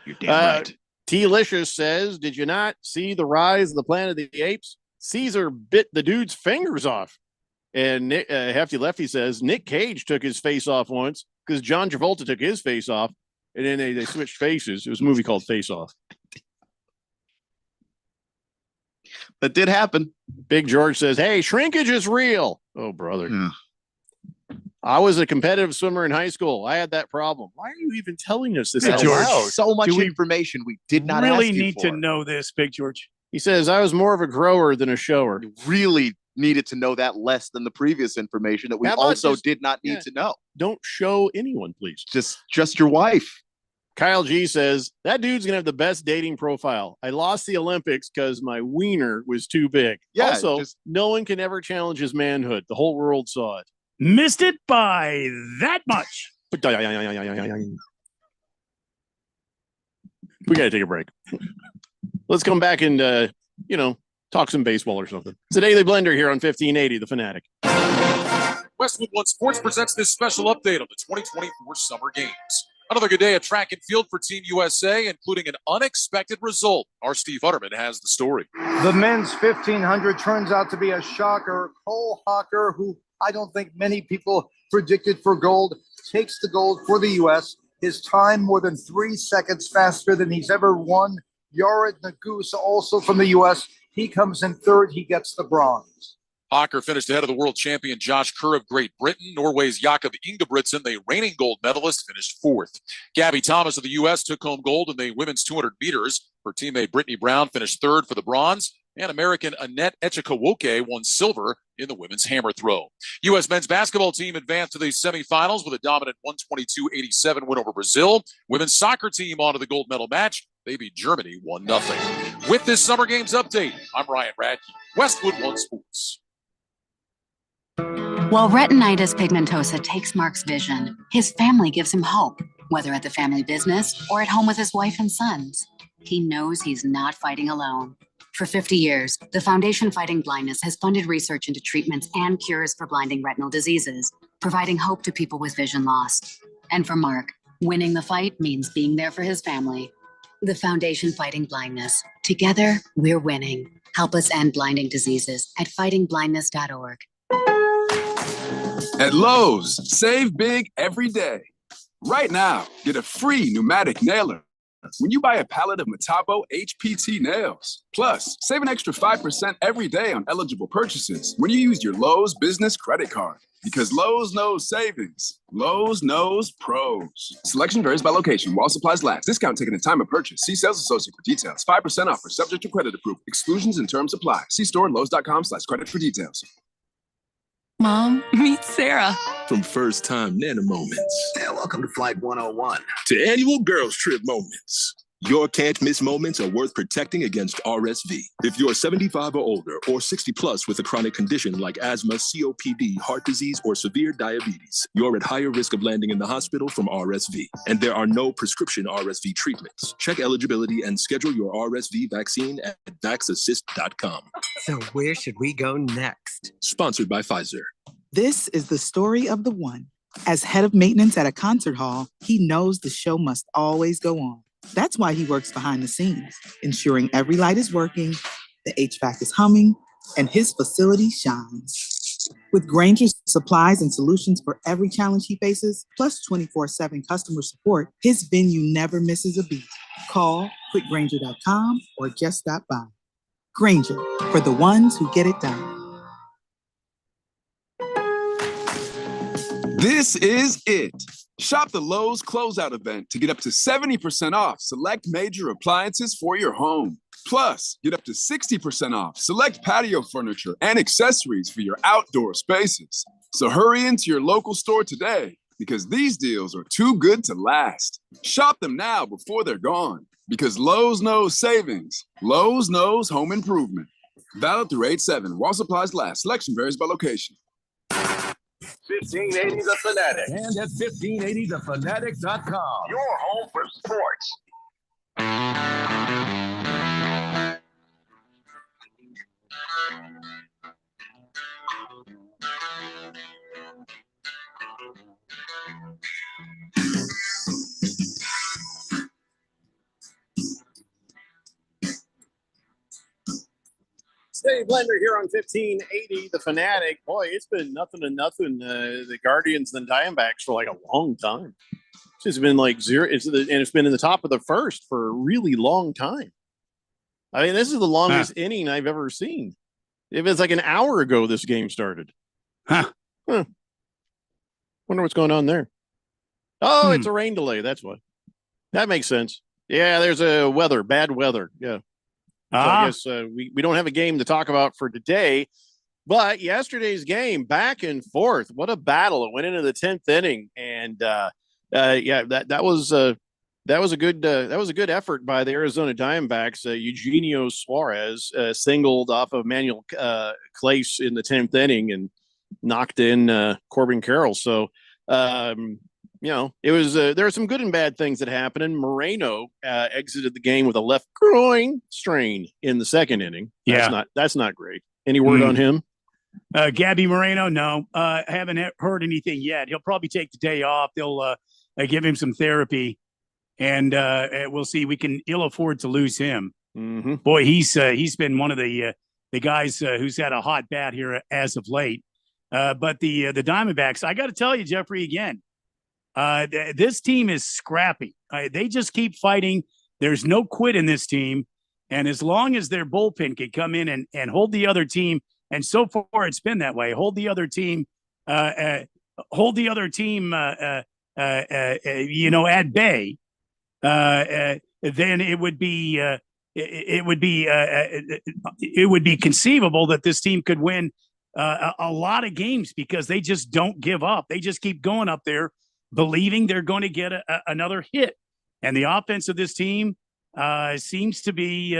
You're damn right. T-Licious says, did you not see the rise of the Planet of the Apes? Caesar bit the dude's fingers off. And Nick, Hefty Lefty says, Nick Cage took his face off once because John Travolta took his face off. And then they switched faces. It was a movie called Face Off. That did happen. Big George says, hey, shrinkage is real. Oh, brother. Yeah. I was a competitive swimmer in high school. I had that problem. Why are you even telling us this Big out George, loud? So much information we did not really ask you need for. to know this, Big George. He says, I was more of a grower than a shower. You really needed to know that less than the previous information that we How about also just- did not need to know. Don't show anyone, please. Just your wife. Kyle G says, that dude's going to have the best dating profile. I lost the Olympics because my wiener was too big. Yeah, Also, no one can ever challenge his manhood. The whole world saw it. Missed it by that much. We got to take a break. Let's come back and, talk some baseball or something. It's a Daily Blender here on 1580, The Fanatic. Westwood One Sports presents this special update on the 2024 Summer Games. Another good day at track and field for Team USA, including an unexpected result. Our Steve Utterman has the story. The men's 1500 turns out to be a shocker. Cole Hocker, who I don't think many people predicted for gold, takes the gold for the U.S. His time more than 3 seconds faster than he's ever won. Yared Nuguse, also from the U.S., he comes in third. He gets the bronze. Hocker finished ahead of the world champion Josh Kerr of Great Britain. Norway's Jakob Ingebrigtsen, the reigning gold medalist, finished fourth. Gabby Thomas of the U.S. took home gold in the women's 200 meters. Her teammate Brittany Brown finished third for the bronze. And American Annette Echikawoke won silver in the women's hammer throw. U.S. men's basketball team advanced to the semifinals with a dominant 122-87 win over Brazil. Women's soccer team onto the gold medal match. They beat Germany 1-0. With this Summer Games update, I'm Ryan Radke, Westwood One Sports. While retinitis pigmentosa takes Mark's vision, his family gives him hope, whether at the family business or at home with his wife and sons. He knows he's not fighting alone. For 50 years, the Foundation Fighting Blindness has funded research into treatments and cures for blinding retinal diseases, providing hope to people with vision loss. And for Mark, winning the fight means being there for his family. The Foundation Fighting Blindness. Together, we're winning. Help us end blinding diseases at fightingblindness.org. At Lowe's, save big every day. Right now, get a free pneumatic nailer when you buy a pallet of Metabo HPT nails. Plus, save an extra 5% every day on eligible purchases when you use your Lowe's business credit card. Because Lowe's knows savings. Lowe's knows pros. Selection varies by location. While supplies last. Discount taken at time of purchase. See sales associate for details. 5% offer. Subject to credit approval. Exclusions and terms apply. See store and Lowe's.com/credit for details. Mom, meet Sarah. From first time Nana moments. And welcome to Flight 101. To annual girls trip moments. Your can't miss moments are worth protecting against RSV. If you're 75 or older or 60 plus with a chronic condition like asthma, COPD, heart disease, or severe diabetes, you're at higher risk of landing in the hospital from RSV. And there are no prescription RSV treatments. Check eligibility and schedule your RSV vaccine at vaxassist.com. So where should we go next? Sponsored by Pfizer. This is the story of the one. As head of maintenance at a concert hall, he knows the show must always go on. That's why he works behind the scenes, ensuring every light is working, the HVAC is humming, and his facility shines. With Grainger's supplies and solutions for every challenge he faces, plus 24/7 customer support, his venue never misses a beat. Call quickgrainger.com or just stop by. Grainger, for the ones who get it done. This is it. Shop the Lowe's closeout event to get up to 70% off select major appliances for your home. Plus, get up to 60% off select patio furniture and accessories for your outdoor spaces. So hurry into your local store today because these deals are too good to last. Shop them now before they're gone because Lowe's knows savings. Lowe's knows home improvement. Valid through 8/7 while supplies last. Selection varies by location. 1580 The Fanatic. And at 1580thefanatic.com. Your home for sports. Steve Blender here on 1580 The Fanatic. Boy, it's been nothing to nothing. The Guardians and the Diamondbacks for like a long time. It's just been like zero. It's been in the top of the first for a really long time. I mean, this is the longest inning I've ever seen. If it's like an hour ago, this game started. Huh. Wonder what's going on there. Oh, it's a rain delay. That's why. That makes sense. Yeah, there's bad weather. Yeah. So I guess we don't have a game to talk about for today, but yesterday's game, back and forth, what a battle! It went into the 10th inning, and that was a good effort by the Arizona Diamondbacks. Eugenio Suarez singled off of Manuel Clace in the 10th inning and knocked in Corbin Carroll. So. It was there are some good and bad things that happened. And Moreno exited the game with a left groin strain in the second inning. That's not great. Any word on him? Gabby Moreno? No, I haven't heard anything yet. He'll probably take the day off. They'll give him some therapy, and we'll see. We can ill afford to lose him. Mm-hmm. Boy, he's been one of the guys who's had a hot bat here as of late. But the Diamondbacks, I got to tell you, Jeffrey, again. This team is scrappy. They just keep fighting. There's no quit in this team. And as long as their bullpen can come in and hold the other team, and so far it's been that way, hold the other team, at bay, then it would be conceivable that this team could win a lot of games because they just don't give up. They just keep going up there, believing they're going to get another hit. And the offense of this team seems to be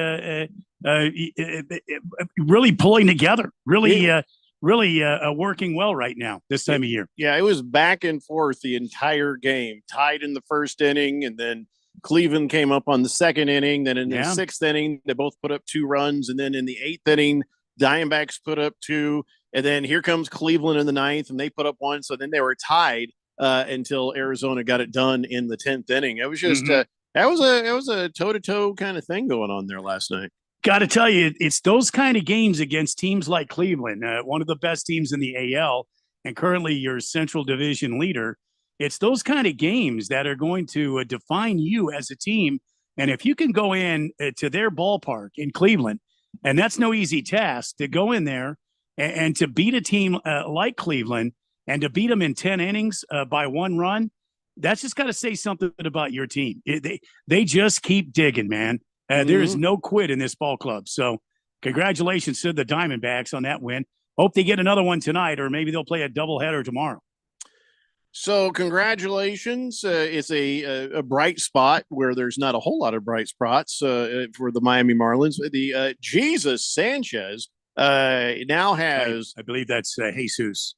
really pulling together, really working well right now this time of year. Yeah, it was back and forth the entire game, tied in the first inning, and then Cleveland came up on the second inning. Then in the sixth inning, they both put up 2 runs. And then in the 8th inning, Diamondbacks put up 2. And then here comes Cleveland in the 9th, and they put up 1. So then they were tied until Arizona got it done in the 10th inning. It was just that was a toe-to-toe kind of thing going on there last night. Got to tell you, it's those kind of games against teams like Cleveland, one of the best teams in the AL, and currently your Central Division leader. It's those kind of games that are going to define you as a team. And if you can go in to their ballpark in Cleveland, and that's no easy task to go in there and to beat a team like Cleveland, and to beat them in 10 innings by 1 run, that's just got to say something about your team. They just keep digging, man. There is no quit in this ball club. So congratulations to the Diamondbacks on that win. Hope they get another one tonight, or maybe they'll play a doubleheader tomorrow. So congratulations. It's a bright spot where there's not a whole lot of bright spots for the Miami Marlins. The Jesus Sanchez now has... I believe that's Jesus.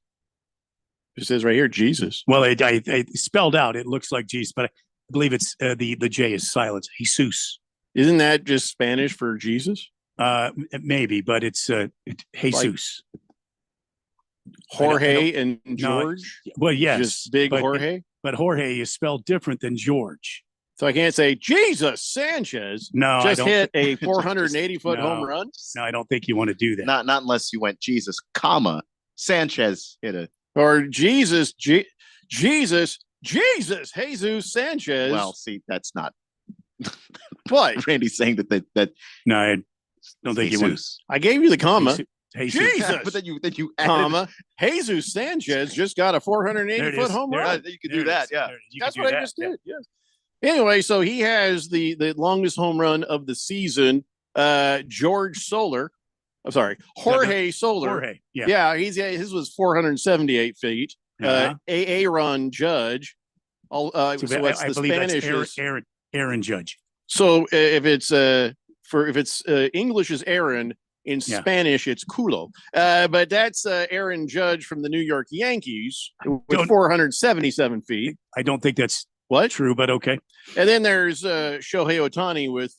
It says right here, Jesus. Well, I spelled out. It looks like Jesus, but I believe it's the J is silent. Jesus. Isn't that just Spanish for Jesus? Maybe, but it's Jesus. Like Jorge and George? No, well, yes. Just big Jorge? But Jorge is spelled different than George. So I can't say Jesus Sanchez. No, just hit a 480-foot home run. No, I don't think you want to do that. Not unless you went Jesus, comma Sanchez hit a. Or Jesus, Jesus Sanchez. Well, see, that's not what Randy's saying that. No, I don't think you want. I gave you the comma. Jesus, but then you added, comma Jesus Sanchez just got a 480-foot home run. You could do that, yeah. That's what I just did. Yes. Anyway, so he has the longest home run of the season. George Soler. I'm sorry, Jorge Soler. Jorge, his was 478 feet. Aaron Judge. So what's I the believe Spanish? That's Aaron Judge. So if it's English is Aaron In Yeah. Spanish, it's culo. But that's Aaron Judge from the New York Yankees with Don't- 477 feet. I don't think that's What? true, but okay. And then there's Shohei Otani with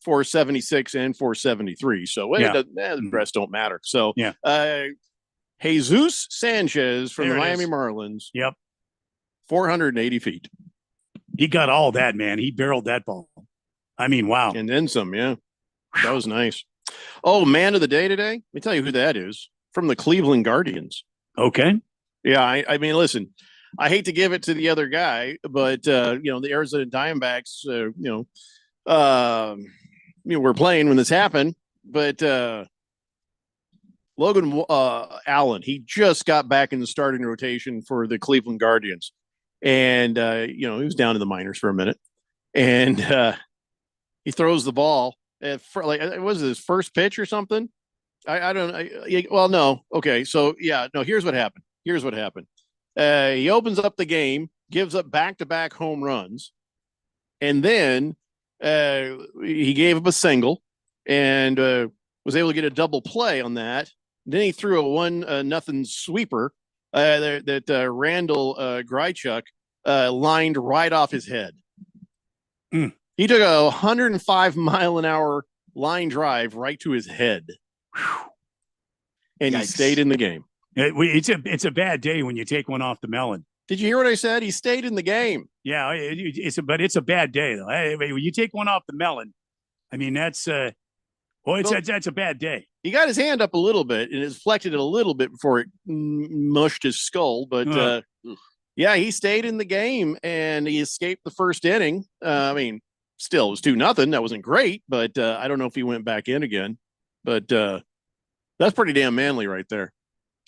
476 and 473. So Yeah. the rest don't matter. So Yeah. Jesus Sanchez from There the it Miami is. Marlins, Yep. 480 feet. He got all that, man. He barreled that ball. I mean, wow. And then some, yeah. That was nice. Oh, man of the day today. Let me tell you who that is. From the Cleveland Guardians. Okay. Yeah, I mean, listen, I hate to give it to the other guy, but the Arizona Diamondbacks, were playing when this happened, but Logan Allen, he just got back in the starting rotation for the Cleveland Guardians, and he was down in the minors for a minute, and he throws the ball it was his first pitch or something. I don't. Well, no. Okay, so yeah, no. Here's what happened. He opens up the game, gives up back-to-back home runs, and then he gave up a single and was able to get a double play on that. Then he threw a 1-0 sweeper that Randall Grichuk lined right off his head. He took a 105-mile-an-hour line drive right to his head, and he stayed in the game. It's a bad day when you take one off the melon. Did you hear what I said? He stayed in the game. Yeah, it's a bad day though. When you take one off the melon, I mean that's that's a bad day. He got his hand up a little bit and it deflected it a little bit before it mushed his skull. But yeah, he stayed in the game and he escaped the first inning. I mean, still it was 2-0. That wasn't great, but I don't know if he went back in again. But that's pretty damn manly right there.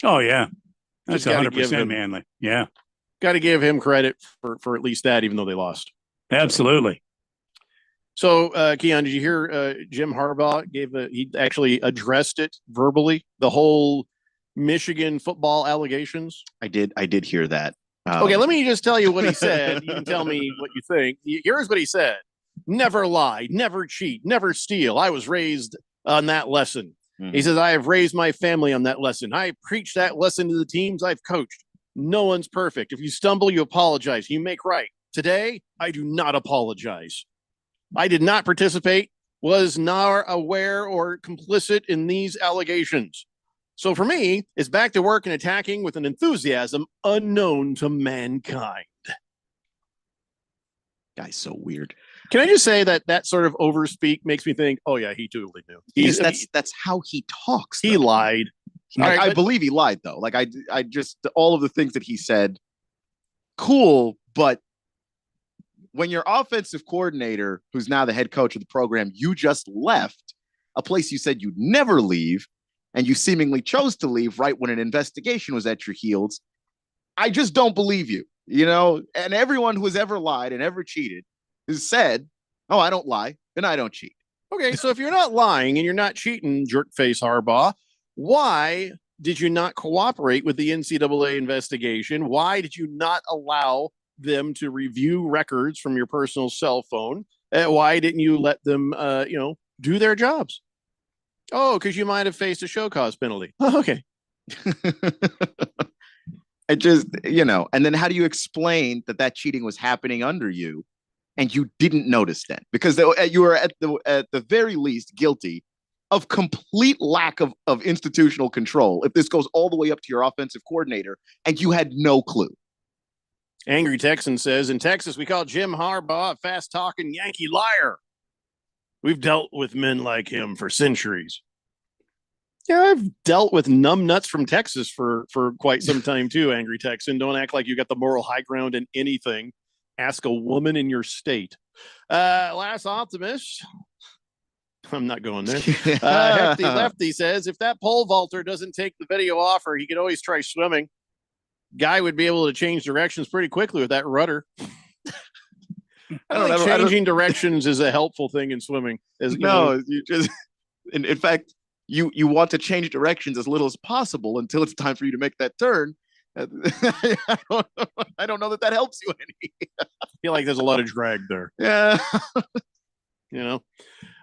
Oh yeah, that's Just gotta give 100% him- manly. Yeah, Got to give him credit for at least that, even though they lost. absolutely. So, Keon, did you hear Jim Harbaugh he actually addressed it verbally, the whole Michigan football allegations? I did hear that. Okay, let me just tell you what he said. You can tell me what you think. Here's what he said. Never lie, never cheat, never steal. I was raised on that lesson. He says, I have raised my family on that lesson. I preach that lesson to the teams I've coached. No one's perfect. If you stumble, you apologize. You make right. Today, I do not apologize. I did not participate, was not aware or complicit in these allegations. So for me, it's back to work and attacking with an enthusiasm unknown to mankind. Guy's so weird. Can I just say that sort of overspeak makes me think, oh yeah, he totally knew. That's how he talks. He lied. I believe he lied though. Like I just all of the things that he said, cool. But when your offensive coordinator, who's now the head coach of the program, you just left a place you said you'd never leave, and you seemingly chose to leave right when an investigation was at your heels. I just don't believe you, and everyone who has ever lied and ever cheated has said, oh, I don't lie and I don't cheat. Okay, so if you're not lying and you're not cheating, jerkface Harbaugh, why did you not cooperate with the NCAA investigation? Why did you not allow them to review records from your personal cell phone? Why didn't you let them, do their jobs? Oh, because you might have faced a show cause penalty. Oh, okay. I just, and then how do you explain that cheating was happening under you and you didn't notice then? Because you were at the very least guilty of complete lack of institutional control if this goes all the way up to your offensive coordinator and you had no clue. Angry Texan says, in Texas, we call Jim Harbaugh a fast-talking Yankee liar. We've dealt with men like him for centuries. Yeah, I've dealt with numbnuts from Texas for quite some time too, Angry Texan. Don't act like you got the moral high ground in anything. Ask a woman in your state. Last Optimist. I'm not going there. Hefty Lefty says, if that pole vaulter doesn't take the video offer, he could always try swimming. Guy would be able to change directions pretty quickly with that rudder. I don't think changing directions is a helpful thing in swimming. No, you just, in fact, you want to change directions as little as possible until it's time for you to make that turn. I don't know that helps you any. I feel like there's a lot of drag there. Yeah.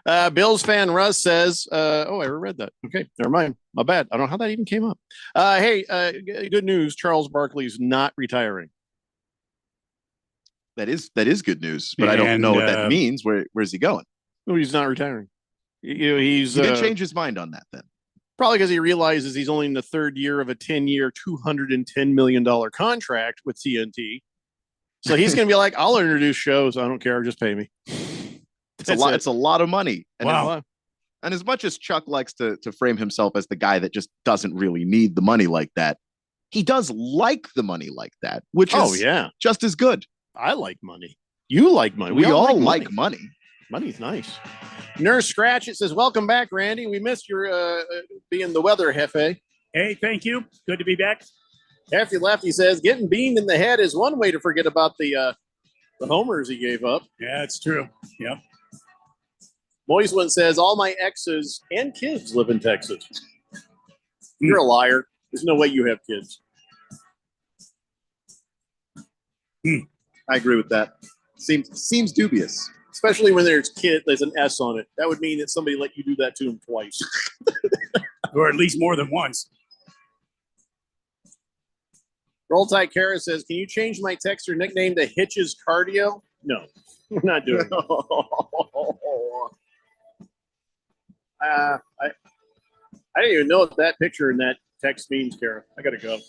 Bills fan Russ says, oh, I read that. Okay, never mind. My bad. I don't know how that even came up. Good news. Charles Barkley's not retiring. That is good news, but I don't know what that means. Where's he going? No, he's not retiring. He did change his mind on that then. Probably because he realizes he's only in the third year of a 10-year, $210 million contract with TNT. So he's going to be like, I'll introduce shows. I don't care. Just pay me. It's a lot of money. And wow. And as much as Chuck likes to frame himself as the guy that just doesn't really need the money like that, he does like the money like that, which is just as good. I like money. You like money. We all like money. Money's nice. Nurse Scratch, it says, welcome back, Randy. We missed your being the weather, Hefe. Hey, thank you. Good to be back. Hefty Lefty says, getting beamed in the head is one way to forget about the homers he gave up. Yeah, it's true. Yeah. Moiswin says, all my exes and kids live in Texas. You're a liar. There's no way you have kids. I agree with that. Seems dubious. Especially when there's an S on it. That would mean that somebody let you do that to him twice. Or at least more than once. Roll Tide Kara says, can you change my texter nickname to Hitches Cardio? No, we're not doing it. I didn't even know what that picture in that text means, Kara. I got to go.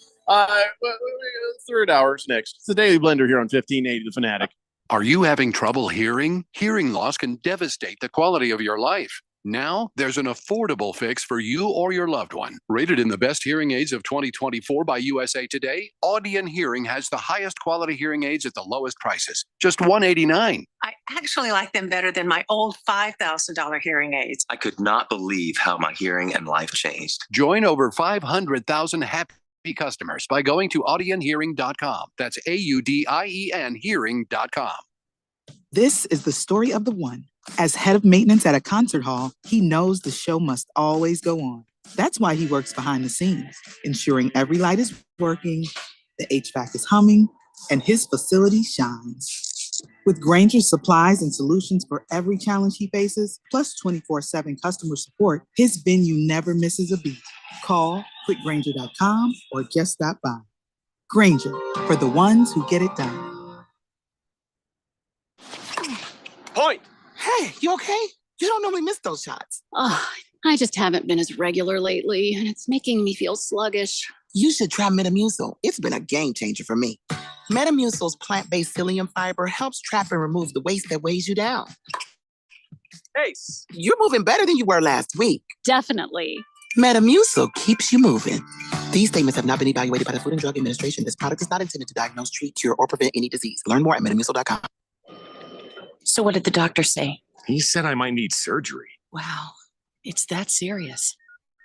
Third hour's next. It's the Daily Blender here on 1580 The Fanatic. Are you having trouble hearing? Hearing loss can devastate the quality of your life. Now, there's an affordable fix for you or your loved one. Rated in the best hearing aids of 2024 by USA Today, Audion Hearing has the highest quality hearing aids at the lowest prices. Just $189. I actually like them better than my old $5,000 hearing aids. I could not believe how my hearing and life changed. Join over 500,000 happy customers by going to audionhearing.com. That's AUDIEN hearing.com. This is the story of the one. As head of maintenance at a concert hall, he knows the show must always go on. That's why he works behind the scenes, ensuring every light is working, the HVAC is humming, and his facility shines. With Grainger's supplies and solutions for every challenge he faces, plus 24/7 customer support, his venue never misses a beat. Call quickgrainger.com or just stop by. Grainger, for the ones who get it done. Point! Hey, you okay? You don't normally miss those shots. Oh, I just haven't been as regular lately, and it's making me feel sluggish. You should try Metamucil. It's been a game changer for me. Metamucil's plant-based psyllium fiber helps trap and remove the waste that weighs you down. Ace! You're moving better than you were last week. Definitely. Metamucil keeps you moving. These statements have not been evaluated by the Food and Drug Administration. This product is not intended to diagnose, treat, cure, or prevent any disease. Learn more at metamucil.com. So what did the doctor say? He said I might need surgery. Wow, it's that serious.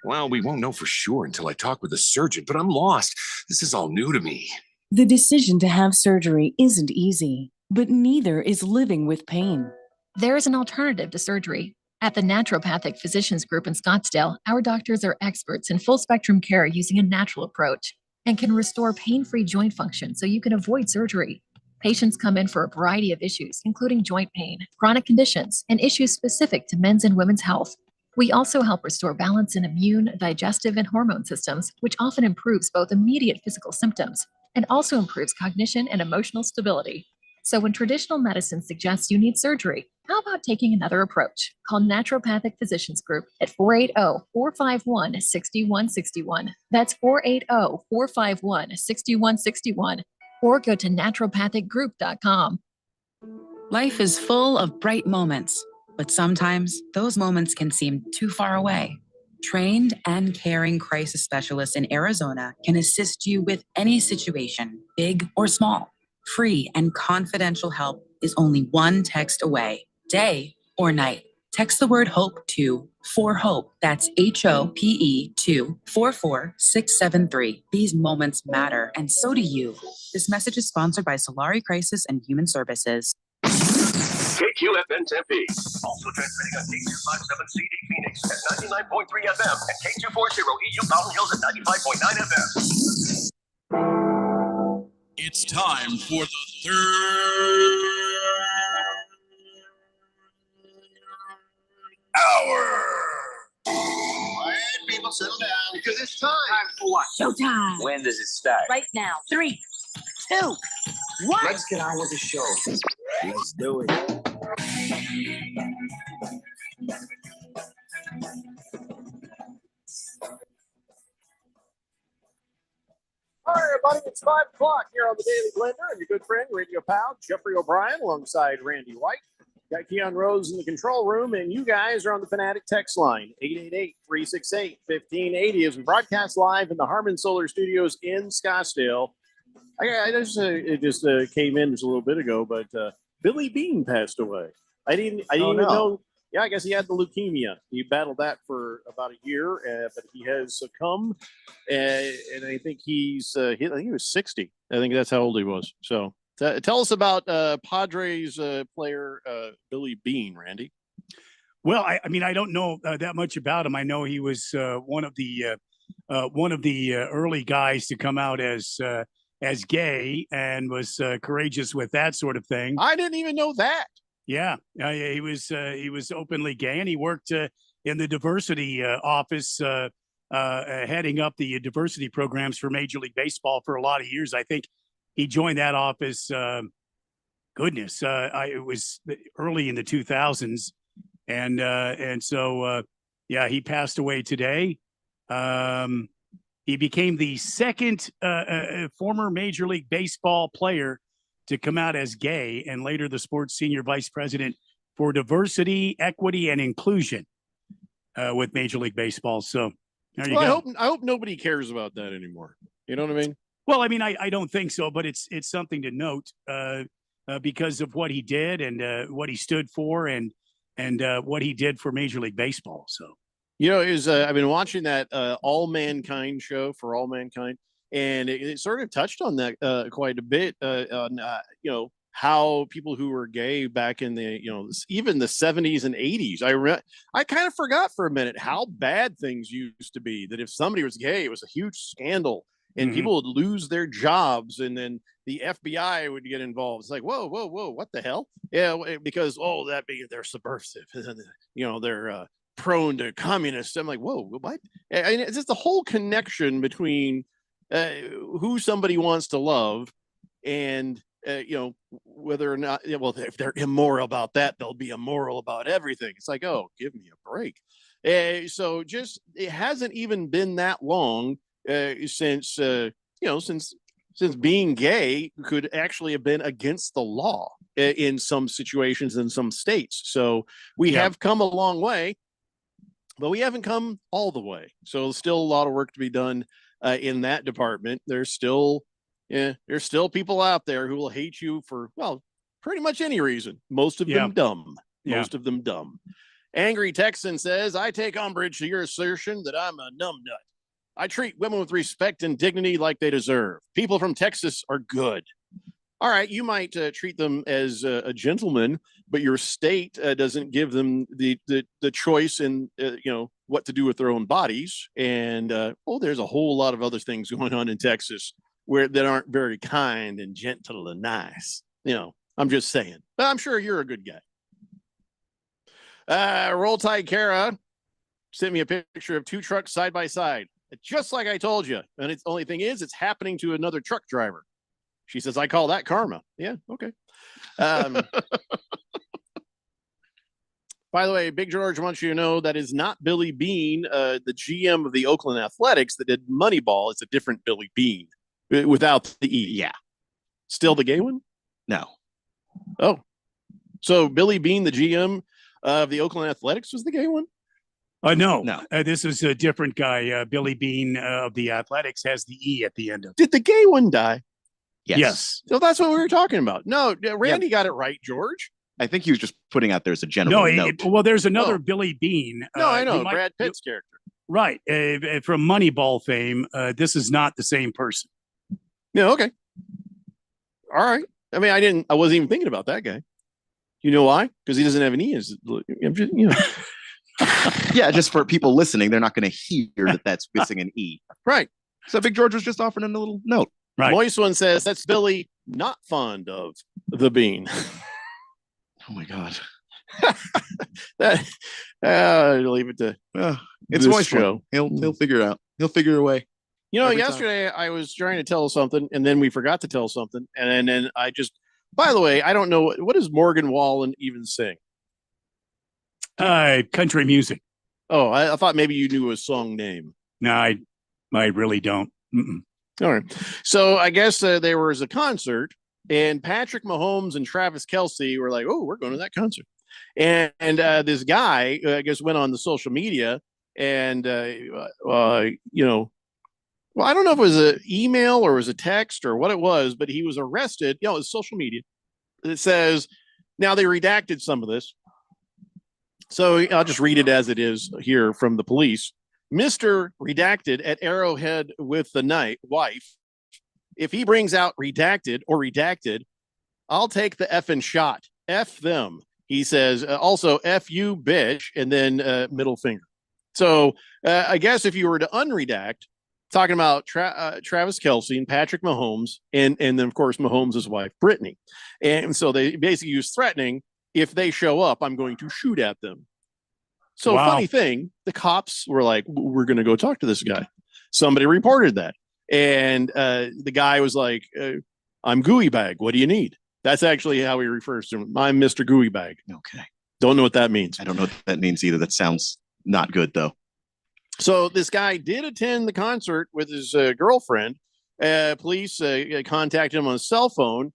Well, we won't know for sure until I talk with a surgeon, but I'm lost. This is all new to me. The decision to have surgery isn't easy, but neither is living with pain. There is an alternative to surgery. At the Naturopathic Physicians Group in Scottsdale, our doctors are experts in full spectrum care using a natural approach and can restore pain-free joint function so you can avoid surgery. Patients come in for a variety of issues, including joint pain, chronic conditions, and issues specific to men's and women's health. We also help restore balance in immune, digestive, and hormone systems, which often improves both immediate physical symptoms and also improves cognition and emotional stability. So when traditional medicine suggests you need surgery, how about taking another approach? Call Naturopathic Physicians Group at 480-451-6161. That's 480-451-6161. Or go to naturopathicgroup.com. Life is full of bright moments, but sometimes those moments can seem too far away. Trained and caring crisis specialists in Arizona can assist you with any situation, big or small. Free and confidential help is only one text away, day or night. Text the word HOPE to 4HOPE. That's HOPE to 44673. These moments matter, and so do you. This message is sponsored by Solari Crisis and Human Services. KQFN Tempe. Also transmitting on K257CD Phoenix at 99.3 FM and K240 EU Mountain Hills at 95.9 FM. It's time for the third And it's time. Time for what? Showtime. When does it start? Right now. 3, 2, 1. Let's get on with the show. Let's do it. All right, everybody, it's 5 o'clock here on the Daily Blender, and your good friend, radio pal, Jeffrey O'Brien, alongside Randy White. Got Keon Rose in the control room, and you guys are on the Fanatic text line, 888-368-1580, as we broadcast live in the Harmon Solar Studios in Scottsdale. It just came in just a little bit ago, but Billy Beane passed away. I didn't even know. Yeah, I guess he had the leukemia. He battled that for about a year, but he has succumbed, and I think he was 60. I think that's how old he was. So tell us about Padres player Billy Beane, Randy. Well, I mean, I don't know that much about him. I know he was one of the early guys to come out as gay and was courageous with that sort of thing. I didn't even know that. Yeah, he was openly gay, and he worked in the diversity office, heading up the diversity programs for Major League Baseball for a lot of years. I think he joined that office. It was early in the 2000s, and so he passed away today. He became the second former Major League Baseball player to come out as gay, and later the sport's senior vice president for diversity, equity, and inclusion with Major League Baseball. So there you go. I hope nobody cares about that anymore. You know what I mean? Well, I mean, I don't think so, but it's something to note because of what he did and what he stood for and what he did for Major League Baseball. So, I've been watching that All Mankind show for All Mankind. And it sort of touched on that quite a bit on how people who were gay back in the even the 70s and 80s. I kind of forgot for a minute how bad things used to be. That if somebody was gay, it was a huge scandal, and people would lose their jobs, and then the FBI would get involved. It's like whoa, what the hell? Yeah, because they're subversive, they're prone to communists. I'm like whoa, what? And it's just the whole connection between who somebody wants to love and whether or not if they're immoral about that, they'll be immoral about everything. It's like, oh, give me a break. So just it hasn't even been that long since being gay could actually have been against the law in some situations in some states. So we have come a long way, but we haven't come all the way. So there's still a lot of work to be done in that department. There's still people out there who will hate you for pretty much any reason. Most of them dumb. Most of them dumb. Angry Texan says, I take umbrage to your assertion that I'm a numbnut. I treat women with respect and dignity like they deserve. People from Texas are good. All right, you might treat them as a gentleman, but your state doesn't give them the choice in what to do with their own bodies. And there's a whole lot of other things going on in Texas that aren't very kind and gentle and nice. I'm just saying. But I'm sure you're a good guy. Roll Tide Kara sent me a picture of 2 trucks side by side, just like I told you. And the only thing is, it's happening to another truck driver. She says, I call that karma. Yeah, okay. By the way, Big George wants you to know that is not Billy Beane, the GM of the Oakland Athletics that did Moneyball. It's a different Billy Beane without the E. Yeah. Still the gay one? No. Oh. So Billy Beane, the GM of the Oakland Athletics, was the gay one? No. This is a different guy. Billy Beane of the Athletics has the E at the end of it. Did the gay one die? Yes. So that's what we were talking about. No, Randy got it right, George. I think he was just putting out there as a general note. There's another Billy Beane. No, I know. Brad Pitt's character. Right. From Moneyball fame, this is not the same person. Yeah, okay. All right. I mean, I wasn't even thinking about that guy. You know why? Because he doesn't have an E. Yeah, just for people listening, they're not going to hear that that's missing an E. Right. So Big George was just offering a little note. Right. Moist one says that's Billy not fond of the Bean. Oh my God. Leave it to it's Moist show. He'll figure it out. He'll figure a way. You know, Every time. yesterday I was trying to tell something, and then we forgot to tell something, and then I just. By the way, I don't know what does Morgan Wallen even sing. Country music. Oh, I thought maybe you knew his song name. No, I really don't. Mm-mm. All right. So I guess there was a concert, and Patrick Mahomes and Travis Kelce were like, "Oh, we're going to that concert." And this guy, I guess, went on the social media, and you know, well, I don't know if it was an email or it was a text or what it was, but he was arrested. You know, it's social media. It says now they redacted some of this, so I'll just read it as it is here from the police. Mr. Redacted at Arrowhead with the wife. If he brings out redacted or redacted, I'll take the effing shot. F them. He says also F you, bitch, and then middle finger. So I guess if you were to unredact, talking about Travis Kelce and Patrick Mahomes, and then of course Mahomes' wife Brittany, and so they basically use threatening. If they show up, I'm going to shoot at them. So funny thing, the cops were like, we're going to go talk to this guy. Somebody reported that. And the guy was like, I'm Gooey Bag. What do you need? That's actually how he refers to him. I'm Mr. Gooey Bag. Okay. Don't know what that means. I don't know what that means either. That sounds not good, though. So this guy did attend the concert with his girlfriend. Police contacted him on his cell phone.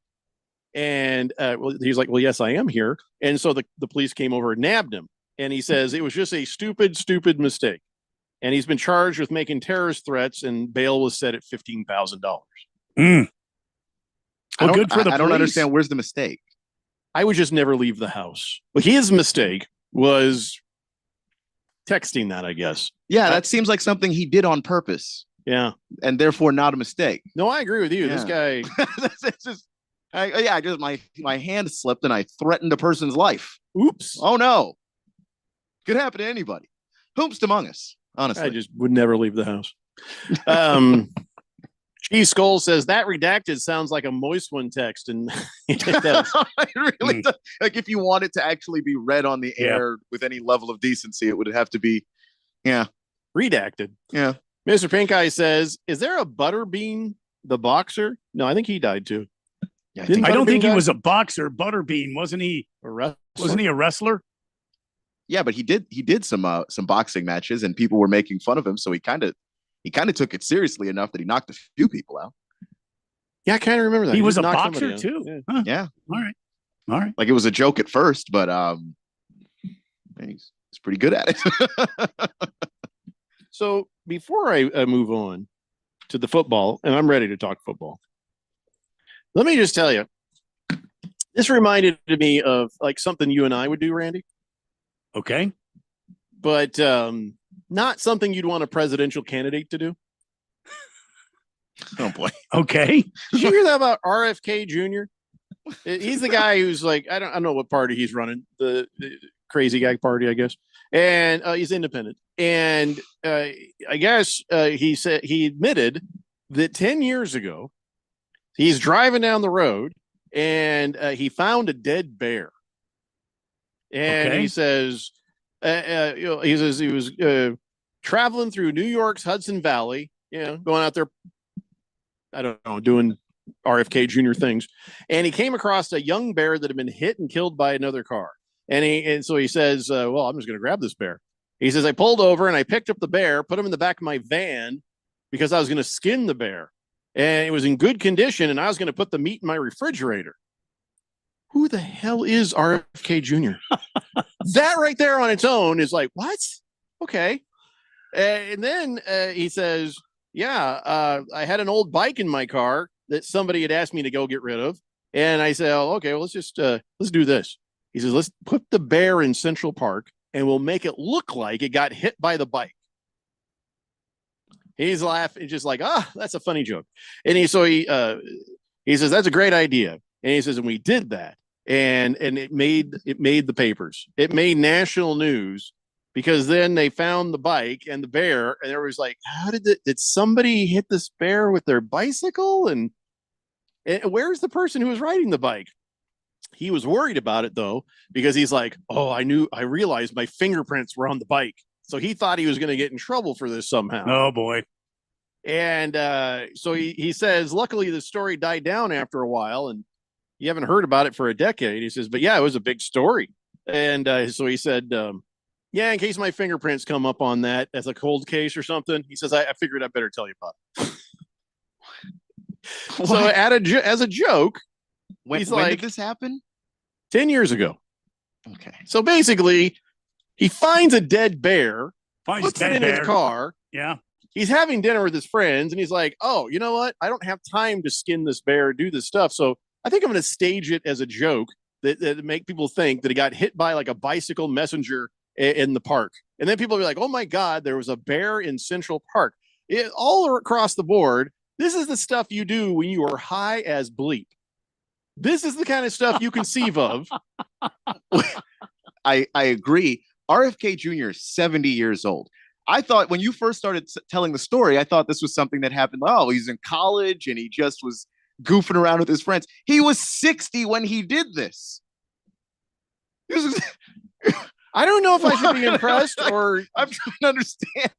And he's like, well, yes, I am here. And so the police came over and nabbed him. And he says it was just a stupid mistake. And he's been charged with making terrorist threats, and bail was set at $15,000. Mm. Well, good for the I don't police. understand. Where's the mistake? I would just never leave the house. Well, his mistake was texting that, I guess. Yeah, that seems like something he did on purpose. Yeah. And therefore not a mistake. No, I agree with you. Yeah. This guy. It's just, I just my hand slipped and I threatened a person's life. Oops. Oh no. Could happen to anybody. Whomst among us, honestly. I just would never leave the house. G Skull says that redacted sounds like a moist one text, and it does. It really does. Like if you want it to actually be read on the air with any level of decency, it would have to be, redacted. Yeah. Mr. Pink Eye says, "Is there a Butterbean the boxer?" No, I think he died too. Yeah, I don't think he was a boxer. Butterbean, wasn't he? A wrestler? Wasn't he a wrestler? Yeah, but he did some boxing matches, and people were making fun of him, so he kind of took it seriously enough that he knocked a few people out. Yeah, I kind of remember that. He was a knocked boxer somebody out. too. Yeah. Huh. Yeah. All right. Like it was a joke at first, but he's pretty good at it. So before I move on to the football, and I'm ready to talk football, let me just tell you, this reminded me of like something you and I would do, Randy. Okay. But not something you'd want a presidential candidate to do. Oh boy. Okay. Did you hear that about RFK Jr.? He's the guy who's like, I don't know what party he's running, the crazy guy party, I guess. And he's independent. And I guess he said he admitted that 10 years ago, he's driving down the road and he found a dead bear. And he says, he says he was traveling through New York's Hudson Valley, going out there, I don't know, doing RFK Jr. things. And he came across a young bear that had been hit and killed by another car. And so he says, well, I'm just going to grab this bear. He says, I pulled over and I picked up the bear, put him in the back of my van because I was going to skin the bear. And it was in good condition, and I was going to put the meat in my refrigerator. Who the hell is RFK Jr.? That right there on its own is like, what? Okay. And then he says, I had an old bike in my car that somebody had asked me to go get rid of. And I said, oh, okay, well, let's do this. He says, let's put the bear in Central Park and we'll make it look like it got hit by the bike. He's laughing, just like, that's a funny joke. And he says, that's a great idea. And he says, and we did that. And it made the papers. It made national news because then they found the bike and the bear, and there was like, how did somebody hit this bear with their bicycle? And where's the person who was riding the bike? He was worried about it though, because he's like, I realized my fingerprints were on the bike. So he thought he was going to get in trouble for this somehow. Oh boy. And so he says, luckily the story died down after a while, and you haven't heard about it for a decade. He says, but yeah, it was a big story. And so he said, yeah, in case my fingerprints come up on that as a cold case or something, he says, I figured I better tell you about it. So as a joke, when did this happen? 10 years ago. Okay. So basically, he finds a dead bear, puts it in his bear. car. Yeah. He's having dinner with his friends, and he's like, oh, you know what? I don't have time to skin this bear, do this stuff. So I think I'm going to stage it as a joke that make people think that he got hit by like a bicycle messenger in the park. And then people will be like, oh my God, there was a bear in Central Park. All across the board, this is the stuff you do when you are high as bleep. This is the kind of stuff you conceive of. I agree. RFK Jr. is 70 years old. I thought when you first started telling the story, I thought this was something that happened. Oh, he's in college and he just was goofing around with his friends. He was 60 when he did this. I don't know if I should be impressed or I'm trying to understand.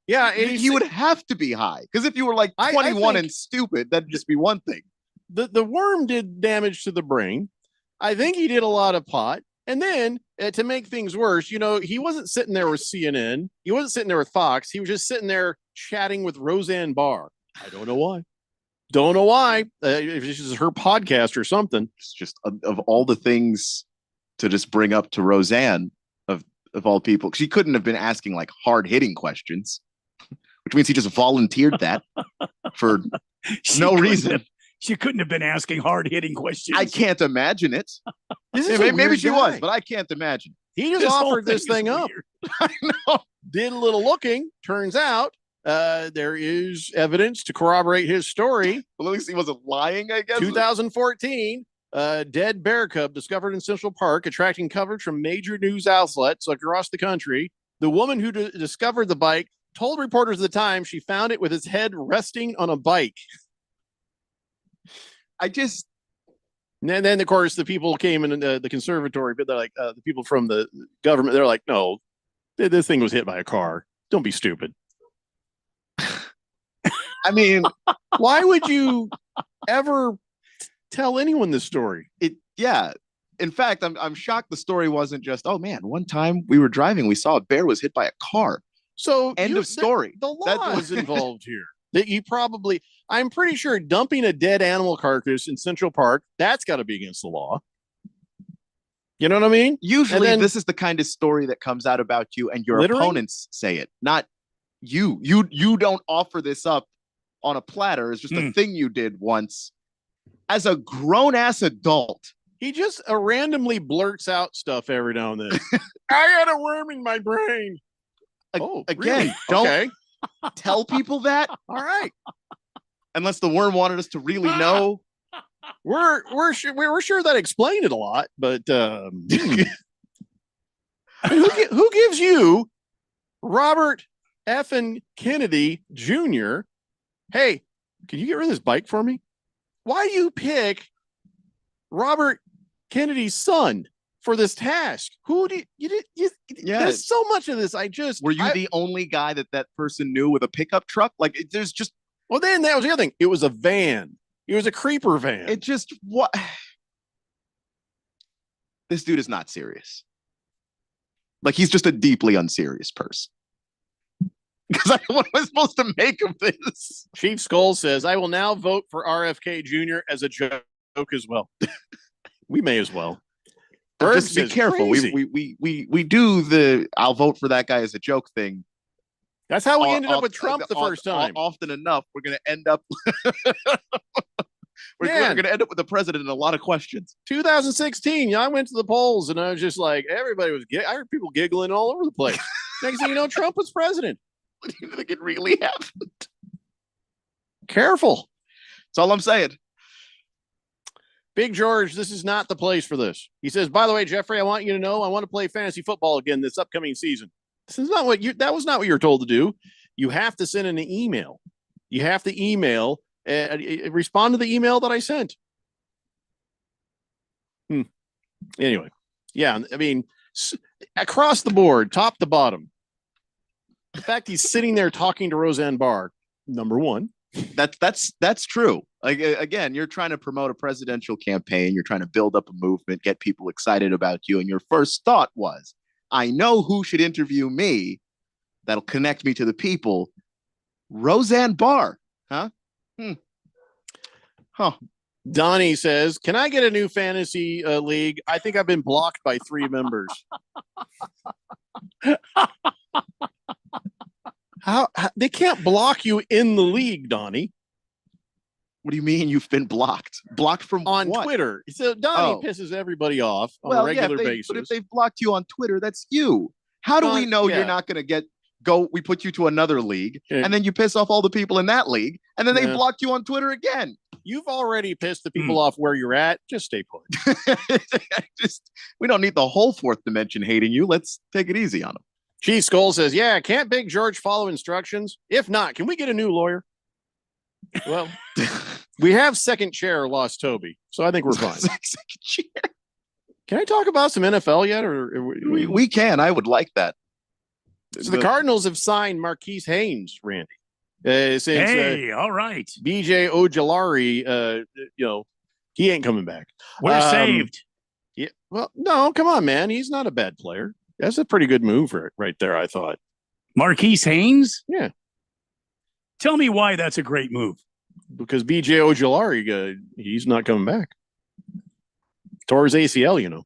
Yeah, he would have to be high because if you were like 21 and stupid, that'd just be one thing. The worm did damage to the brain. I think he did a lot of pot. And then to make things worse, he wasn't sitting there with CNN. He wasn't sitting there with Fox. He was just sitting there chatting with Roseanne Barr. I don't know why. Don't know why. If this is her podcast or something. It's just of all the things to just bring up to Roseanne of all people. She couldn't have been asking like hard hitting questions, which means he just volunteered that for no reason. She couldn't have been asking hard-hitting questions. I can't imagine it. Maybe she was, but I can't imagine. He just offered this thing up. I know. Did a little looking. Turns out there is evidence to corroborate his story. Well, at least he wasn't lying, I guess. 2014, dead bear cub discovered in Central Park, attracting coverage from major news outlets across the country. The woman who discovered the bike told reporters at the time she found it with its head resting on a bike. And then of course the people came in the conservatory, but they're like the people from the government. They're like, no, this thing was hit by a car. Don't be stupid. I mean, why would you ever tell anyone this story? Yeah. In fact, I'm shocked the story wasn't just, oh man, one time we were driving, we saw a bear was hit by a car. So end of story. The law is involved here. That you probably, I'm pretty sure dumping a dead animal carcass in Central Park, that's got to be against the law. You know what I mean? Usually this is the kind of story that comes out about you and your opponents say it, not you. You don't offer this up on a platter. It's just a thing you did once as a grown-ass adult. He just randomly blurts out stuff every now and then. I had a worm in my brain. Again, really? Don't tell people that. All right. Unless the worm wanted us to really know. We're sure that explained it a lot, but who gives you Robert effing Kennedy Jr.? Hey, can you get rid of this bike for me? Why do you pick Robert Kennedy's son for this task? Who did you? There's so much of this. Were you the only guy that person knew with a pickup truck? Like there's just. Well, then that was the other thing. It was a van. It was a creeper van. It just what? This dude is not serious. Like he's just a deeply unserious person. Because what am I supposed to make of this? Chief Skull says, "I will now vote for RFK Jr. as a joke as well." We may as well. Just be careful. We do the "I'll vote for that guy as a joke" thing. That's how we ended up with Trump the first time. Often enough, we're going to end up. we're going to end up with the president in a lot of questions. 2016, I went to the polls and I was just like, everybody was. I heard people giggling all over the place. Next thing you know, Trump was president. Do you think it really happened? Careful. That's all I'm saying. Big George, this is not the place for this. He says, by the way, Jeffrey, I want you to know I want to play fantasy football again this upcoming season. This is not that was not what you were told to do. You have to send an email. You have to email respond to the email that I sent. Anyway, yeah, I mean, across the board, top to bottom, The fact he's sitting there talking to Roseanne Barr, number one. That's true. Like again, you're trying to promote a presidential campaign. You're trying to build up a movement, get people excited about you. And your first thought was, I know who should interview me that'll connect me to the people. Roseanne Barr, huh? Huh. Donnie says, can I get a new fantasy league? I think I've been blocked by 3 members. How they can't block you in the league, Donnie? What do you mean you've been blocked? Blocked from on what? Twitter? So Donnie pisses everybody off on a regular basis. But if they've blocked you on Twitter, that's you. How do we know you're not going to go? We put you to another league, and then you piss off all the people in that league, and then they block you on Twitter again. You've already pissed the people off where you're at. Just stay put. We don't need the whole fourth dimension hating you. Let's take it easy on them. Chief Skull says, yeah, can't Big George follow instructions? If not, can we get a new lawyer? Well, we have second chair lost Toby, so I think we're fine. Second chair. Can I talk about some NFL yet? Or we can. I would like that. So the Cardinals have signed Marquise Haynes, Randy. Since, all right. BJ Ojulari, he ain't coming back. We're saved. Yeah. Well, no, come on, man. He's not a bad player. That's a pretty good move right there, I thought. Marquise Haynes? Yeah. Tell me why that's a great move. Because BJ Ojulari, he's not coming back. Tore his ACL,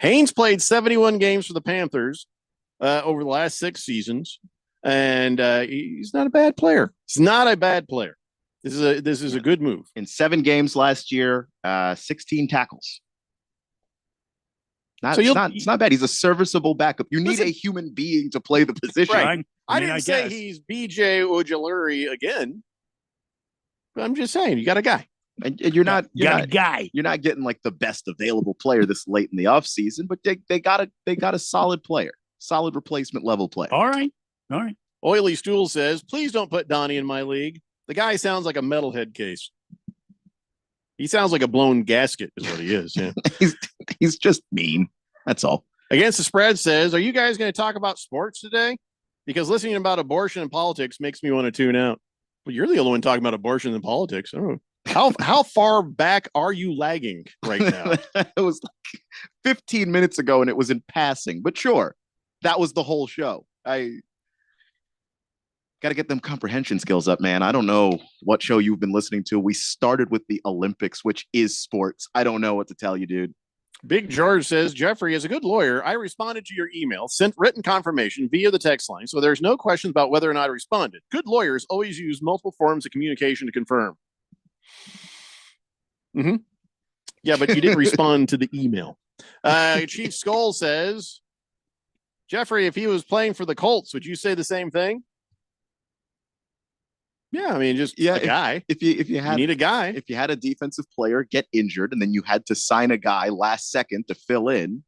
Haynes played 71 games for the Panthers over the last 6 seasons, and he's not a bad player. He's not a bad player. This is a good move. In 7 games last year, 16 tackles. It's not bad. He's a serviceable backup. You need a human being to play the position. Right. I didn't say he's BJ Ojulari again. But I'm just saying, you got a guy. And you're not a guy. You're not getting like the best available player this late in the offseason, but they got a solid player, solid replacement level player. All right. Oily Stool says, please don't put Donnie in my league. The guy sounds like a metalhead case. He sounds like a blown gasket is what he is. Yeah. He's just mean. That's all. Against the Spread says, are you guys going to talk about sports today? Because listening about abortion and politics makes me want to tune out. Well, you're the only one talking about abortion and politics. I don't know. How far back are you lagging right now? It was like 15 minutes ago and it was in passing, but sure. That was the whole show. I got to get them comprehension skills up, man. I don't know what show you've been listening to. We started with the Olympics, which is sports. I don't know what to tell you, dude. Big George says, Jeffrey, as a good lawyer, I responded to your email, sent written confirmation via the text line, so there's no questions about whether or not I responded. Good lawyers always use multiple forms of communication to confirm. Mm-hmm. Yeah, but you didn't respond to the email. Chief Skull says, Jeffrey, if he was playing for the Colts, would you say the same thing? Yeah, I mean, just a guy. If you need a guy. If you had a defensive player get injured and then you had to sign a guy last second to fill in,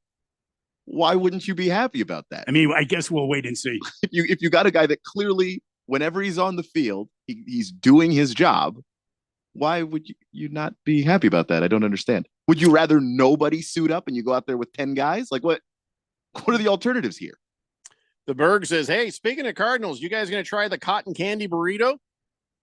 why wouldn't you be happy about that? I mean, I guess we'll wait and see. If you got a guy that clearly, whenever he's on the field, he's doing his job, why would you not be happy about that? I don't understand. Would you rather nobody suit up and you go out there with 10 guys? Like what are the alternatives here? The Berg says, hey, speaking of Cardinals, you guys going to try the cotton candy burrito?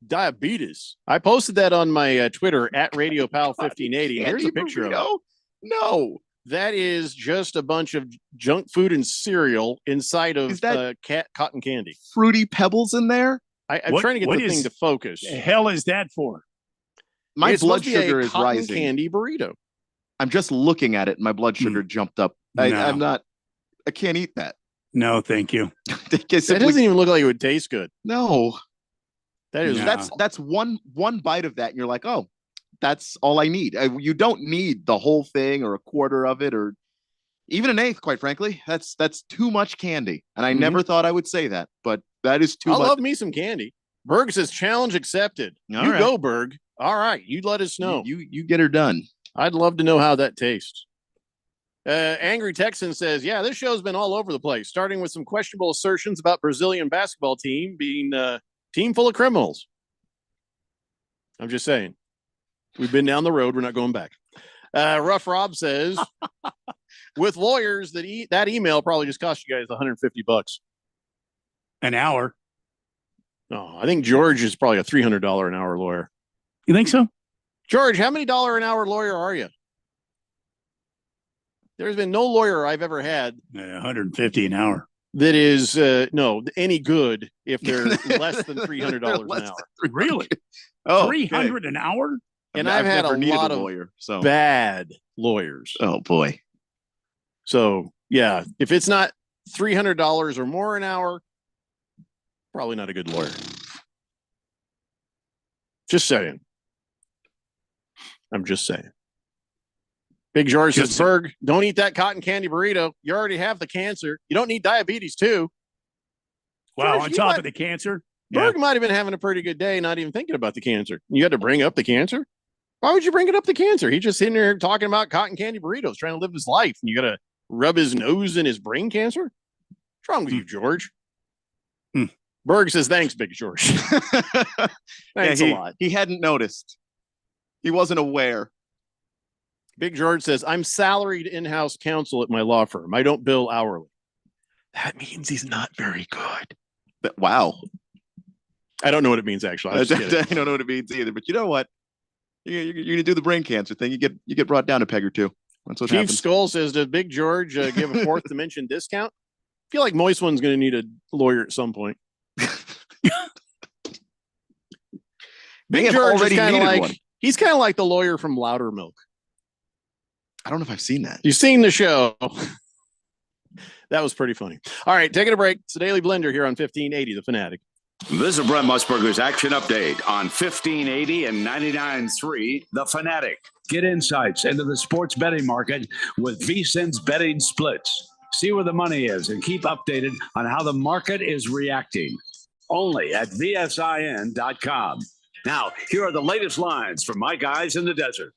Diabetes. I posted that on my Twitter at RadioPal1580. Here's a picture of it. No, that is just a bunch of junk food and cereal inside of cotton candy. Fruity Pebbles in there? I'm trying to get the thing to focus. The hell is that for? My blood sugar is rising. Candy burrito. I'm just looking at it and my blood sugar jumped up. I can't eat that. No, thank you. It doesn't even look like it would taste good. No. That's one bite of that and you're like, oh, that's all I need. You don't need the whole thing or a quarter of it or even an eighth, quite frankly. That's too much candy. And I never thought I would say that, but that is too much. I love me some candy. Berg says challenge accepted. Go, Berg. All right. You let us know. You get her done. I'd love to know how that tastes. Angry Texan says, yeah, this show's been all over the place, starting with some questionable assertions about Brazilian basketball team being team full of criminals. I'm just saying. We've been down the road. We're not going back. Rough Rob says, with lawyers, that email probably just cost you guys $150. An hour. Oh, I think George is probably a $300 an hour lawyer. You think so? George, how many dollar an hour lawyer are you? There's been no lawyer I've ever had 150 an hour that is any good if they're less than $300 an hour. Really? Oh, 300 an hour? And I've had a lot of lawyer, so bad lawyers. Oh boy. So yeah, if it's not $300 or more an hour, probably not a good lawyer. Just saying. I'm just saying. Big George says, Berg, don't eat that cotton candy burrito. You already have the cancer. You don't need diabetes too. Wow, George, on top of the cancer? Berg might have been having a pretty good day, not even thinking about the cancer. You had to bring up the cancer? Why would you bring it up the cancer? He's just sitting there talking about cotton candy burritos, trying to live his life, and you got to rub his nose in his brain cancer? What's wrong with you, George? Berg says, thanks, Big George. Thanks a lot. He hadn't noticed. He wasn't aware. Big George says, I'm salaried in-house counsel at my law firm. I don't bill hourly. That means he's not very good. But, wow. I don't know what it means, actually. I don't know what it means either. But you know what? You're going to do the brain cancer thing. You get brought down a peg or two. That's what Chief happens. Skull says, does Big George give a fourth dimension discount? I feel like Moist One's going to need a lawyer at some point. Big George is kind of like, he's kind of like the lawyer from Loudermilk. I don't know if I've seen that. You've seen the show. That was pretty funny. All right, taking a break. It's the Daily Blender here on 1580 The Fanatic. This is Brent Musburger's action update on 1580 and 99.3 The Fanatic. Get insights into the sports betting market with VSiN's betting splits. See where the money is and keep updated on how the market is reacting. Only at VSIN.com. Now, here are the latest lines from my guys in the desert.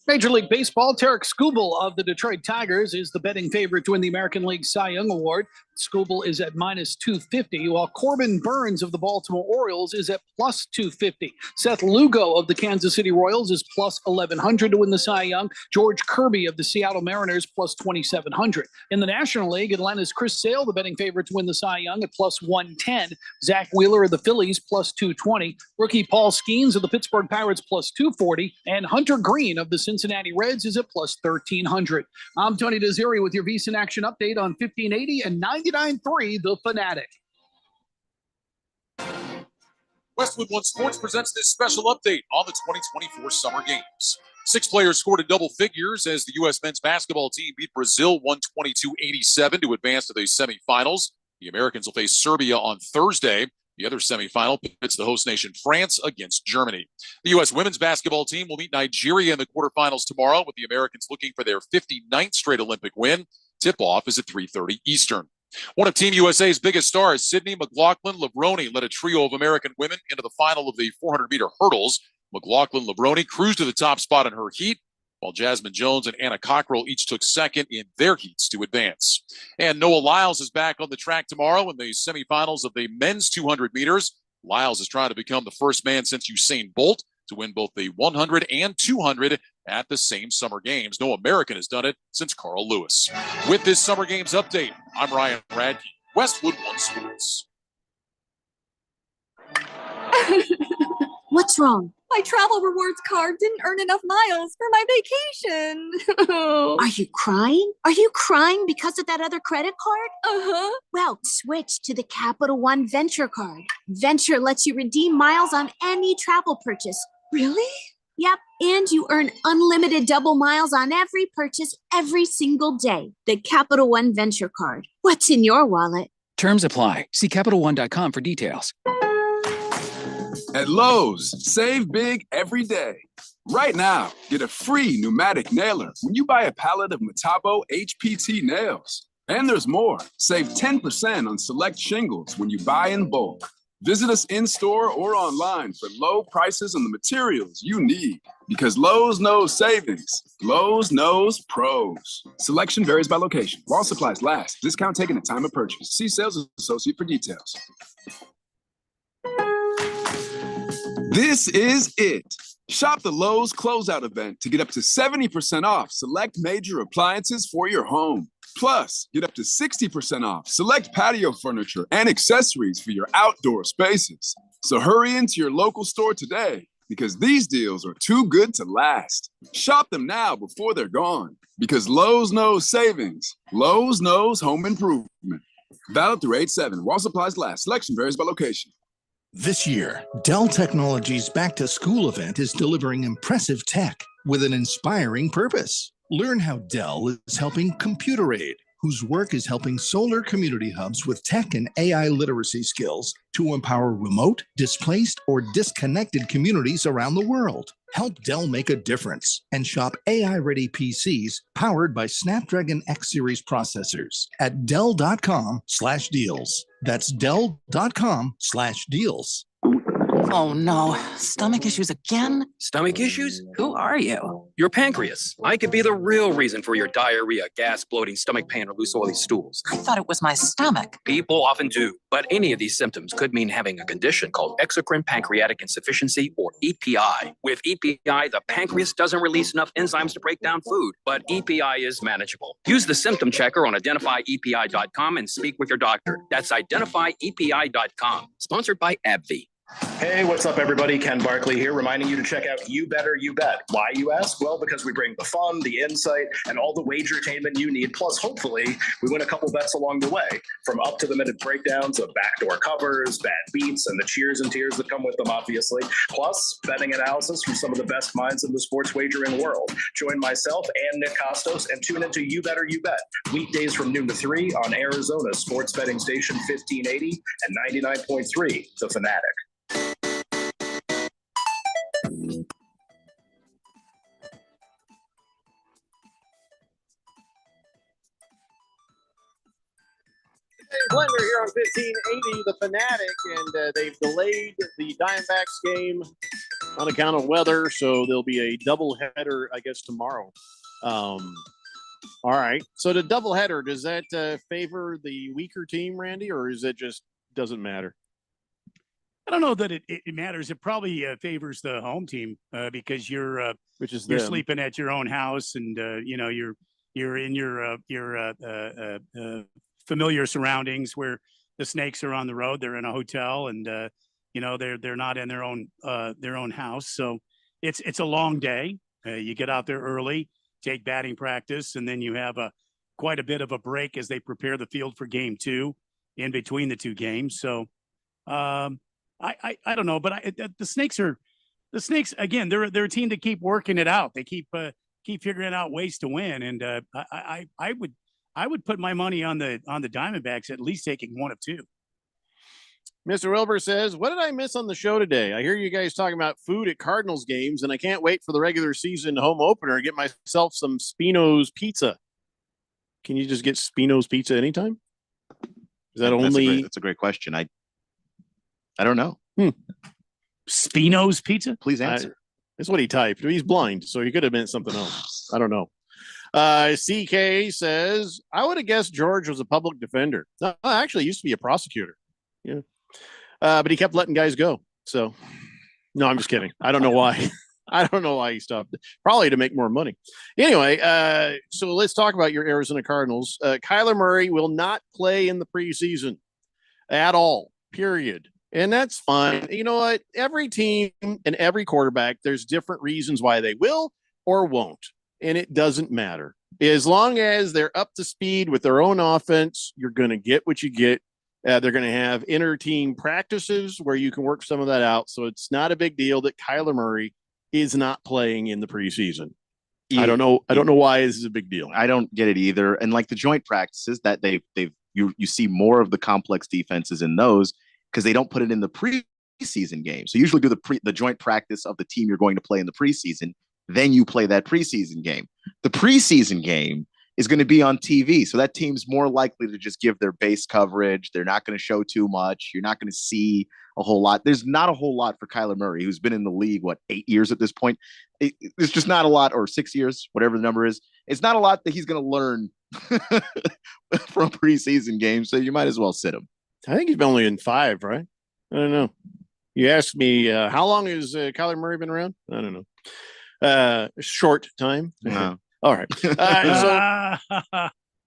Major League Baseball, Tarek Skubal of the Detroit Tigers is the betting favorite to win the American League Cy Young Award. Skubal is at minus 250, while Corbin Burns of the Baltimore Orioles is at plus 250. Seth Lugo of the Kansas City Royals is plus 1,100 to win the Cy Young. George Kirby of the Seattle Mariners plus 2,700. In the National League, Atlanta's Chris Sale, the betting favorite to win the Cy Young, at plus 110. Zach Wheeler of the Phillies plus 220. Rookie Paul Skeens of the Pittsburgh Pirates plus 240. And Hunter Green of the Cincinnati Reds is at plus 1,300. I'm Tony Desiri with your VSiN Action Update on 1580 and 99.3 The Fanatic. Westwood One Sports presents this special update on the 2024 Summer Games. 6 players scored in double figures as the U.S. men's basketball team beat Brazil 122-87 to advance to the semifinals. The Americans will face Serbia on Thursday. The other semifinal pits the host nation France against Germany. The U.S. women's basketball team will meet Nigeria in the quarterfinals tomorrow, with the Americans looking for their 59th straight Olympic win. Tip-off is at 3:30 Eastern. One of Team USA's biggest stars, Sydney McLaughlin-Levrone, led a trio of American women into the final of the 400-meter hurdles. McLaughlin-Levrone cruised to the top spot in her heat, while Jasmine Jones and Anna Cockrell each took second in their heats to advance. And Noah Lyles is back on the track tomorrow in the semifinals of the men's 200 meters. Lyles is trying to become the first man since Usain Bolt to win both the 100 and 200 at the same Summer Games. No American has done it since Carl Lewis. With this Summer Games update, I'm Ryan Radke, Westwood One Sports. What's wrong? My travel rewards card didn't earn enough miles for my vacation. Are you crying? Are you crying because of that other credit card? Uh-huh. Well, switch to the Capital One Venture card. Venture lets you redeem miles on any travel purchase. Really? Yep, and you earn unlimited double miles on every purchase every single day. The Capital One Venture card. What's in your wallet? Terms apply. See CapitalOne.com for details. At Lowe's, save big every day. Right now, get a free pneumatic nailer when you buy a pallet of Metabo HPT nails. And there's more. Save 10% on select shingles when you buy in bulk. Visit us in-store or online for low prices on the materials you need. Because Lowe's knows savings. Lowe's knows pros. Selection varies by location. While supplies last. Discount taken at time of purchase. See sales associate for details. This is it. Shop the Lowe's closeout event to get up to 70% off select major appliances for your home. Plus, get up to 60% off select patio furniture and accessories for your outdoor spaces. So hurry into your local store today because these deals are too good to last. Shop them now before they're gone because Lowe's knows savings. Lowe's knows home improvement. Valid through 8/7. While supplies last. Selection varies by location. This year, Dell Technologies Back to School event is delivering impressive tech with an inspiring purpose. Learn how Dell is helping Computer Aid, whose work is helping solar community hubs with tech and AI literacy skills to empower remote, displaced, or disconnected communities around the world. Help Dell make a difference and shop AI-ready PCs powered by Snapdragon X Series processors at Dell.com/deals. That's Dell.com/deals. Oh no, stomach issues again? Stomach issues? Who are you? Your pancreas. I could be the real reason for your diarrhea, gas, bloating, stomach pain, or loose oily stools. I thought it was my stomach. People often do, but any of these symptoms could mean having a condition called exocrine pancreatic insufficiency, or EPI. With EPI, the pancreas doesn't release enough enzymes to break down food, but EPI is manageable. Use the symptom checker on identifyepi.com and speak with your doctor. That's identifyepi.com. Sponsored by AbbVie. Hey, what's up, everybody? Ken Barkley here, reminding you to check out You Better You Bet. Why, you ask? Well, because we bring the fun, the insight, and all the wagertainment you need. Plus, hopefully, we win a couple bets along the way. From up-to-the-minute breakdowns of backdoor covers, bad beats, and the cheers and tears that come with them, obviously. Plus, betting analysis from some of the best minds in the sports wagering world. Join myself and Nick Costos and tune into You Better You Bet. Weekdays from noon to 3 on Arizona's sports betting station 1580 and 99.3, The Fanatic. Blender here on 1580, The Fanatic, and they've delayed the Diamondbacks game on account of weather, so there'll be a doubleheader, I guess, tomorrow. All right. So the doubleheader, does that favor the weaker team, Randy, or is it just doesn't matter? I don't know that it matters. It probably favors the home team because you're sleeping at your own house, and you're in your familiar surroundings where the Snakes are on the road. They're in a hotel, and they're not in their own house. So it's a long day. You get out there early, take batting practice, and then you have quite a bit of a break as they prepare the field for game 2 in between the two games. So I don't know, but the Snakes again. They're a team to keep working it out. They keep figuring out ways to win, and I would put my money on the Diamondbacks at least taking 1 of 2. Mr. Wilbur says, "What did I miss on the show today? I hear you guys talking about food at Cardinals games, and I can't wait for the regular season home opener and get myself some Spino's pizza. Can you just get Spino's pizza anytime? Is that That's a great question. I don't know. Spino's pizza? Please answer. That's what he typed. He's blind, so he could have meant something else. I don't know. CK says, I would have guessed George was a public defender. No, actually, he used to be a prosecutor. Yeah. But he kept letting guys go. So, no, I'm just kidding. I don't know why. I don't know why he stopped. Probably to make more money. Anyway, so let's talk about your Arizona Cardinals. Kyler Murray will not play in the preseason at all, period. And that's fine. You know what? Every team and every quarterback, there's different reasons why they will or won't. And it doesn't matter. As long as they're up to speed with their own offense, you're going to get what you get. They're going to have inter-team practices where you can work some of that out. So it's not a big deal that Kyler Murray is not playing in the preseason. I don't know why this is a big deal. I don't get it either. And like the joint practices that you see more of the complex defenses in those because they don't put it in the preseason game. So you usually do the joint practice of the team you're going to play in the preseason. Then you play that preseason game. The preseason game is going to be on TV. So that team's more likely to just give their base coverage. They're not going to show too much. You're not going to see a whole lot. There's not a whole lot for Kyler Murray, who's been in the league, 8 years at this point. There's just not a lot, or 6 years, whatever the number is. It's not a lot that he's going to learn from preseason games. So you might as well sit him. I think he's been only in 5, right? I don't know. You asked me, how long has Kyler Murray been around? I don't know. Short time. No. All right.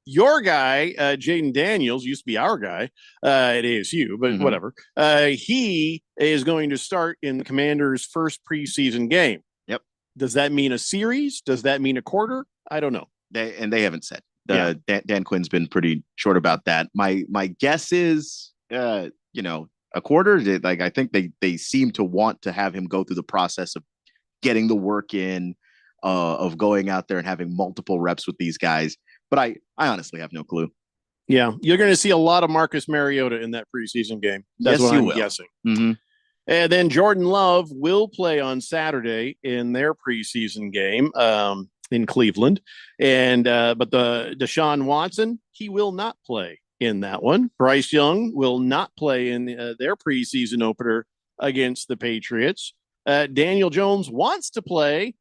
your guy, Jaden Daniels, used to be our guy at ASU, but whatever. He is going to start in the Commanders' first preseason game. Yep. Does that mean a series? Does that mean a quarter? I don't know. They haven't said. Dan Quinn's been pretty short about that. My guess is, a quarter. Like, I think they seem to want to have him go through the process of getting the work in, of going out there and having multiple reps with these guys. But I honestly have no clue. Yeah, you're going to see a lot of Marcus Mariota in that preseason game. That's what I'm guessing. And then Jordan Love will play on Saturday in their preseason game in Cleveland. And but the Deshaun Watson, he will not play in that one. Bryce Young will not play in their preseason opener against the Patriots. Daniel Jones wants to play.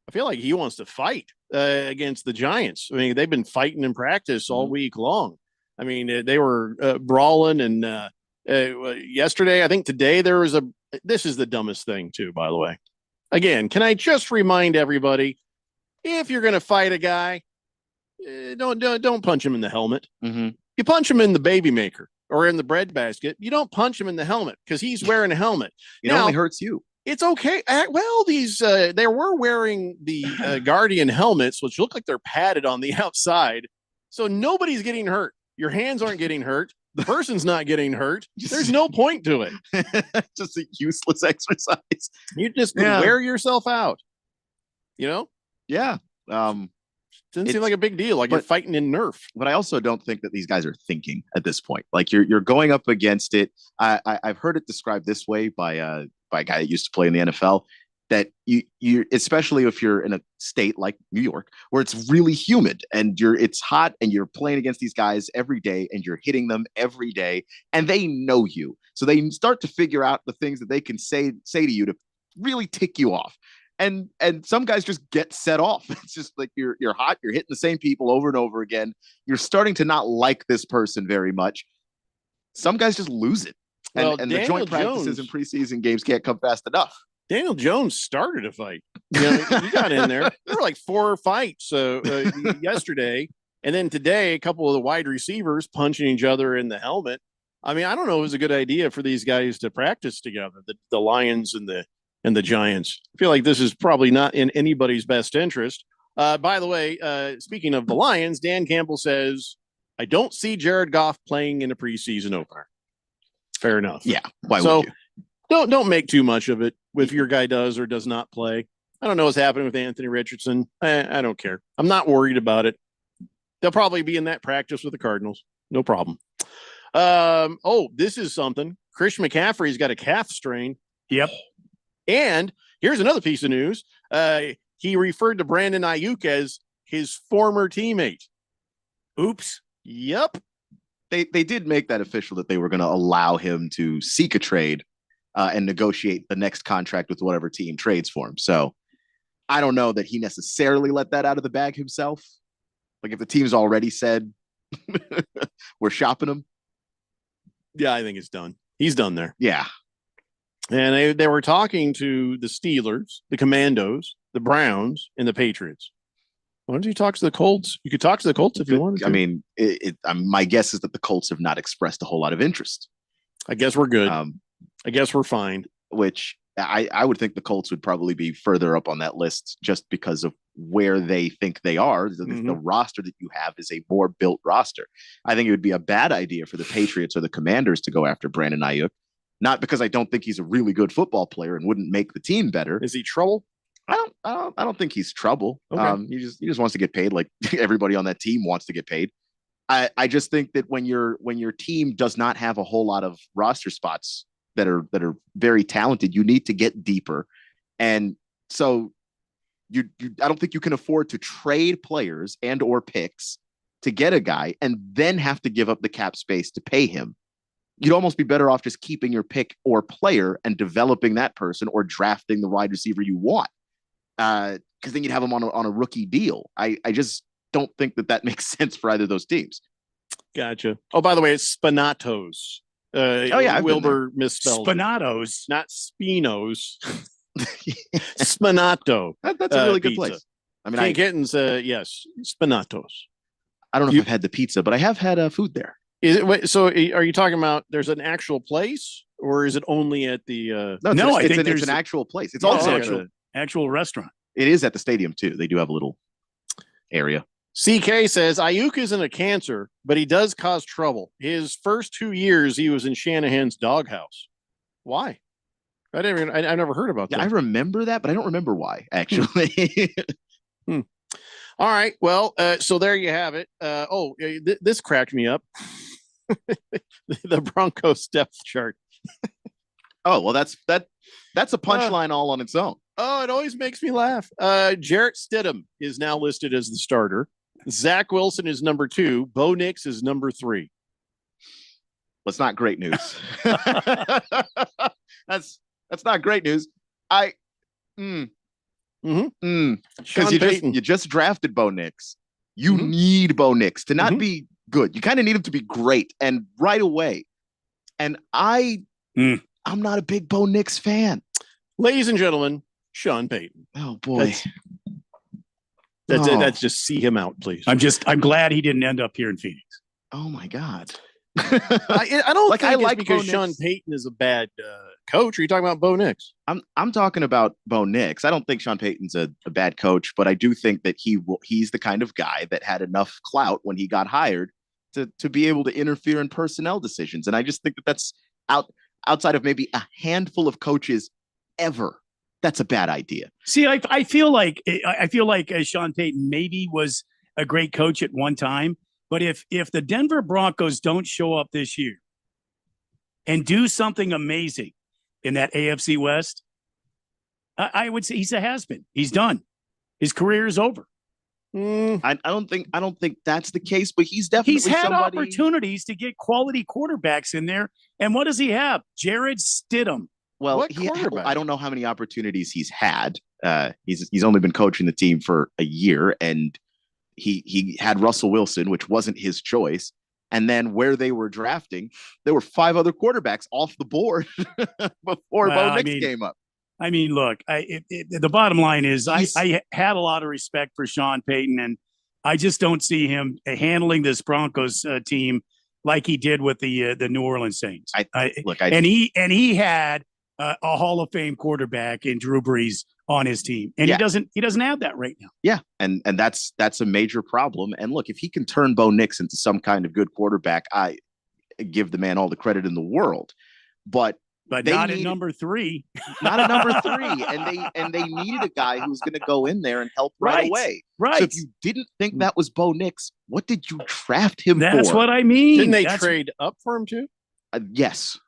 I feel like he wants to fight against the Giants. I mean, they've been fighting in practice all week long. I mean, they were brawling, and yesterday, I think today there was this is the dumbest thing too, by the way. Again, can I just remind everybody, if you're going to fight a guy, don't punch him in the helmet. You punch him in the baby maker or in the bread basket. You don't punch him in the helmet because he's wearing a helmet. It only hurts you. It's okay. Well, these they were wearing the Guardian helmets, which look like they're padded on the outside, so nobody's getting hurt. Your hands aren't getting hurt. The person's not getting hurt. There's no point to it. Just a useless exercise. You just wear yourself out. Yeah. Doesn't seem like a big deal. Like you're fighting in Nerf. But I also don't think that these guys are thinking at this point. Like you're going up against it. I've heard it described this way by a guy that used to play in the NFL, that you especially if you're in a state like New York where it's really humid and it's hot and you're playing against these guys every day and you're hitting them every day and they know you. So they start to figure out the things that they can say to you to really tick you off. And some guys just get set off. It's just like you're hot, you're hitting the same people over and over again. You're starting to not like this person very much. Some guys just lose it. And the joint practices and preseason games can't come fast enough. Daniel Jones started a fight. He got in there. There were like 4 fights yesterday. And then today, a couple of the wide receivers punching each other in the helmet. I mean, I don't know if it was a good idea for these guys to practice together, the Lions and the Giants. I feel like this is probably not in anybody's best interest. By the way, speaking of the Lions, Dan Campbell says, I don't see Jared Goff playing in a preseason opener. Fair enough. Yeah. Why would you? Don't make too much of it if your guy does or does not play. I don't know what's happening with Anthony Richardson. I don't care. I'm not worried about it. They'll probably be in that practice with the Cardinals. No problem. This is something. Christian McCaffrey's got a calf strain. Yep. And here's another piece of news. He referred to Brandon Ayuk as his former teammate. Oops. Yep. They did make that official that they were going to allow him to seek a trade and negotiate the next contract with whatever team trades for him. So I don't know that he necessarily let that out of the bag himself. Like if the team's already said we're shopping him. Yeah, I think it's done. He's done there. Yeah. And they were talking to the Steelers, the Commandos, the Browns, and the Patriots. Why don't you talk to the Colts? You could talk to the Colts if you wanted to. I mean, my guess is that the Colts have not expressed a whole lot of interest. I guess we're good. I guess we're fine. Which I would think the Colts would probably be further up on that list just because of where they think they are. The roster that you have is a more built roster. I think it would be a bad idea for the Patriots or the Commanders to go after Brandon Ayuk. Not because I don't think he's a really good football player and wouldn't make the team better. Is he trouble? I don't think he's trouble. Okay. He just wants to get paid like everybody on that team wants to get paid. I just think that when your team does not have a whole lot of roster spots that are very talented, you need to get deeper. And so I don't think you can afford to trade players and or picks to get a guy and then have to give up the cap space to pay him. You'd almost be better off just keeping your pick or player and developing that person or drafting the wide receiver you want. Because then you'd have them on a rookie deal. I just don't think that makes sense for either of those teams. Gotcha. Oh, by the way, it's Spinatos. Wilbur misspelled Spinatos, not Spinos. Spinato. That's a really good place. I mean, Kittens, yes, Spinatos. I don't know if I've had the pizza, but I have had food there. Is it? Wait, so are you talking about there's an actual place, or is it only at the? No, it's an actual place. It's also actual restaurant. It is at the stadium too. They do have a little area. CK says Ayuk isn't a cancer, but he does cause trouble. His first 2 years, he was in Shanahan's doghouse. Why? I never heard about that. I remember that, but I don't remember why, actually. All right. Well, so there you have it. This cracked me up. The Broncos depth chart. Oh, well, that's a punchline all on its own. Oh, it always makes me laugh. Jarrett Stidham is now listed as the starter. Zach Wilson is number 2. Bo Nix is number 3. That's not great news. That's not great news. Because you just drafted Bo Nix. You need Bo Nix to not be good. You kind of need him to be great and right away. And I'm not a big Bo Nix fan. Ladies and gentlemen, Sean Payton. Oh boy. That's it. That's just see him out, please. I'm glad he didn't end up here in Phoenix. Oh my God. I don't think it's because Sean Payton is a bad coach. Are you talking about Bo Nix? I'm talking about Bo Nix. I don't think Sean Payton's a bad coach, but I do think that he's the kind of guy that had enough clout when he got hired to be able to interfere in personnel decisions. And I just think that's outside of maybe a handful of coaches ever. That's a bad idea. See, I feel like Sean Payton maybe was a great coach at one time, but if the Denver Broncos don't show up this year and do something amazing in that AFC West, I would say he's a has-been. He's done. His career is over. I don't think that's the case, but he's definitely had opportunities to get quality quarterbacks in there. And what does he have? Jarrett Stidham. Well, I don't know how many opportunities he's had. He's only been coaching the team for a year, and he had Russell Wilson, which wasn't his choice. And then where they were drafting, there were 5 other quarterbacks off the board before Bo Nix came up. I mean, look, the bottom line is I had a lot of respect for Sean Payton, and I just don't see him handling this Broncos team like he did with the New Orleans Saints. He had a Hall of Fame quarterback in Drew Brees on his team, and he doesn't have that right now. Yeah, and that's a major problem. And look, if he can turn Bo Nix into some kind of good quarterback, I give the man all the credit in the world. But not at number 3. Not at number 3. And they needed a guy who was going to go in there and help right away. Right. So if you didn't think that was Bo Nix, what did you draft him for? That's what I mean. Didn't they trade up for him too? Yes.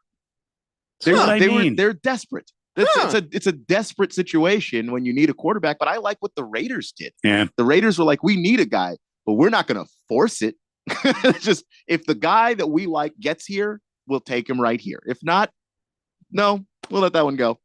They're desperate. It's a desperate situation when you need a quarterback, but I like what the Raiders did. Yeah. The Raiders were like, we need a guy, but we're not going to force it. Just if the guy that we like gets here, we'll take him right here. If not, no, we'll let that one go.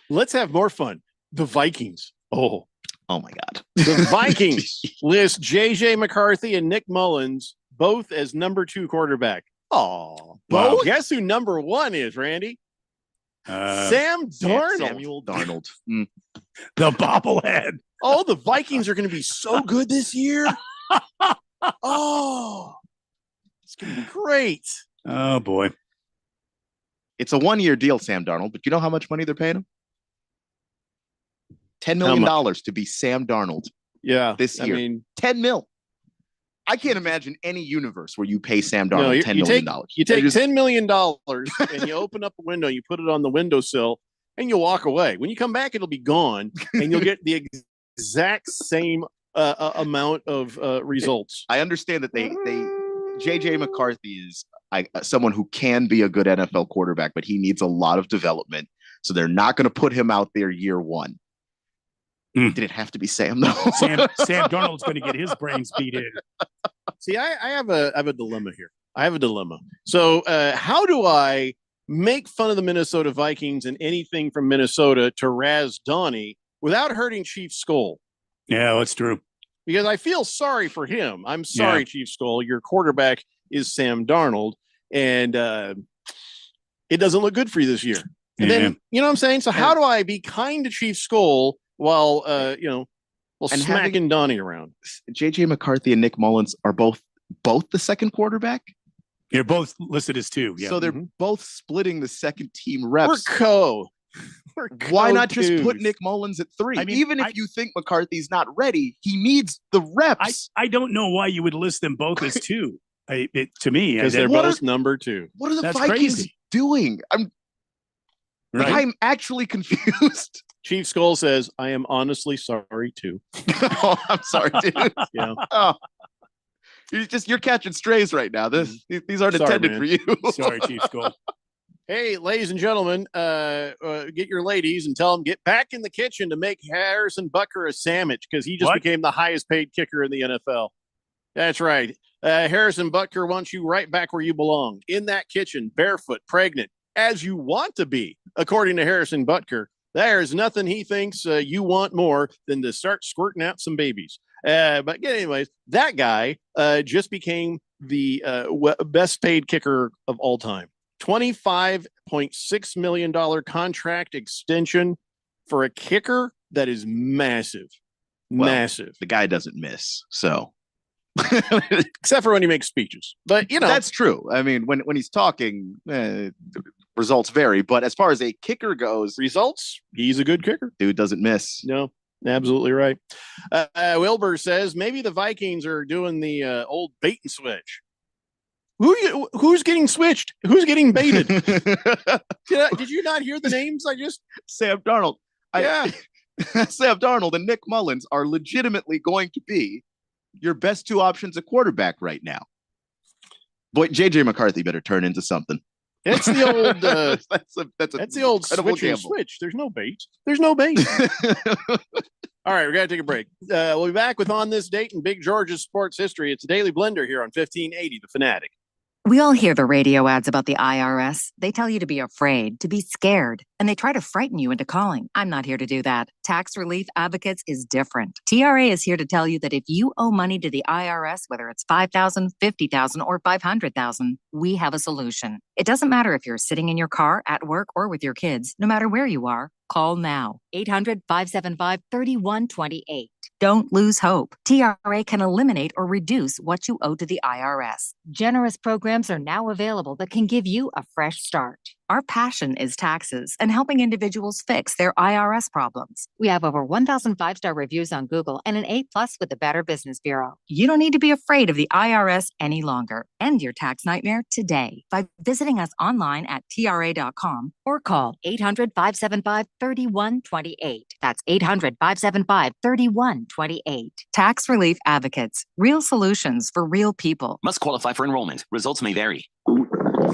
Let's have more fun. The Vikings. Oh my God. The Vikings list JJ McCarthy and Nick Mullins both as number 2 quarterback. Oh, wow. Guess who number 1 is, Randy? Sam Darnold. Samuel Darnold. The bobblehead. Oh, the Vikings are going to be so good this year. Oh, it's going to be great. Oh, boy. It's a 1-year deal, Sam Darnold, but you know how much money they're paying him? $10 million to be Sam Darnold. Yeah. This year. I mean, 10 mil. I can't imagine any universe where you pay Sam Darnold $10 million. You take $10 million and you open up a window, you put it on the windowsill, and you walk away. When you come back, it'll be gone, and you'll get the exact same amount of results. I understand that they JJ McCarthy is someone who can be a good NFL quarterback, but he needs a lot of development. So they're not going to put him out there year 1. Did it have to be Sam though? Sam Darnold's going to get his brains beat in. See, I have a dilemma here. I have a dilemma. So how do I make fun of the Minnesota Vikings and anything from Minnesota to Raz Donnie without hurting Chief Skull? Yeah, that's true. Because I feel sorry for him. I'm sorry, Chief Skull. Your quarterback is Sam Darnold, and it doesn't look good for you this year. And then, you know what I'm saying? So how do I be kind to Chief Skull while smacking Donnie around? JJ McCarthy and Nick Mullins are both both the second quarterback? They're both listed as 2. Yeah. So they're both splitting the second team reps. We're co. Why not just twos. put Nick Mullins at 3? I mean, Even if you think McCarthy's not ready, he needs the reps. I don't know why you would list them both as 2. To me, because they're both number 2. What are the That's Vikings crazy. doing? I'm actually confused. Chief Skull says, I am honestly sorry too. Oh, I'm sorry, dude. Yeah. Oh. You're catching strays right now. These aren't Sorry, intended man. for you. Sorry, Chief Skull. Hey, ladies and gentlemen, get your ladies and tell them get back in the kitchen to make Harrison Butker a sandwich because he just became the highest paid kicker in the NFL. That's right. Harrison Butker wants you right back where you belong, in that kitchen, barefoot, pregnant, as you want to be, according to Harrison Butker. There's nothing he thinks you want more than to start squirting out some babies. But anyways, that guy just became the best paid kicker of all time. $25.6 million contract extension for a kicker that is massive. Massive. The guy doesn't miss, so. Except for when he makes speeches. But, That's true. I mean, when he's talking, results vary. But as far as a kicker goes. Results? He's a good kicker. Dude doesn't miss. No. Absolutely right. Wilbur says maybe the Vikings are doing the old bait and switch. Who's getting switched? Who's getting baited? Did you not hear the names? Sam Darnold. Yeah. Sam Darnold and Nick Mullins are legitimately going to be your best 2 options at quarterback right now. Boy, JJ McCarthy better turn into something. It's the old that's the old switch and gamble. switch. There's no bait. All right, we got to take a break. We'll be back with On This Date in Big George's sports history. It's a Daily Blender here on 1580 The Fanatic. We all hear the radio ads about the IRS. They tell you to be afraid, to be scared, and they try to frighten you into calling. I'm not here to do that. Tax Relief Advocates is different. TRA is here to tell you that if you owe money to the IRS, whether it's $5,000, $50,000, or $500,000, we have a solution. It doesn't matter if you're sitting in your car, at work, or with your kids. No matter where you are, call now. 800-575-3128. Don't lose hope. TRA can eliminate or reduce what you owe to the IRS. Generous programs are now available that can give you a fresh start. Our passion is taxes and helping individuals fix their IRS problems. We have over 1,000 5-star reviews on Google and an A+ with the Better Business Bureau. You don't need to be afraid of the IRS any longer. End your tax nightmare today by visiting us online at TRA.com or call 800-575-3128. That's 800-575-3128. Tax Relief Advocates. Real solutions for real people. Must qualify for enrollment. Results may vary.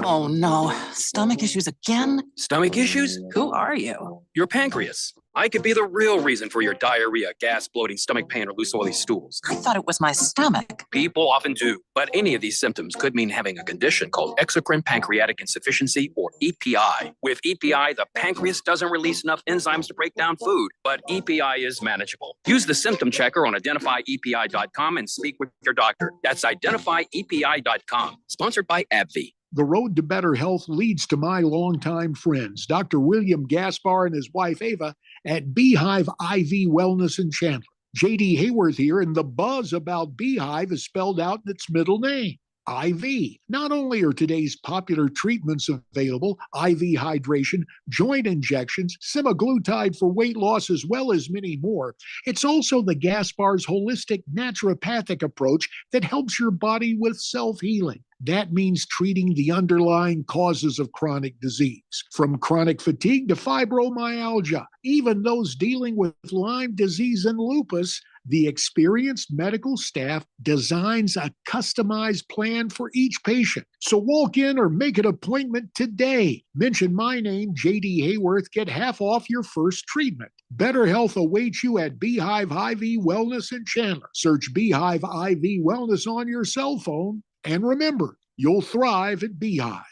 Oh no, stomach issues again? Stomach issues? Who are you? Your pancreas. I could be the real reason for your diarrhea, gas, bloating, stomach pain, or loose oily stools. I thought it was my stomach. People often do, but any of these symptoms could mean having a condition called exocrine pancreatic insufficiency, or EPI. With EPI, the pancreas doesn't release enough enzymes to break down food, but EPI is manageable. Use the symptom checker on identifyepi.com and speak with your doctor. That's identifyepi.com. Sponsored by AbbVie. The road to better health leads to my longtime friends, Dr. William Gaspar and his wife Ava at Beehive IV Wellness in Chandler. J.D. Hayworth here, and the buzz about Beehive is spelled out in its middle name, IV. Not only are today's popular treatments available, IV hydration, joint injections, semaglutide for weight loss, as well as many more, it's also the Gaspar's holistic naturopathic approach that helps your body with self-healing. That means treating the underlying causes of chronic disease, from chronic fatigue to fibromyalgia, even those dealing with Lyme disease and lupus. The experienced medical staff designs a customized plan for each patient. So walk in or make an appointment today. Mention my name, J.D. Hayworth. Get half off your first treatment. Better health awaits you at Beehive IV Wellness in Chandler. Search Beehive IV Wellness on your cell phone. And remember, you'll thrive at Beehive.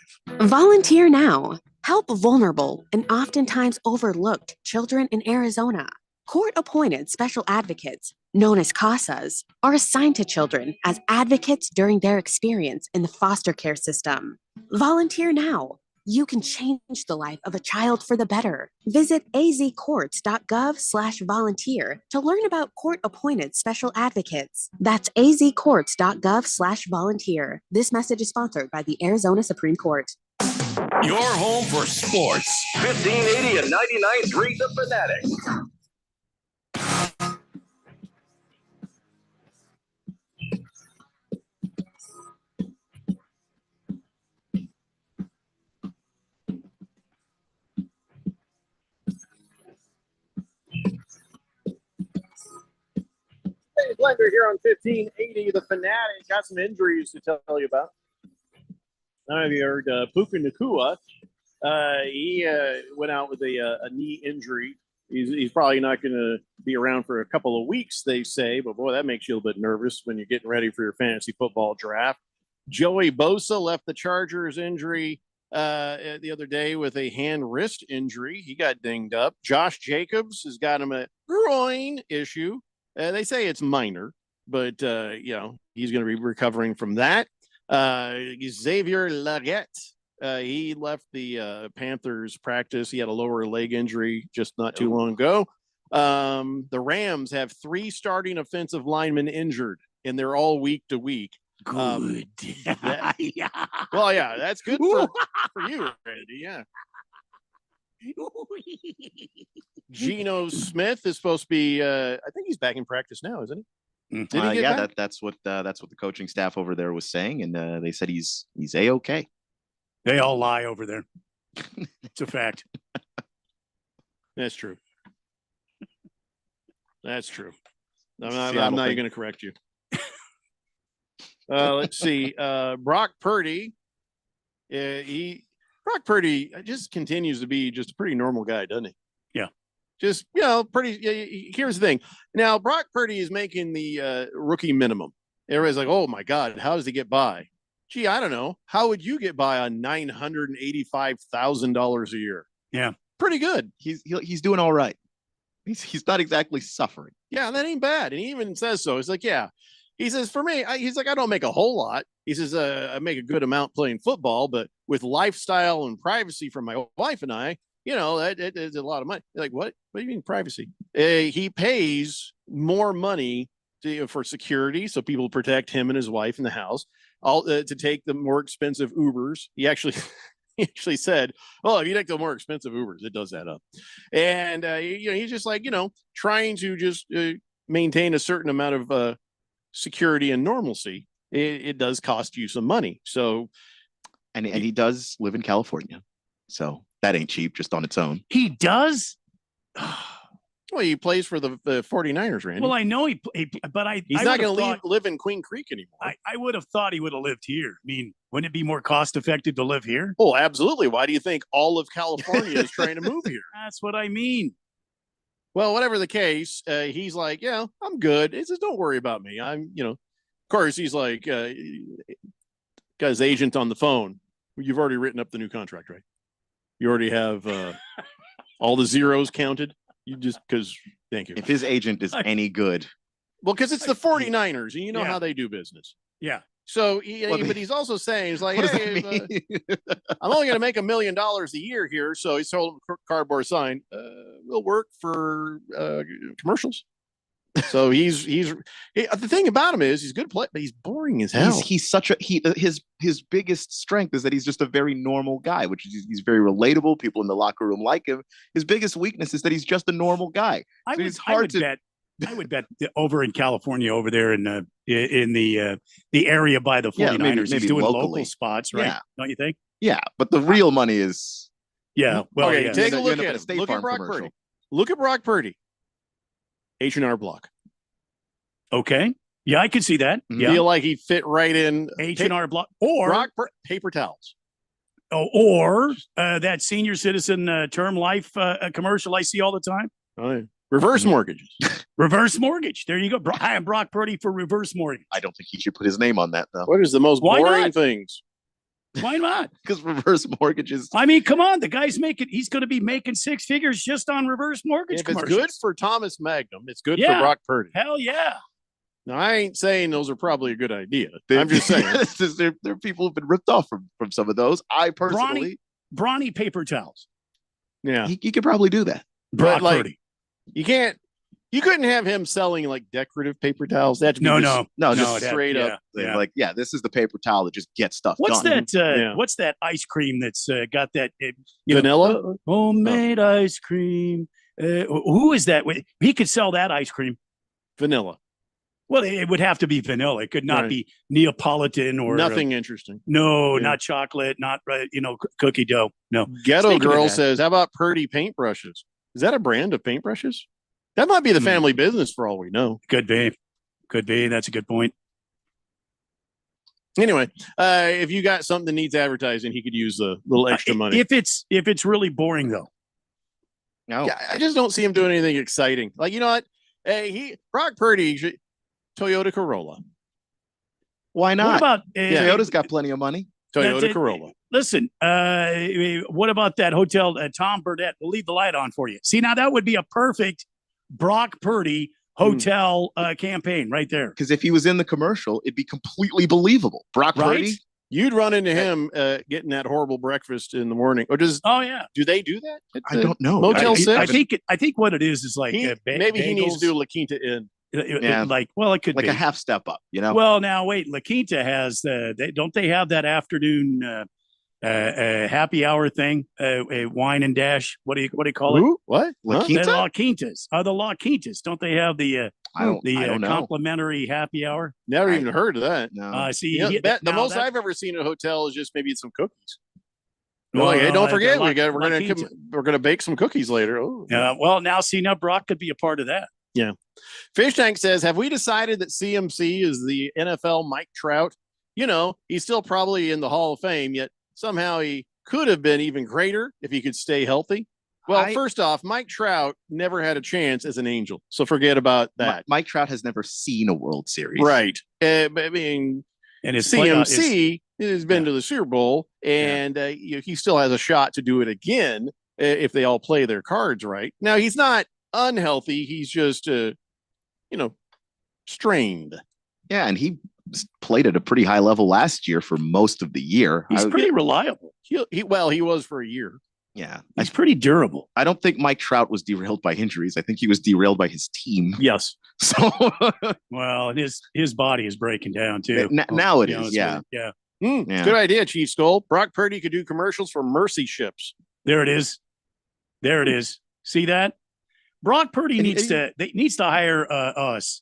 Volunteer now. Help vulnerable and oftentimes overlooked children in Arizona. Court-appointed special advocates, known as CASAs, are assigned to children as advocates during their experience in the foster care system. Volunteer now. You can change the life of a child for the better. Visit azcourts.gov/volunteer to learn about court-appointed special advocates. That's azcourts.gov/volunteer. This message is sponsored by the Arizona Supreme Court. Your home for sports. 1580 and 99.3 The Fanatic. Hey, Blender here on 1580 The Fanatic. Got some injuries to tell you about. Now, have you heard Puka Nacua? He went out with a knee injury. He's probably not going to be around for a couple of weeks, they say. But, boy, that makes you a little bit nervous when you're getting ready for your fantasy football draft. Joey Bosa left the Chargers injury the other day with a hand-wrist injury. He got dinged up. Josh Jacobs has got him a groin issue. They say it's minor, but, he's going to be recovering from that. Xavier Legette, he left the Panthers practice. He had a lower leg injury just not too long ago. The Rams have 3 starting offensive linemen injured, and they're all week to week. Good. Well, yeah, that's good for you, Randy. Yeah. Geno Smith is supposed to be. I think he's back in practice now, isn't he? Did he get back? That's what the coaching staff over there was saying, and they said he's A-okay. They all lie over there. It's a fact. That's true. That's true. I'm not even going to correct you. Let's see. Brock Purdy. Brock Purdy just continues to be just a pretty normal guy, doesn't he? Yeah. Just, pretty. Here's the thing. Now, Brock Purdy is making the rookie minimum. Everybody's like, oh, my God, how does he get by? Gee, I don't know. How would you get by on $985,000 a year? Yeah. Pretty good. He's doing all right. He's not exactly suffering. Yeah, that ain't bad. And he even says so. It's like, yeah. He says, for me, he's like, I don't make a whole lot. He says, I make a good amount playing football, but with lifestyle and privacy from my wife and I, that is a lot of money. You're like, what? What do you mean privacy? He pays more money for security, so people protect him and his wife in the house, to take the more expensive Ubers. He actually said, "Oh, if you take the more expensive Ubers, it does add up." And he's just like, trying to just maintain a certain amount of security and normalcy. It does cost you some money. So, and he does live in California, so that ain't cheap just on its own. He does. Well, he plays for the 49ers, Randy. Well, I know he's not going to live in Queen Creek anymore. I would have thought he would have lived here. I mean, wouldn't it be more cost effective to live here? Oh, absolutely. Why do you think all of California is trying to move here? That's what I mean. Well, whatever the case, he's like, yeah, I'm good. He says, don't worry about me. I'm, of course, he's like, got his agent on the phone. You've already written up the new contract, right? You already have all the zeros counted. You just thank you. If his agent is any good. Well, because it's the 49ers, and you know how they do business. Yeah. So, but he's also saying, he's like, hey, I'm only going to make $1 million a year here. So he's told him cardboard sign, we'll work for commercials. So the thing about him is he's a good player, but he's boring as hell. He's such his biggest strength is that he's just a very normal guy, which is he's very relatable. People in the locker room like him. His biggest weakness is that he's just a normal guy. I would bet over in California, over there in the area by the 49ers, maybe he's doing locally. local spots, right? Yeah. Don't you think? Yeah, but the real money is. Yeah. Well, okay, yeah. take a look at him. Look at Brock Purdy. Look at Brock Purdy. H&R Block. Okay. Yeah, I could see that. Yeah. Feel like he fit right in. H&R Block or paper towels. Oh, or that senior citizen term life commercial I see all the time. Oh, yeah. Reverse mortgages. Reverse mortgage. There you go. I am Brock Purdy for reverse mortgage. I don't think he should put his name on that, though. What is the most boring things? Why not? Because reverse mortgages. I mean, come on. The guy's he's going to be making 6 figures just on reverse mortgage If it's good for Thomas Magnum, it's good for Yeah. Brock Purdy. Hell yeah. Now, I ain't saying those are probably a good idea. I'm just saying. there are people who've been ripped off from some of those. I personally brawny paper towels. Yeah. He could probably do that. Brock But like, Purdy. you couldn't have him selling like decorative paper towels. That No, just that- straight up. yeah. Like, this is the paper towel that just gets stuff What's done. that? What's that ice cream that's got that Vanilla? homemade ice cream? Who is that? He could sell that ice cream. Vanilla. Well, it would have to be vanilla. It could not Right. be Neapolitan or Nothing interesting. No, Yeah. not chocolate, not cookie dough. No. Ghetto Speaking of Girl that- says, "How about Purdy paintbrushes? Is that a brand of paintbrushes? That might be the family business for all we know." Could be. That's a good point. Anyway, if you got something that needs advertising, he could use a little extra money. If it's really boring though. No, Yeah, I just don't see him doing anything exciting. Like, you know what? Hey, Brock Purdy, Toyota Corolla. Why not? What about Toyota's got plenty of money. Toyota Corolla. Listen, what about that hotel, Tom Burdett? We'll leave the light on for you. See, now that would be a perfect Brock Purdy hotel campaign right there. Because if he was in the commercial, it'd be completely believable. Brock Right? Purdy. You'd run into him getting that horrible breakfast in the morning. Or do they do that? at I the don't know. Motel 6? I think what it is like maybe he needs to do La Quinta Inn. It could like be a half step up, you know? Well, now wait, La Quinta has don't they have that afternoon happy hour thing? A wine and dash. What do you call it? Who? What? La The Quinta? La Quintas. The La Quintas. Don't they have the I don't know. complimentary happy hour? Never even heard of that. No. See, You know, the now most that- I've ever seen at a hotel is just maybe some cookies. Well, Like, hey, don't the forget, La- we're La gonna Quinta. we're gonna bake some cookies later. Oh, Well, now Brock could be a part of that. yeah. Fish Tank says, "Have we decided that CMC is the NFL Mike Trout? You know, he's still probably in the Hall of Fame, yet somehow he could have been even greater if he could stay healthy." Well, first off, Mike Trout never had a chance as an Angel, so forget about that. Mike Trout has never seen a World Series. Right. But I mean, And his CMC has been to the Super Bowl, and he still has a shot to do it again if they all play their cards right. Now, he's not unhealthy. He's just, strained. Yeah, and he played at a pretty high level last year for most of the year. He's pretty reliable. He was for a year. Yeah. He's pretty durable. I don't think Mike Trout was derailed by injuries. I think he was derailed by his team. Yes. So Well, and his body is breaking down too. now it To be is, honest yeah. with you. Yeah. Good idea, Chief Skull. Brock Purdy could do commercials for Mercy Ships. There it is. See that? Brock Purdy needs to hire us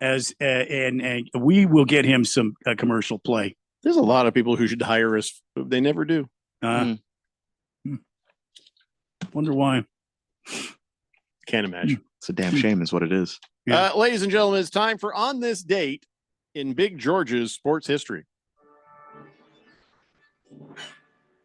as and we will get him some commercial play. There's a lot of people who should hire us. They never do. Wonder why. Can't imagine. It's a damn shame is what it is. Ladies and gentlemen, it's time for On This Date in Big George's sports history.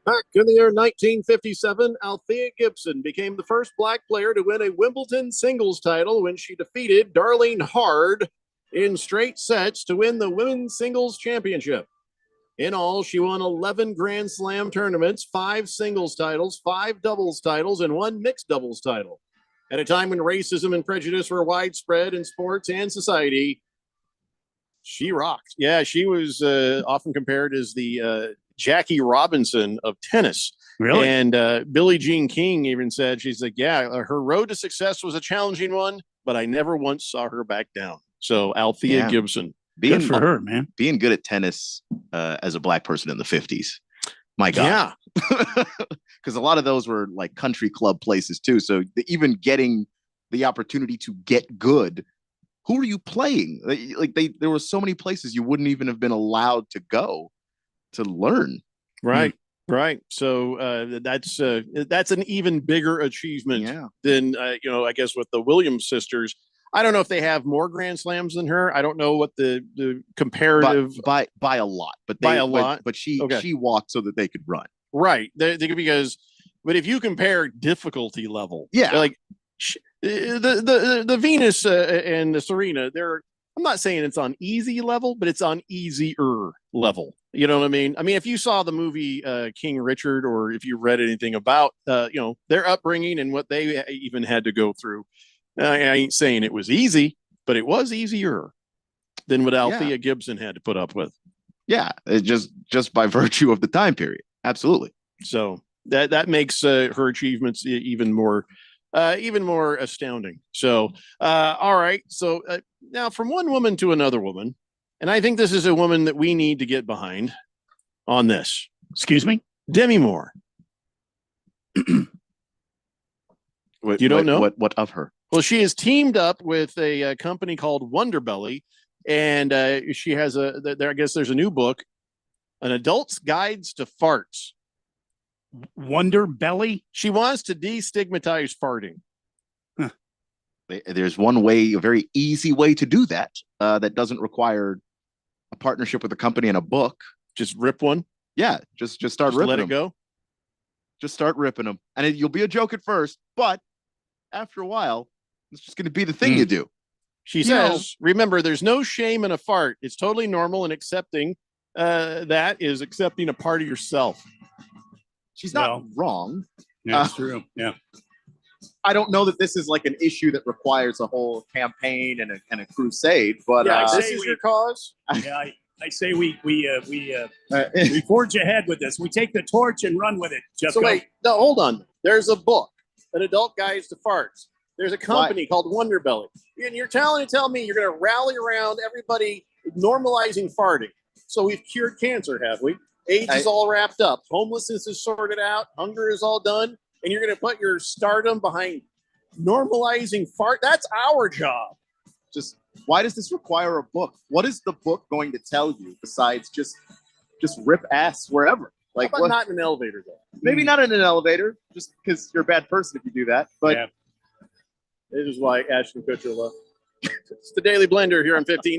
Back in the year 1957, Althea Gibson became the first black player to win a Wimbledon singles title when she defeated Darlene Hard in straight sets to win the women's singles championship. In all, she won 11 Grand Slam tournaments, 5 singles titles, 5 doubles titles, and 1 mixed doubles title. At a time when racism and prejudice were widespread in sports and society, she rocked. Yeah, she was often compared as the Jackie Robinson of tennis. Really? And Billie Jean King even said, she's like, yeah, her road to success was a challenging one, but I never once saw her back down. So Althea Gibson. Good for her, man. Being good at tennis as a black person in the 50s. My God. Yeah. Because a lot of those were like country club places too. So even getting the opportunity to get good, who are you playing? There were so many places you wouldn't even have been allowed to go to learn. Right. Right. So that's an even bigger achievement than, I guess with the Williams sisters. I don't know if they have more Grand Slams than her. I don't know what the comparative by a lot, but she walked so that they could run. Right. Because if you compare difficulty level, like the Venus and the Serena, I'm not saying it's on easy level, but it's on easier level. You know what I mean? I mean, if you saw the movie King Richard, or if you read anything about their upbringing and what they even had to go through, I ain't saying it was easy, but it was easier than what Althea Gibson had to put up with. Yeah, just by virtue of the time period. Absolutely. So that makes her achievements even more astounding. So, all right. So now from one woman to another woman, and I think this is a woman that we need to get behind on this. Excuse me? Demi Moore. You don't know? What of her? Well, she has teamed up with a company called Wonderbelly, and she has I guess there's a new book, An Adult's Guides to Farts. Wonderbelly? She wants to destigmatize farting. Huh. There's one way, a very easy way to do that, that doesn't require a partnership with a company and a book. Just rip one? Yeah, just start ripping let them. It go? Just start ripping them. And you'll be a joke at first, but after a while, it's just going to be the thing you do. She says, remember, there's no shame in a fart. It's totally normal, and accepting that is accepting a part of yourself. She's not wrong. That's true. Yeah. I don't know that this is like an issue that requires a whole campaign and a crusade, but this is your cause. Yeah, I say we forge ahead with this. We take the torch and run with it. Jeff, so wait, no, hold on. There's a book, An Adult Guides to Farts. There's a company called Wonderbelly, and you're telling me you're going to rally around everybody normalizing farting. So we've cured cancer, have we? AIDS is all wrapped up. Homelessness is sorted out. Hunger is all done. And you're going to put your stardom behind normalizing fart? That's our job. Just why does this require a book? What is the book going to tell you besides just rip ass wherever? Like, how about not in an elevator, though? Maybe not in an elevator, just because you're a bad person if you do that. But this is why Ashton Kutcher left. It's the Daily Blender here on 15.